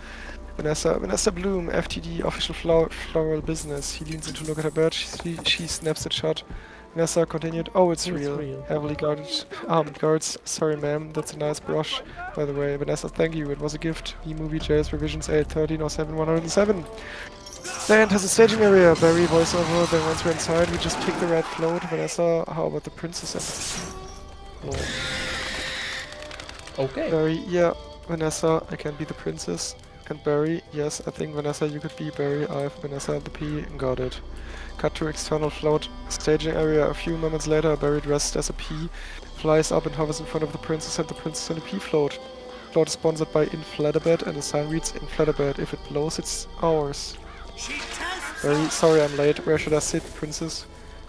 Vanessa Bloom, FTD, official floral business. He leans in to look at her badge. She snaps it shut. Vanessa continued, oh, it's real. Heavily guarded, armed guards. Sorry, ma'am, that's a nice brush, by the way. Vanessa, thank you, it was a gift. B-movie JS Revisions 81307 107. They enter the staging area. Barry voiceover, then once we're inside, we just pick the red float. Vanessa, how about the princess? Okay. Barry, yeah. Vanessa, I can be the princess. And Barry, yes, I think Vanessa, you could be Barry. I've Vanessa the P. Got it. Cut to external float staging area. A few moments later, Barry dressed as a P flies up and hovers in front of the princess and the princess in a P float. Float is sponsored by Inflatabed and the sign reads Inflatabed. If it blows, it's ours. Barry, sorry I'm late. Where should I sit, princess?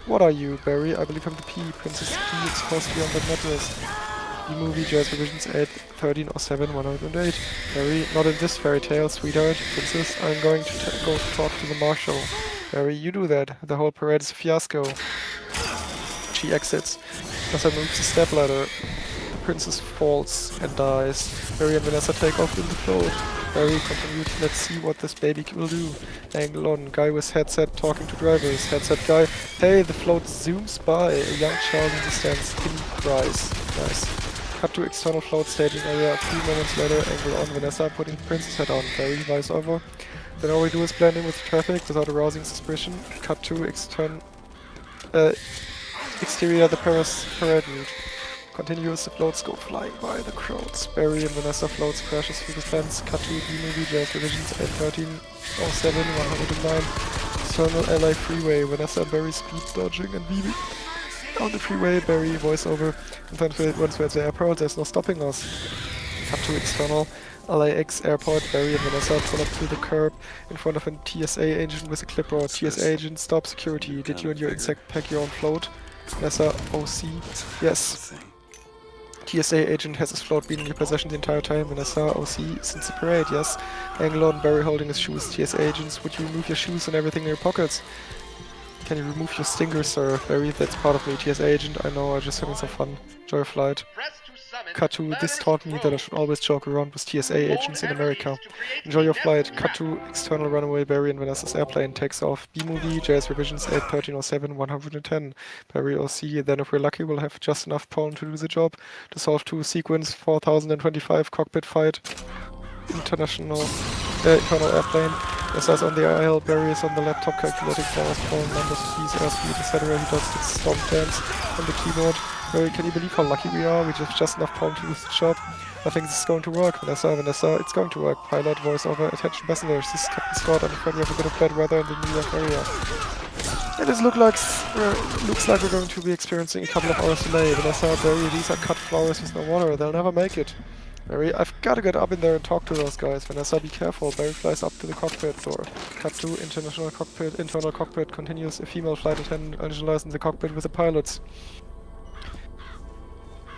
What are you, Barry? I believe I'm the P. Princess P. It's supposed to be on that necklace. B-movie Jazz Revisions 81307 108. Barry, not in this fairy tale, sweetheart. Princess, I'm going to go talk to the marshal. Barry, you do that. The whole parade is a fiasco. She exits. Vanessa moves the stepladder. The princess falls and dies. Barry and Vanessa take off in the float. Barry continued, let's see what this baby will do. Angle on, guy with headset talking to drivers. Headset guy, hey, the float zooms by. A young child in the stands. Tim cries. Nice. Cut to external float staging area. A few moments later, angle on, Vanessa putting the princess hat on. Barry vice over. Then all we do is blend in with the traffic without arousing suspicion. Cut to exterior the parade route. Continues, the floats go flying by the crowds. Barry and Vanessa floats crashes through the fence. Cut to B-movie Jazz Revisions 81307 109. External LA freeway. Vanessa and Barry speed dodging and weaving. On the freeway, Barry voiceover. And once we're at the airport, there's no stopping us. Cut to external LAX airport. Barry and Vanessa pull up to the curb in front of a TSA agent with a clipboard. TSA agent, stop security. Did you and your insect pack your own float? Vanessa, OC. Yes. TSA agent has his float been in your possession the entire time. Vanessa, OC, since the parade, yes. Angle on, Barry holding his shoes. TSA agents, would you remove your shoes and everything in your pockets? Can you remove your stinger, sir? Barry, that's part of me. TSA agent, I know, I'm just having some fun. Enjoy your flight. Cut to, this taught me that I should always joke around with TSA agents in America. Enjoy your flight. Cut to, external runaway. Barry and Vanessa's airplane takes off. B-movie, JS revisions 81307 110. Barry OC, then if we're lucky we'll have just enough pollen to do the job. To solve 2 sequence 4025 cockpit fight. International airplane. Vanessa's on the aisle, Barry is on the laptop calculating flowers, pollen numbers, fees, airspeed, etc. He does the storm dance on the keyboard. Barry, can you believe how lucky we are? We just enough pollen to do the job. I think this is going to work. Vanessa, it's going to work. Pilot, voiceover, attention passengers. This is Captain Scott. I'm afraid we have a bit of bad weather in the New York area. It looks like we're going to be experiencing a couple of hours delay. Vanessa, Barry, these are cut flowers with no water. They'll never make it. Barry, I've got to get up in there and talk to those guys. Vanessa, be careful. Barry flies up to the cockpit door. Cut to internal cockpit. Continues. A female flight attendant Angela's in the cockpit with the pilots.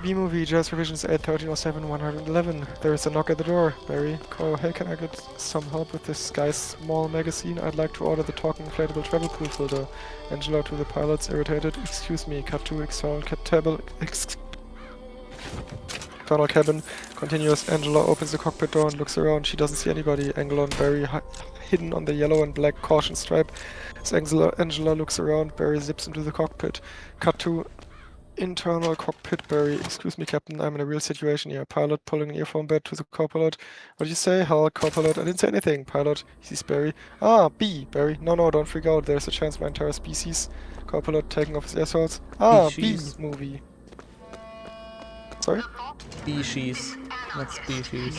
B-movie, JS revisions 81307 111. There is a knock at the door. Barry, oh, hey, can I get some help with this guy's small magazine? I'd like to order the talking inflatable travel pool filter. Angela to the pilots, irritated. Excuse me. Cut to external cabin. Continuous. Angela opens the cockpit door and looks around. She doesn't see anybody. Angle on Barry hidden on the yellow and black caution stripe. As Angela looks around, Barry zips into the cockpit. Cut to internal cockpit. Barry, excuse me, Captain, I'm in a real situation here. Pilot pulling an earphone bed to the co-pilot. What did you say? Hell, co-pilot, I didn't say anything. Pilot, he sees Barry. Ah, B, Barry. No, don't freak out. There's a chance my entire species. Co-pilot taking off his air salts. Ah, Species. B movie. Sorry? Species. Not species.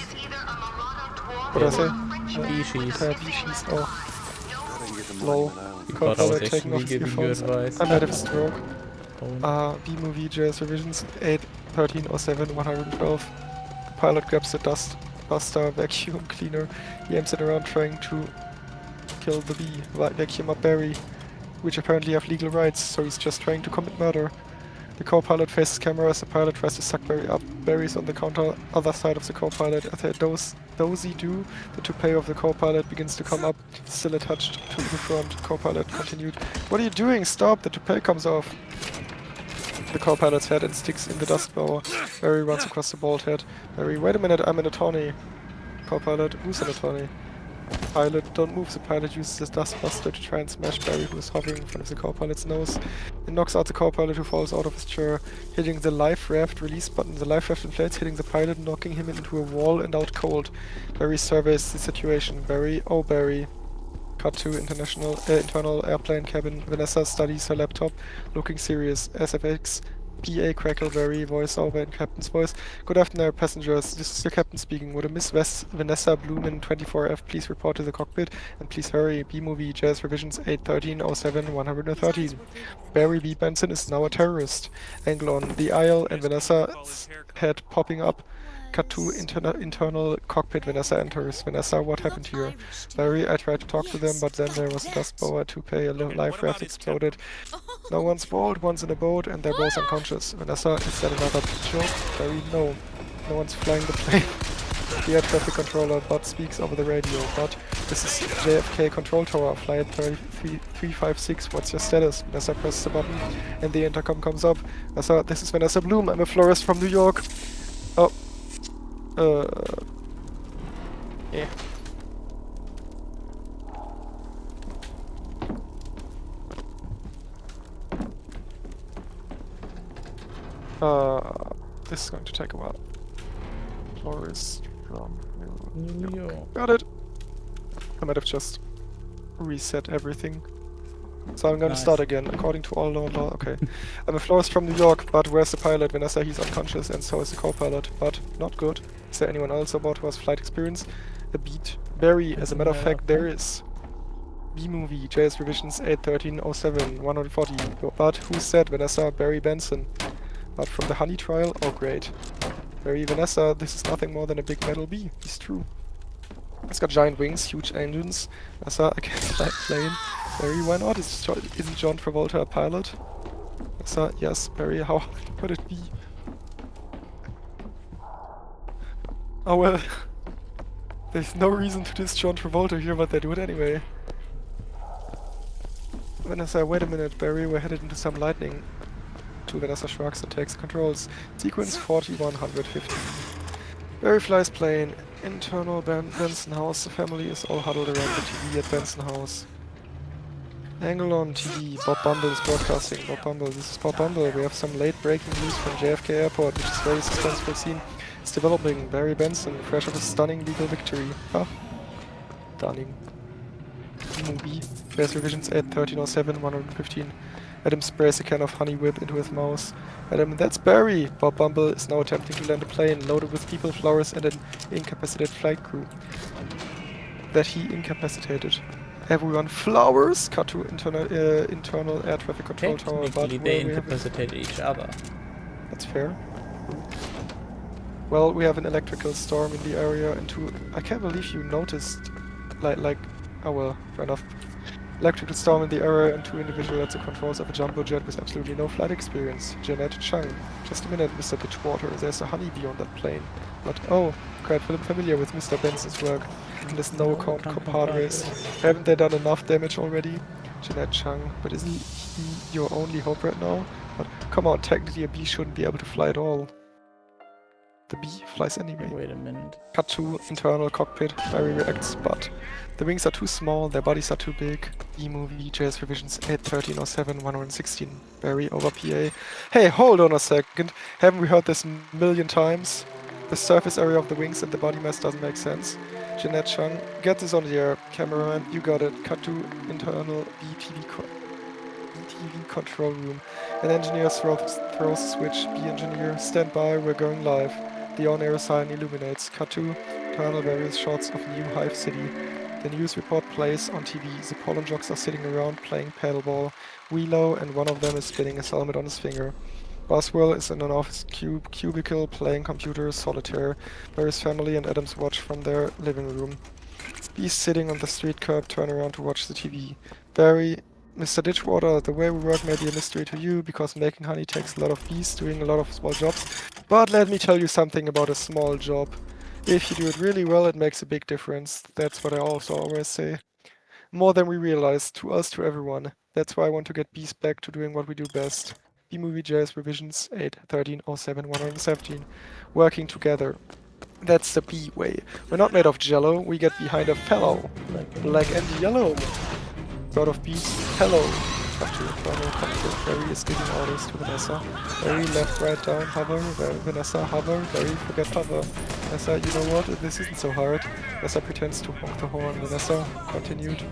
What did I say? Species. Species. Oh. Low. You thought I was Co-pilot taking off actually his giving you earphones. advice. I might have a stroke. Oh. B-movie, JS revisions 81307 112. The pilot grabs the duster vacuum cleaner. He aims it around trying to kill the bee. Vacuum up Barry, which apparently have legal rights, so he's just trying to commit murder. The co-pilot faces camera as the pilot tries to suck Barry up. Barry's on the other side of the co-pilot. As they dozy do, the toupee of the co-pilot begins to come up, still attached to the front. Co-pilot continued. What are you doing? Stop! The toupee comes off the co-pilot's head and sticks in the dust blower. Barry runs across the bald head. Barry, wait a minute, I'm an attorney. Co-pilot, who's an attorney? Pilot, don't move. The pilot uses his dust buster to try and smash Barry, who is hovering in front of the co-pilot's nose. It knocks out the co-pilot, who falls out of his chair, hitting the life raft release button. The life raft inflates, hitting the pilot, knocking him into a wall and out cold. Barry surveys the situation. Barry, oh Barry. Cut to internal airplane cabin. Vanessa studies her laptop, looking serious. SFX, PA crackle, Barry, voiceover in captain's voice. Good afternoon, passengers. This is your captain speaking. Would a Miss Vanessa Blumen 24F please report to the cockpit? And please hurry. B-movie, JS revisions 81307 113. Barry B. Benson is now a terrorist. Angle on the aisle and Vanessa's head popping up. Cut to internal cockpit. Vanessa enters. Vanessa, what happened here? Barry, I tried to talk to them, but then there was a dust blower, toupee, a life raft exploded. No one's bald, one's in a boat, and they're both unconscious. Vanessa, is that another joke? Barry, no. No one's flying the plane. The air traffic controller, Bud speaks over the radio. Bud, this is JFK control tower, flight 356, what's your status? Vanessa presses the button, and the intercom comes up. Vanessa, this is Vanessa Bloom, I'm a florist from New York. Oh. Yeah. This is going to take a while. Florist from New York. Got it! I might have just reset everything. So I'm gonna start again, according to all law. Okay. I'm a florist from New York, but where's the pilot? Vanessa, he's unconscious, and so is the co-pilot. But not good. Is there anyone else aboard who has flight experience? A beat. Barry, as a matter of fact, there is. B-movie, JS revisions 81307 140. But who said Vanessa? Barry Benson. But from the honey trial? Oh great. Barry, Vanessa, this is nothing more than a big metal bee. He's true. It's got giant wings, huge engines. Vanessa, I can't fly a plane. Barry, why not? Isn't John Travolta a pilot? Vanessa, yes. Barry, how could it be? Oh well. There's no reason to diss John Travolta here, but they do it anyway. Vanessa, wait a minute, Barry, we're headed into some lightning. To Vanessa shrugs and takes the controls. Sequence 4150. Barry flies plane. Internal Benson house. The family is all huddled around the TV at Benson house. Angle on TV. Bob Bumble is broadcasting. Bob Bumble, this is Bob Bumble. We have some late breaking news from JFK Airport, which is a very suspenseful scene. It's developing. Barry Benson, fresh off a stunning legal victory. Huh? Stunning. Movie. There's revisions at 1307, 115. Adam sprays a can of honey whip into his mouth. Adam, that's Barry! Bob Bumble is now attempting to land a plane loaded with people, flowers, and an incapacitated flight crew. That he incapacitated. Everyone flowers! Cut to internal air traffic control tower, but Technically, they incapacitated each other. That's fair. Well, we have an electrical storm in the area, and I can't believe you noticed, oh well, fair enough. Electrical storm in the area and 2 individuals at the controls of a jumbo jet with absolutely no flight experience. Jeanette Chung. Just a minute, Mr. Ditchwater. There's a honeybee on that plane. But, oh, quite familiar with Mr. Benson's work. And his no-count compadres. Haven't they done enough damage already? Jeanette Chung. But isn't he your only hope right now? But, come on, technically a bee shouldn't be able to fly at all. The bee flies anyway. Wait a minute. Cut to internal cockpit. Barry reacts, but the wings are too small, their bodies are too big. E-movie, JS revisions 81307, 116. Barry over PA. Hey, hold on a second. Haven't we heard this a million times? The surface area of the wings and the body mass doesn't make sense. Jeanette Chung, get this on the air. Cameraman, you got it. Cut to internal BTV control room. An engineer throws a switch. B engineer, stand by, we're going live. The on-air sign illuminates. Cut to internal various shots of New Hive City. The news report plays on TV. The pollen jocks are sitting around playing paddleball. Willow and one of them is spinning his helmet on his finger. Boswell is in an office cubicle playing computer solitaire. Barry's family and Adams watch from their living room. Bees sitting on the street curb turn around to watch the TV. Barry, Mr. Ditchwater, the way we work may be a mystery to you because making honey takes a lot of bees doing a lot of small jobs. But let me tell you something about a small job. If you do it really well, it makes a big difference. That's what I also always say. More than we realize, to us, to everyone. That's why I want to get bees back to doing what we do best. B-Movie JS revisions 81307 117. Working together. That's the bee way. We're not made of jello, we get behind a fellow. Black and yellow. God of bees, hello. Cut to internal cockpit. Barry is giving orders to Vanessa. Barry left, right, down, hover. Vanessa, hover. Barry, forget hover. Vanessa, you know what? This isn't so hard. Vanessa pretends to honk the horn. Vanessa continued.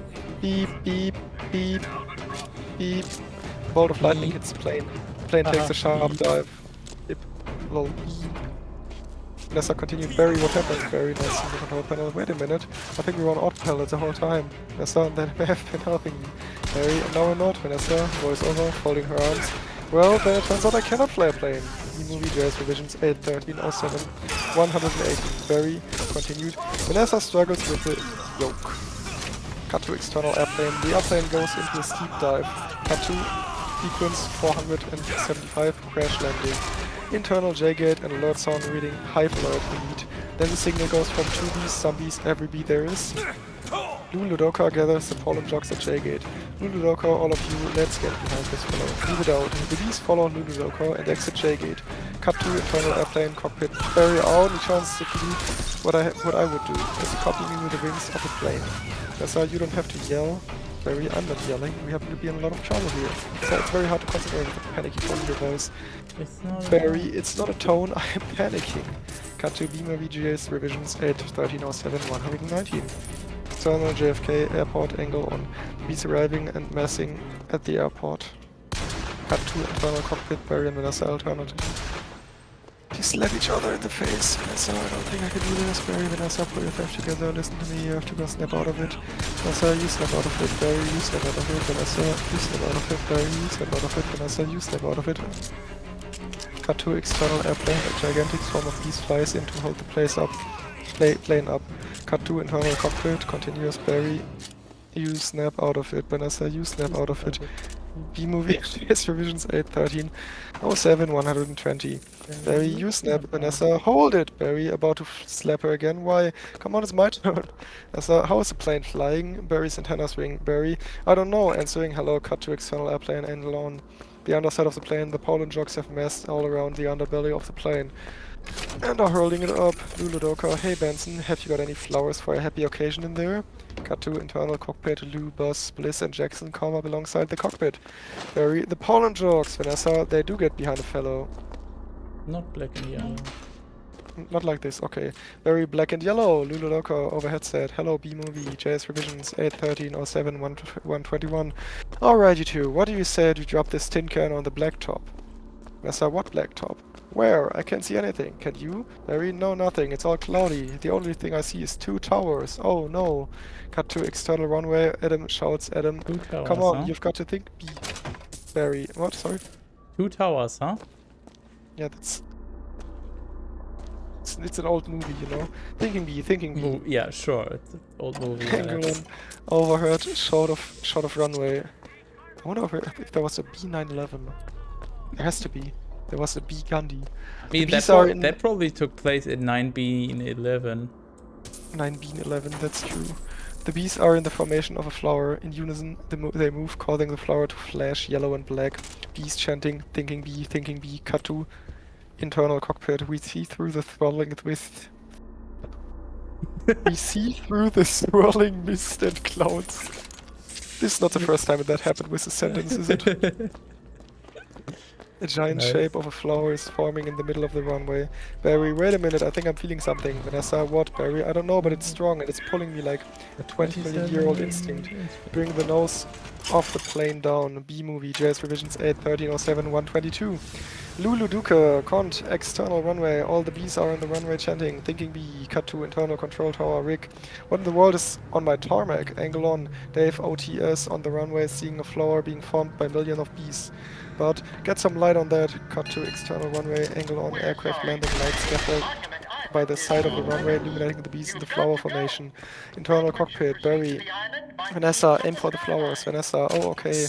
Beep, beep, beep, beep. Bolt of lightning hits the plane. The plane takes a sharp dive. Beep. Lol. Vanessa continued. Barry, what happened? Barry nice in the control panel. Wait a minute. I think we were on autopilot the whole time. Vanessa, then may have been helping me. Barry, no we're not. Vanessa, voice over, folding her arms. Well, then it turns out I cannot fly a plane. E-movie JS revisions 81307 118. Barry continued. Vanessa struggles with the yoke. Cut to external airplane. The airplane goes into a steep dive. Cut to sequence 475 crash landing. Internal J-gate and alert sound reading Hive alert elite. Then the signal goes from 2 bees, some bees, every bee there is. Lou Ludoka gathers the pollen jocks at J-gate. Lou Ludoka, all of you, let's get behind this fellow. Move it out. The bees follow Lou Ludoka and exit J-gate. Cut to internal airplane cockpit. Barry, our only chance is to do what I would do, is to copy me with the wings of a plane. That's why you don't have to yell. Barry, I'm not yelling. We happen to be in a lot of trouble here. So it's very hard to concentrate with a panicky tone in your voice. Barry, it's not a tone, I am panicking. Cut to Beamer VGA's revisions 81307 119. External JFK airport angle on. Bees arriving and massing at the airport. Cut to internal cockpit. Barry and Vanessa alternative. They slap each other in the face. Vanessa, I don't think I can do this. Barry, Vanessa, pull your theft together. Listen to me, you have to go snap out of it. Vanessa, you snap out of it. Barry, you snap out of it. Vanessa, you snap out of it. Barry, you snap out of it. Vanessa, you snap out of it. Cut to external airplane. A gigantic swarm of bees flies in to hold the plane up. Cut to internal cockpit. Continuous. Barry, you snap out of it. Vanessa, you snap out of it. B-movie, JS revisions 813, 07, 120. Barry, you snap. Vanessa, hold it. Barry, about to slap her again. Why? Come on, it's my turn. Vanessa, how is the plane flying? Barry's antennas ring. Barry, I don't know. Answering, hello, cut to external airplane and on the underside of the plane. The Poland jocks have massed all around the underbelly of the plane and are hurling it up. Luludoka, hey Benson, have you got any flowers for a happy occasion in there? Cut to internal cockpit. Lou, Buzz, Bliss, and Jackson come up alongside the cockpit. Barry, the Poland jokes. Vanessa, they do get behind a fellow. Not black and yellow. Not like this, okay. Barry, black and yellow. Luludoka over headset. Hello, B-movie. JS revisions 813, 07, 121. Alright, you two. What do you say to drop this tin can on the blacktop? Vanessa, what blacktop? Where? I can't see anything. Can you? Barry, no, nothing. It's all cloudy. The only thing I see is 2 towers. Oh no. Cut to external runway. Adam shouts, Adam, 2 towers, come on, huh? you've got to think B. Barry, what? Sorry? 2 towers, huh? Yeah, that's... It's an old movie, you know? Thinking B, thinking B. Yeah, sure. It's an old movie. Yeah, Angle that's- on. Overheard. Short of runway. I wonder if there was a B911. There has to be. There was a B Gandhi. I mean, that probably took place in 9B11. 9B11, that's true. The bees are in the formation of a flower. In unison, they move, causing the flower to flash yellow and black. Bees chanting, thinking bee, cut to internal cockpit. We see through the swirling mist. We see through the swirling mist and clouds. This is not the first time that happened with the sentence, is it? A giant Nice. shape of a flower is forming in the middle of the runway. Barry, wait a minute, I think I'm feeling something. Vanessa, what, Barry? I don't know, but it's strong and it's pulling me like a 20 million year old instinct. Bring the nose off the plane down. B-movie, JS revisions 81307 122. Lulu Duca, Cont, external runway. All the bees are on the runway chanting. Thinking bee, cut to internal control tower. Rick, what in the world is on my tarmac? Angle on. Dave, OTS on the runway, seeing a flower being formed by millions of bees. But get some light on that. Cut to external runway. Angle on. Aircraft landing light scaffold by the side of the runway, illuminating the bees in the flower formation. Internal cockpit. Barry. Vanessa, aim for the flowers. Vanessa, oh okay.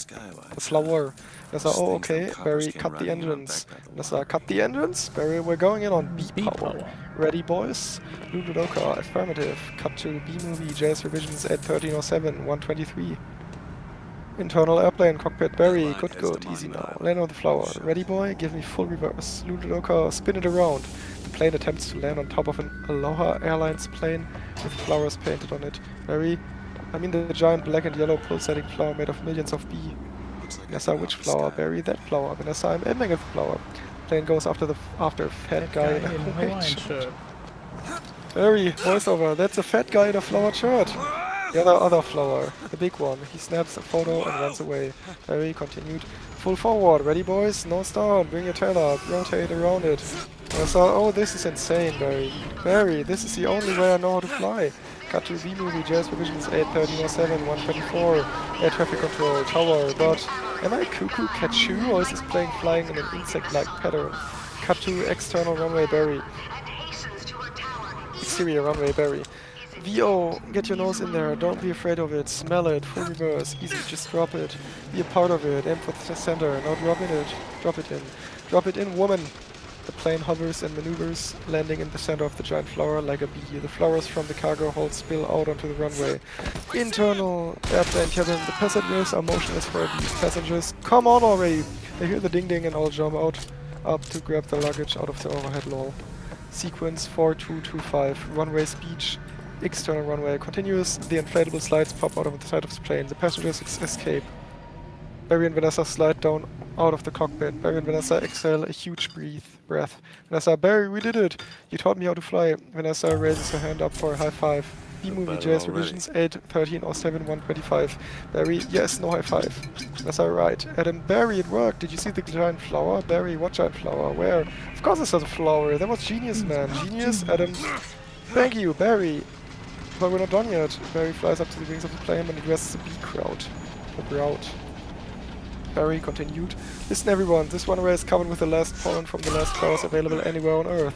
The flower. Vanessa, oh okay. Barry, cut the engines. Vanessa, cut the engines. Barry, we're going in on B power. Ready, boys? Luludoka, affirmative. Cut to B-movie, JS revisions at 1307, 123. Internal airplane cockpit. Barry, good, easy now. Land on the flower. Ready, boy? Give me full reverse. Luludoka, spin it around. The plane attempts to land on top of an Aloha Airlines plane with flowers painted on it. Barry, I mean the giant black and yellow pulsating flower made of millions of bee. Vanessa, which flower? Barry, that flower. Vanessa, I'm aiming at the flower. Plane goes after a fat guy in a Hawaiian shirt. Barry, voiceover. That's a fat guy in a flowered shirt. The other flower, the big one. He snaps a photo and runs away. Barry continued. Full forward. Ready, boys? No start. Bring your tail up. Rotate around it. Vanessa, oh, this is insane, Barry. Barry, this is the only way I know how to fly. Cut to B-movie, JS revisions 81307, 124. Air traffic control, tower, but am I cuckoo catchu or is this plane flying in an insect-like pattern? Cut to external runway, Barry. Exterior runway, Barry. VO, get your nose in there, don't be afraid of it, smell it, full reverse, easy, just drop it. Be a part of it, aim for the center, now drop it in, woman. The plane hovers and maneuvers, landing in the center of the giant flower like a bee. The flowers from the cargo hold spill out onto the runway. Internal airplane cabin, the passengers are motionless for a beat. Passengers, come on already! They hear the ding-ding and all jump up to grab the luggage out of the overhead lull. Sequence 4225, runway speech. External runway continues, the inflatable slides pop out of the side of the plane. The passengers escape. Barry and Vanessa slide down out of the cockpit. Barry and Vanessa exhale a huge breath. Vanessa, Barry, we did it! You taught me how to fly. Vanessa raises her hand up for a high five. B-movie, JS revisions 81307 125. Barry, yes, no high five. Vanessa, right. Adam, Barry, it worked. Did you see the giant flower? Barry, what giant flower? Where? Of course I saw the flower. That was genius, man. Genius, Adam. Thank you, Barry. But we're not done yet. Barry flies up to the wings of the plane and addresses the bee crowd. Barry continued. Listen everyone, this runway is covered with the last pollen from the last flowers available anywhere on Earth.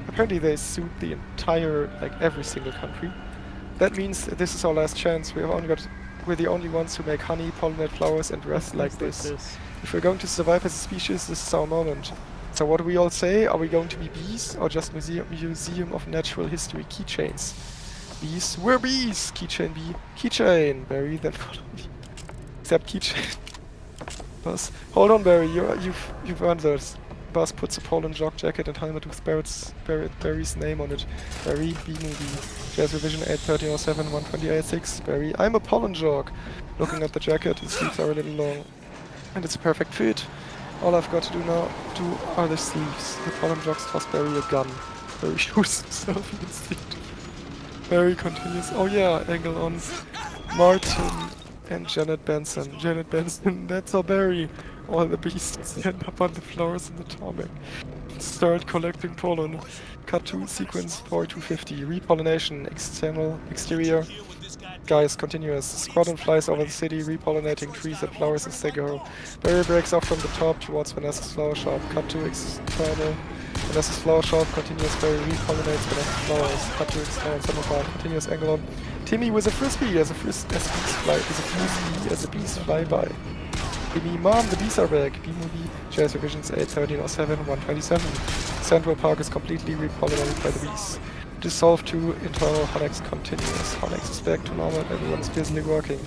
Apparently they suit the entire, like every single country. That means this is our last chance. We have only got We're the only ones who make honey, pollinate flowers, and rest like this. If we're going to survive as a species, this is our moment. So what do we all say? Are we going to be bees or just museum of natural history keychains? Bees? We're bees! Keychain bee. Keychain! Barry, then follow me. Except keychain. Buzz. Hold on, Barry, you've earned this. Buzz puts a Poland jock jacket and helmet with Barry's name on it. Barry, B-movie. Jazz revision 81307 1286. Barry, I'm a Poland jock. Looking at the jacket, his sleeves are a little long. And it's a perfect fit. All I've got to do now are the sleeves. The Poland jocks toss Barry a gun. Barry shoots himself in the seat. Barry continues. Oh yeah, angle on Martin and Janet Benson. Janet Benson, that's our Barry. All the beasts stand up on the flowers in the tarmac. Start collecting pollen. Cut to sequence 4250. Repollination. Exterior. Guys, continuous. Squadron flies over the city, repollinating trees and flowers as they go. Barry breaks off from the top towards Vanessa's flower shop. Cut to external. Vanessa's flower shop. Continuous. Barry repollinates Vanessa's flowers. Cut to external. Summer farm. Continuous angle on. Timmy with a frisbee as the bees fly by. Timmy, Mom, the bees are back. B-movie, Jazz revisions 81307 127. Central Park is completely repollinated by the bees. Dissolve to internal Honex continuous. Honex is back to normal and everyone is busily working.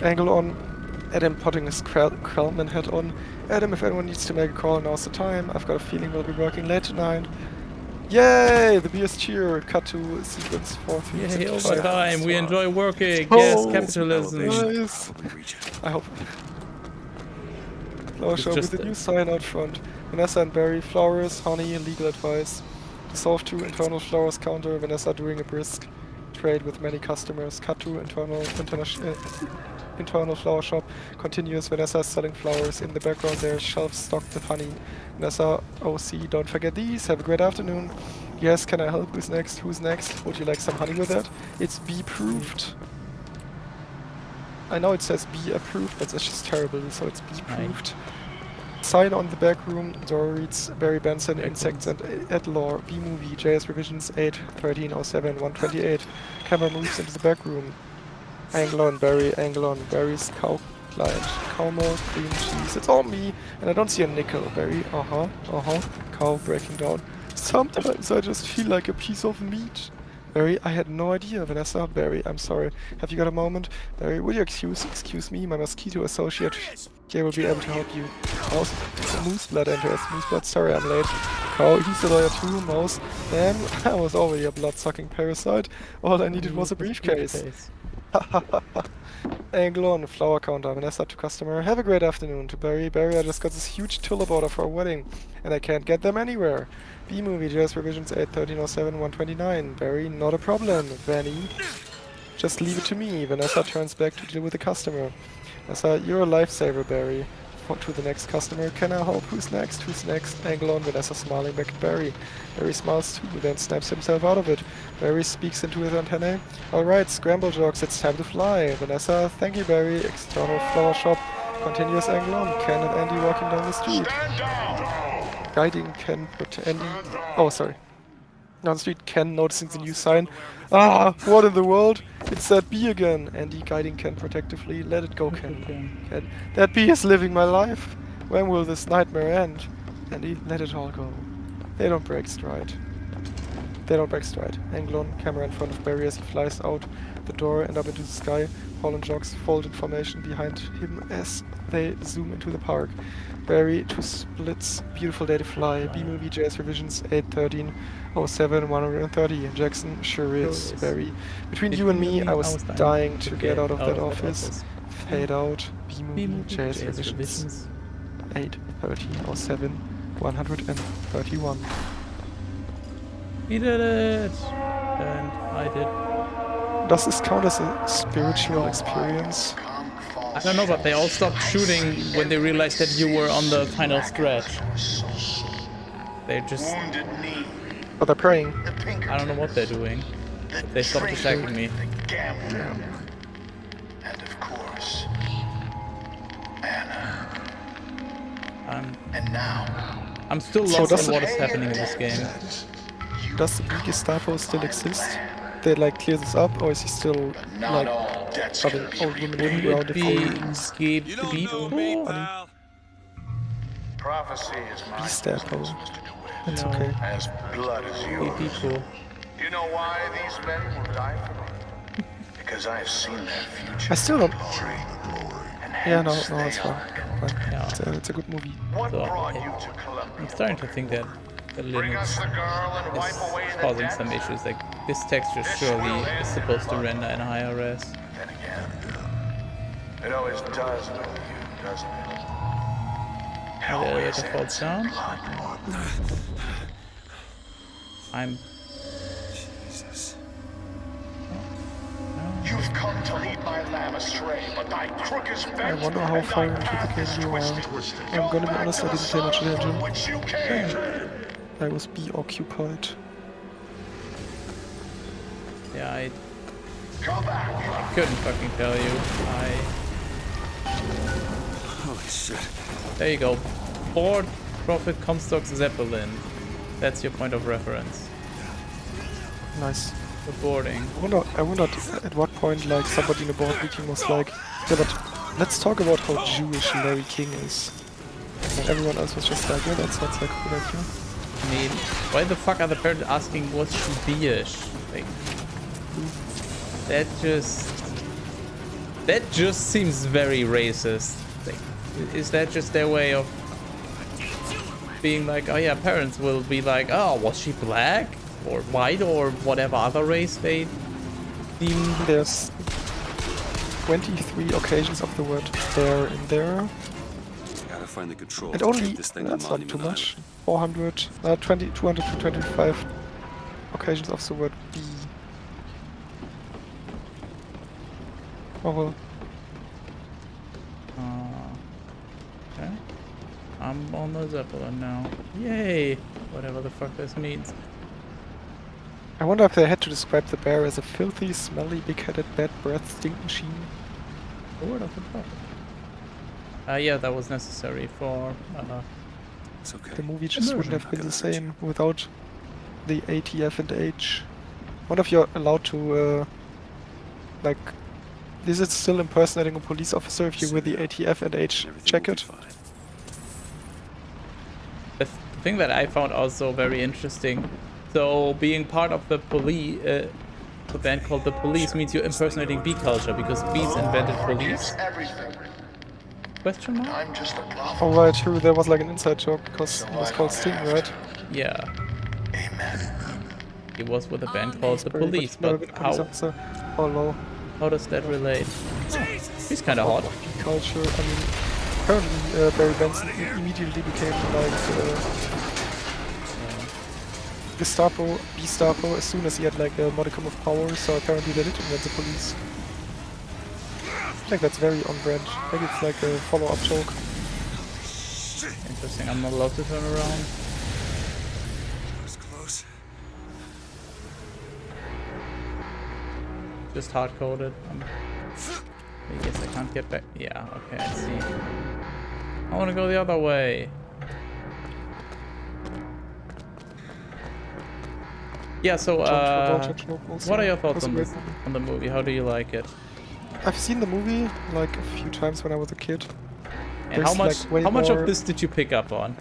Angle on. Adam putting his Krellman hat on. Adam, if anyone needs to make a call, now's the time. I've got a feeling we'll be working late tonight. Yay! The beers cheer. Cut to sequence 4 Yay, overtime. We enjoy working. Oh, Yes, capitalism. Nice. I hope. Flower show with a new sign out front. Vanessa and Barry, flowers, honey, legal advice. Dissolve to internal flowers counter. Vanessa doing a brisk trade with many customers. Cut to internal flower shop. Continuous. Vanessa selling flowers. In the background there is shelves stocked with honey. Vanessa, OC, don't forget these. Have a great afternoon. Yes, can I help? Who's next? Who's next? Would you like some honey with that? It's bee-proofed. I know it says bee approved, but that's just terrible, so it's bee-proofed. Sign on the back room. Door reads Barry Benson, Insects and at Law. B-movie, JS revisions 81307 128. Camera moves into the back room. Angle on Barry, angle on Barry's cow client. Cow milk, cream cheese. It's all me, and I don't see a nickel. Barry, cow breaking down. Sometimes I just feel like a piece of meat. Barry, I had no idea. Vanessa, Barry, I'm sorry. Have you got a moment? Barry, would you excuse me? My mosquito associate here will be able to help you. Mouse, moose blood enters. Moose blood, sorry I'm late. Cow, he's a lawyer too. Mouse, man, I was already a blood-sucking parasite. All I needed was a briefcase. Angle on, flower counter. Vanessa to customer. Have a great afternoon. To Barry. Barry, I just got this huge tulip order for a wedding, and I can't get them anywhere. B-movie, JS revisions 81307 129. Barry, not a problem. Vanny, just leave it to me. Vanessa turns back to deal with the customer. Vanessa, you're a lifesaver, Barry. To the next customer. Can I help? Who's next? Who's next? Angle on. Vanessa smiling back at Barry. Barry smiles too, then snaps himself out of it. Barry speaks into his antennae. Alright, scramble jokes, it's time to fly. Vanessa, thank you, Barry. External flower shop. Continuous angle on. Ken and Andy walking down the street. Guiding Ken Andy. Oh, sorry. Down the street, Ken noticing the new sign. Ah, what in the world? It's that bee again. Andy guiding Ken protectively. Let it go, Ken. Ken. That bee is living my life. When will this nightmare end? Andy, let it all go. They don't break stride. They don't break stride. Angle on, camera in front of Barry as he flies out the door and up into the sky. Holland jogs folded formation behind him as they zoom into the park. Barry to splits, beautiful day to fly. B-movie, JS revisions 81307 130. Jackson sure is. Barry. Between you and me, I was dying to get out of that office. Fade out. B-movie, JS revisions 81307 131. He did it! And I did. Does this count as a spiritual experience? I don't know, but they all stopped shooting when they realized that you were on the final stretch. They just... But they're praying. I don't know what they're doing. They stopped attacking me. Yeah. And of course, Anna. And now, I'm still lost in what is happening in this game. Does the Gestapo still exist? They like clear this up, or is he still like debt's Other gonna be old women repaid. hanging Wouldn't around it if be they use You don't know me, Gebo? pal. Prophecy is my business, Gestapo. Mr. DeWitt. That's No, okay. As blood as yours. Gebo. You know why these men will die for me? Because I have seen their future. I still don't. Glory. And Yeah, no, hence no, it's they fine. are. Fine. Yeah. It's a good movie. What So brought it, you to Columbia? I'm starting to think that the Bring us Linux the girl and wipe away is the causing debt? some issues. Like this texture This surely will is end supposed to in render in higher res. Then again, it always does with you, doesn't it? It Oh, the always elevator falls ends in down. blood. I'm. Jesus. You've come to lead my lamb astray, but thy crook is bent. I wonder how and far thy into the path game is you are. twisted. I'm gonna be Go honest, I back to didn't pay much the sun attention. from which you came. I was occupied. Yeah, I Come back. couldn't fucking tell you. Holy shit. There you go. Board Profit Comstock Zeppelin. That's your point of reference. Nice. The boarding. I wondered at what point like somebody in a board meeting was like, yeah, but let's talk about how Jewish Larry King is. And everyone else was just like, yeah, that sounds like a good idea. I mean, why the fuck are the parents asking was she Jewish? Like, that just seems very racist. Like, is that just their way of being like, oh yeah, parents will be like, oh, was she black or white or whatever other race they deem? There's 23 occasions of the word there in there. Gotta find the control And to only, take this thing to that's not Monument too much, Island. 225 occasions of the word be. Oh well. Okay. I'm on the Zeppelin now. Yay! Whatever the fuck this means. I wonder if they had to describe the bear as a filthy, smelly, big-headed, bad breath stink machine. The word of the prophet. Yeah, that was necessary for It's okay. The movie just wouldn't Immersion. have been Not the gonna hurt same without the ATF and H. Wonder if you're allowed to, like, is it still impersonating a police officer if you wear the ATF and H Everything will be jacket? fine. the thing that I found also very interesting. So being part of the police, the band called the Police means you're impersonating bee culture because bees invented police? Everything. Question mark? I'm just a prophet. Oh right, true, there was like an inside joke because it was called Sting, right? Yeah. Amen. It was with a band called the Barry, Police, never but been a police officer. Oh lol. how does that relate? Oh, he's kind of hot. Bee culture, I mean, apparently Barry Benson immediately became like Gestapo, as soon as he had like a modicum of power, so apparently they did invent the police. I think that's very on brand. Maybe it's like a follow-up joke. Interesting, I'm not allowed to turn around. That was close. Just hard-coded. I guess I can't get back. Yeah, okay, I see. I want to go the other way. Yeah, so, what are your thoughts on this, on the movie? How do you like it? I've seen the movie like a few times when I was a kid. And how much of this did you pick up on?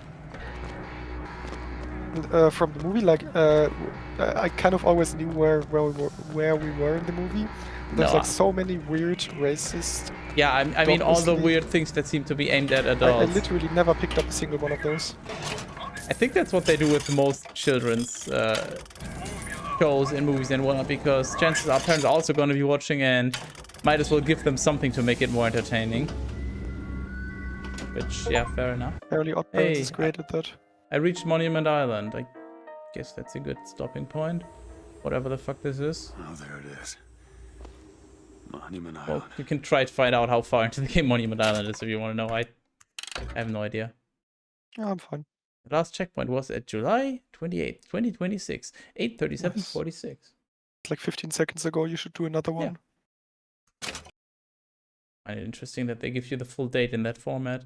From the movie, like I kind of always knew where we were in the movie. There's No. like so many weird racist. Yeah, I mean all the Obviously- weird things that seem to be aimed at I adults. literally never picked up a single one of those. I think that's what they do with most children's shows and movies and whatnot, because chances are parents are also going to be watching and might as well give them something to make it more entertaining. Which, yeah, fair enough. Apparently, Odd Parents Hey, is great at that. I reached Monument Island. I guess that's a good stopping point. Whatever the fuck this is. Oh, there it is. Monument Well, Island. you can try to find out how far into the game Monument Island is if you want to know. I have no idea. Yeah, I'm fine. The last checkpoint was at July 28th, 2026, 8:37:46. It's like 15 seconds ago. You should do another one. Find it interesting that they give you the full date in that format.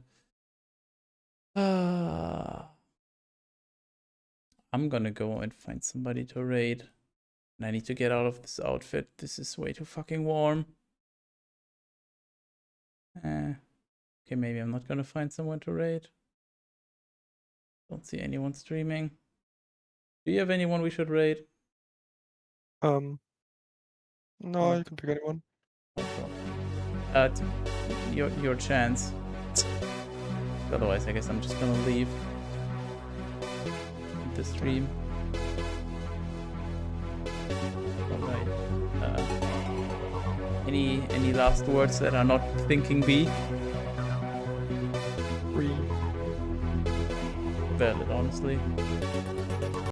I'm gonna go and find somebody to raid. And I need to get out of this outfit. This is way too fucking warm. Okay, maybe I'm not gonna find someone to raid. Don't see anyone streaming. Do you have anyone we should raid? No, No. you can pick anyone. It's your chance. Otherwise, I guess I'm just gonna leave the stream. Alright. Any last words that are not thinking B? Free. Valid, honestly.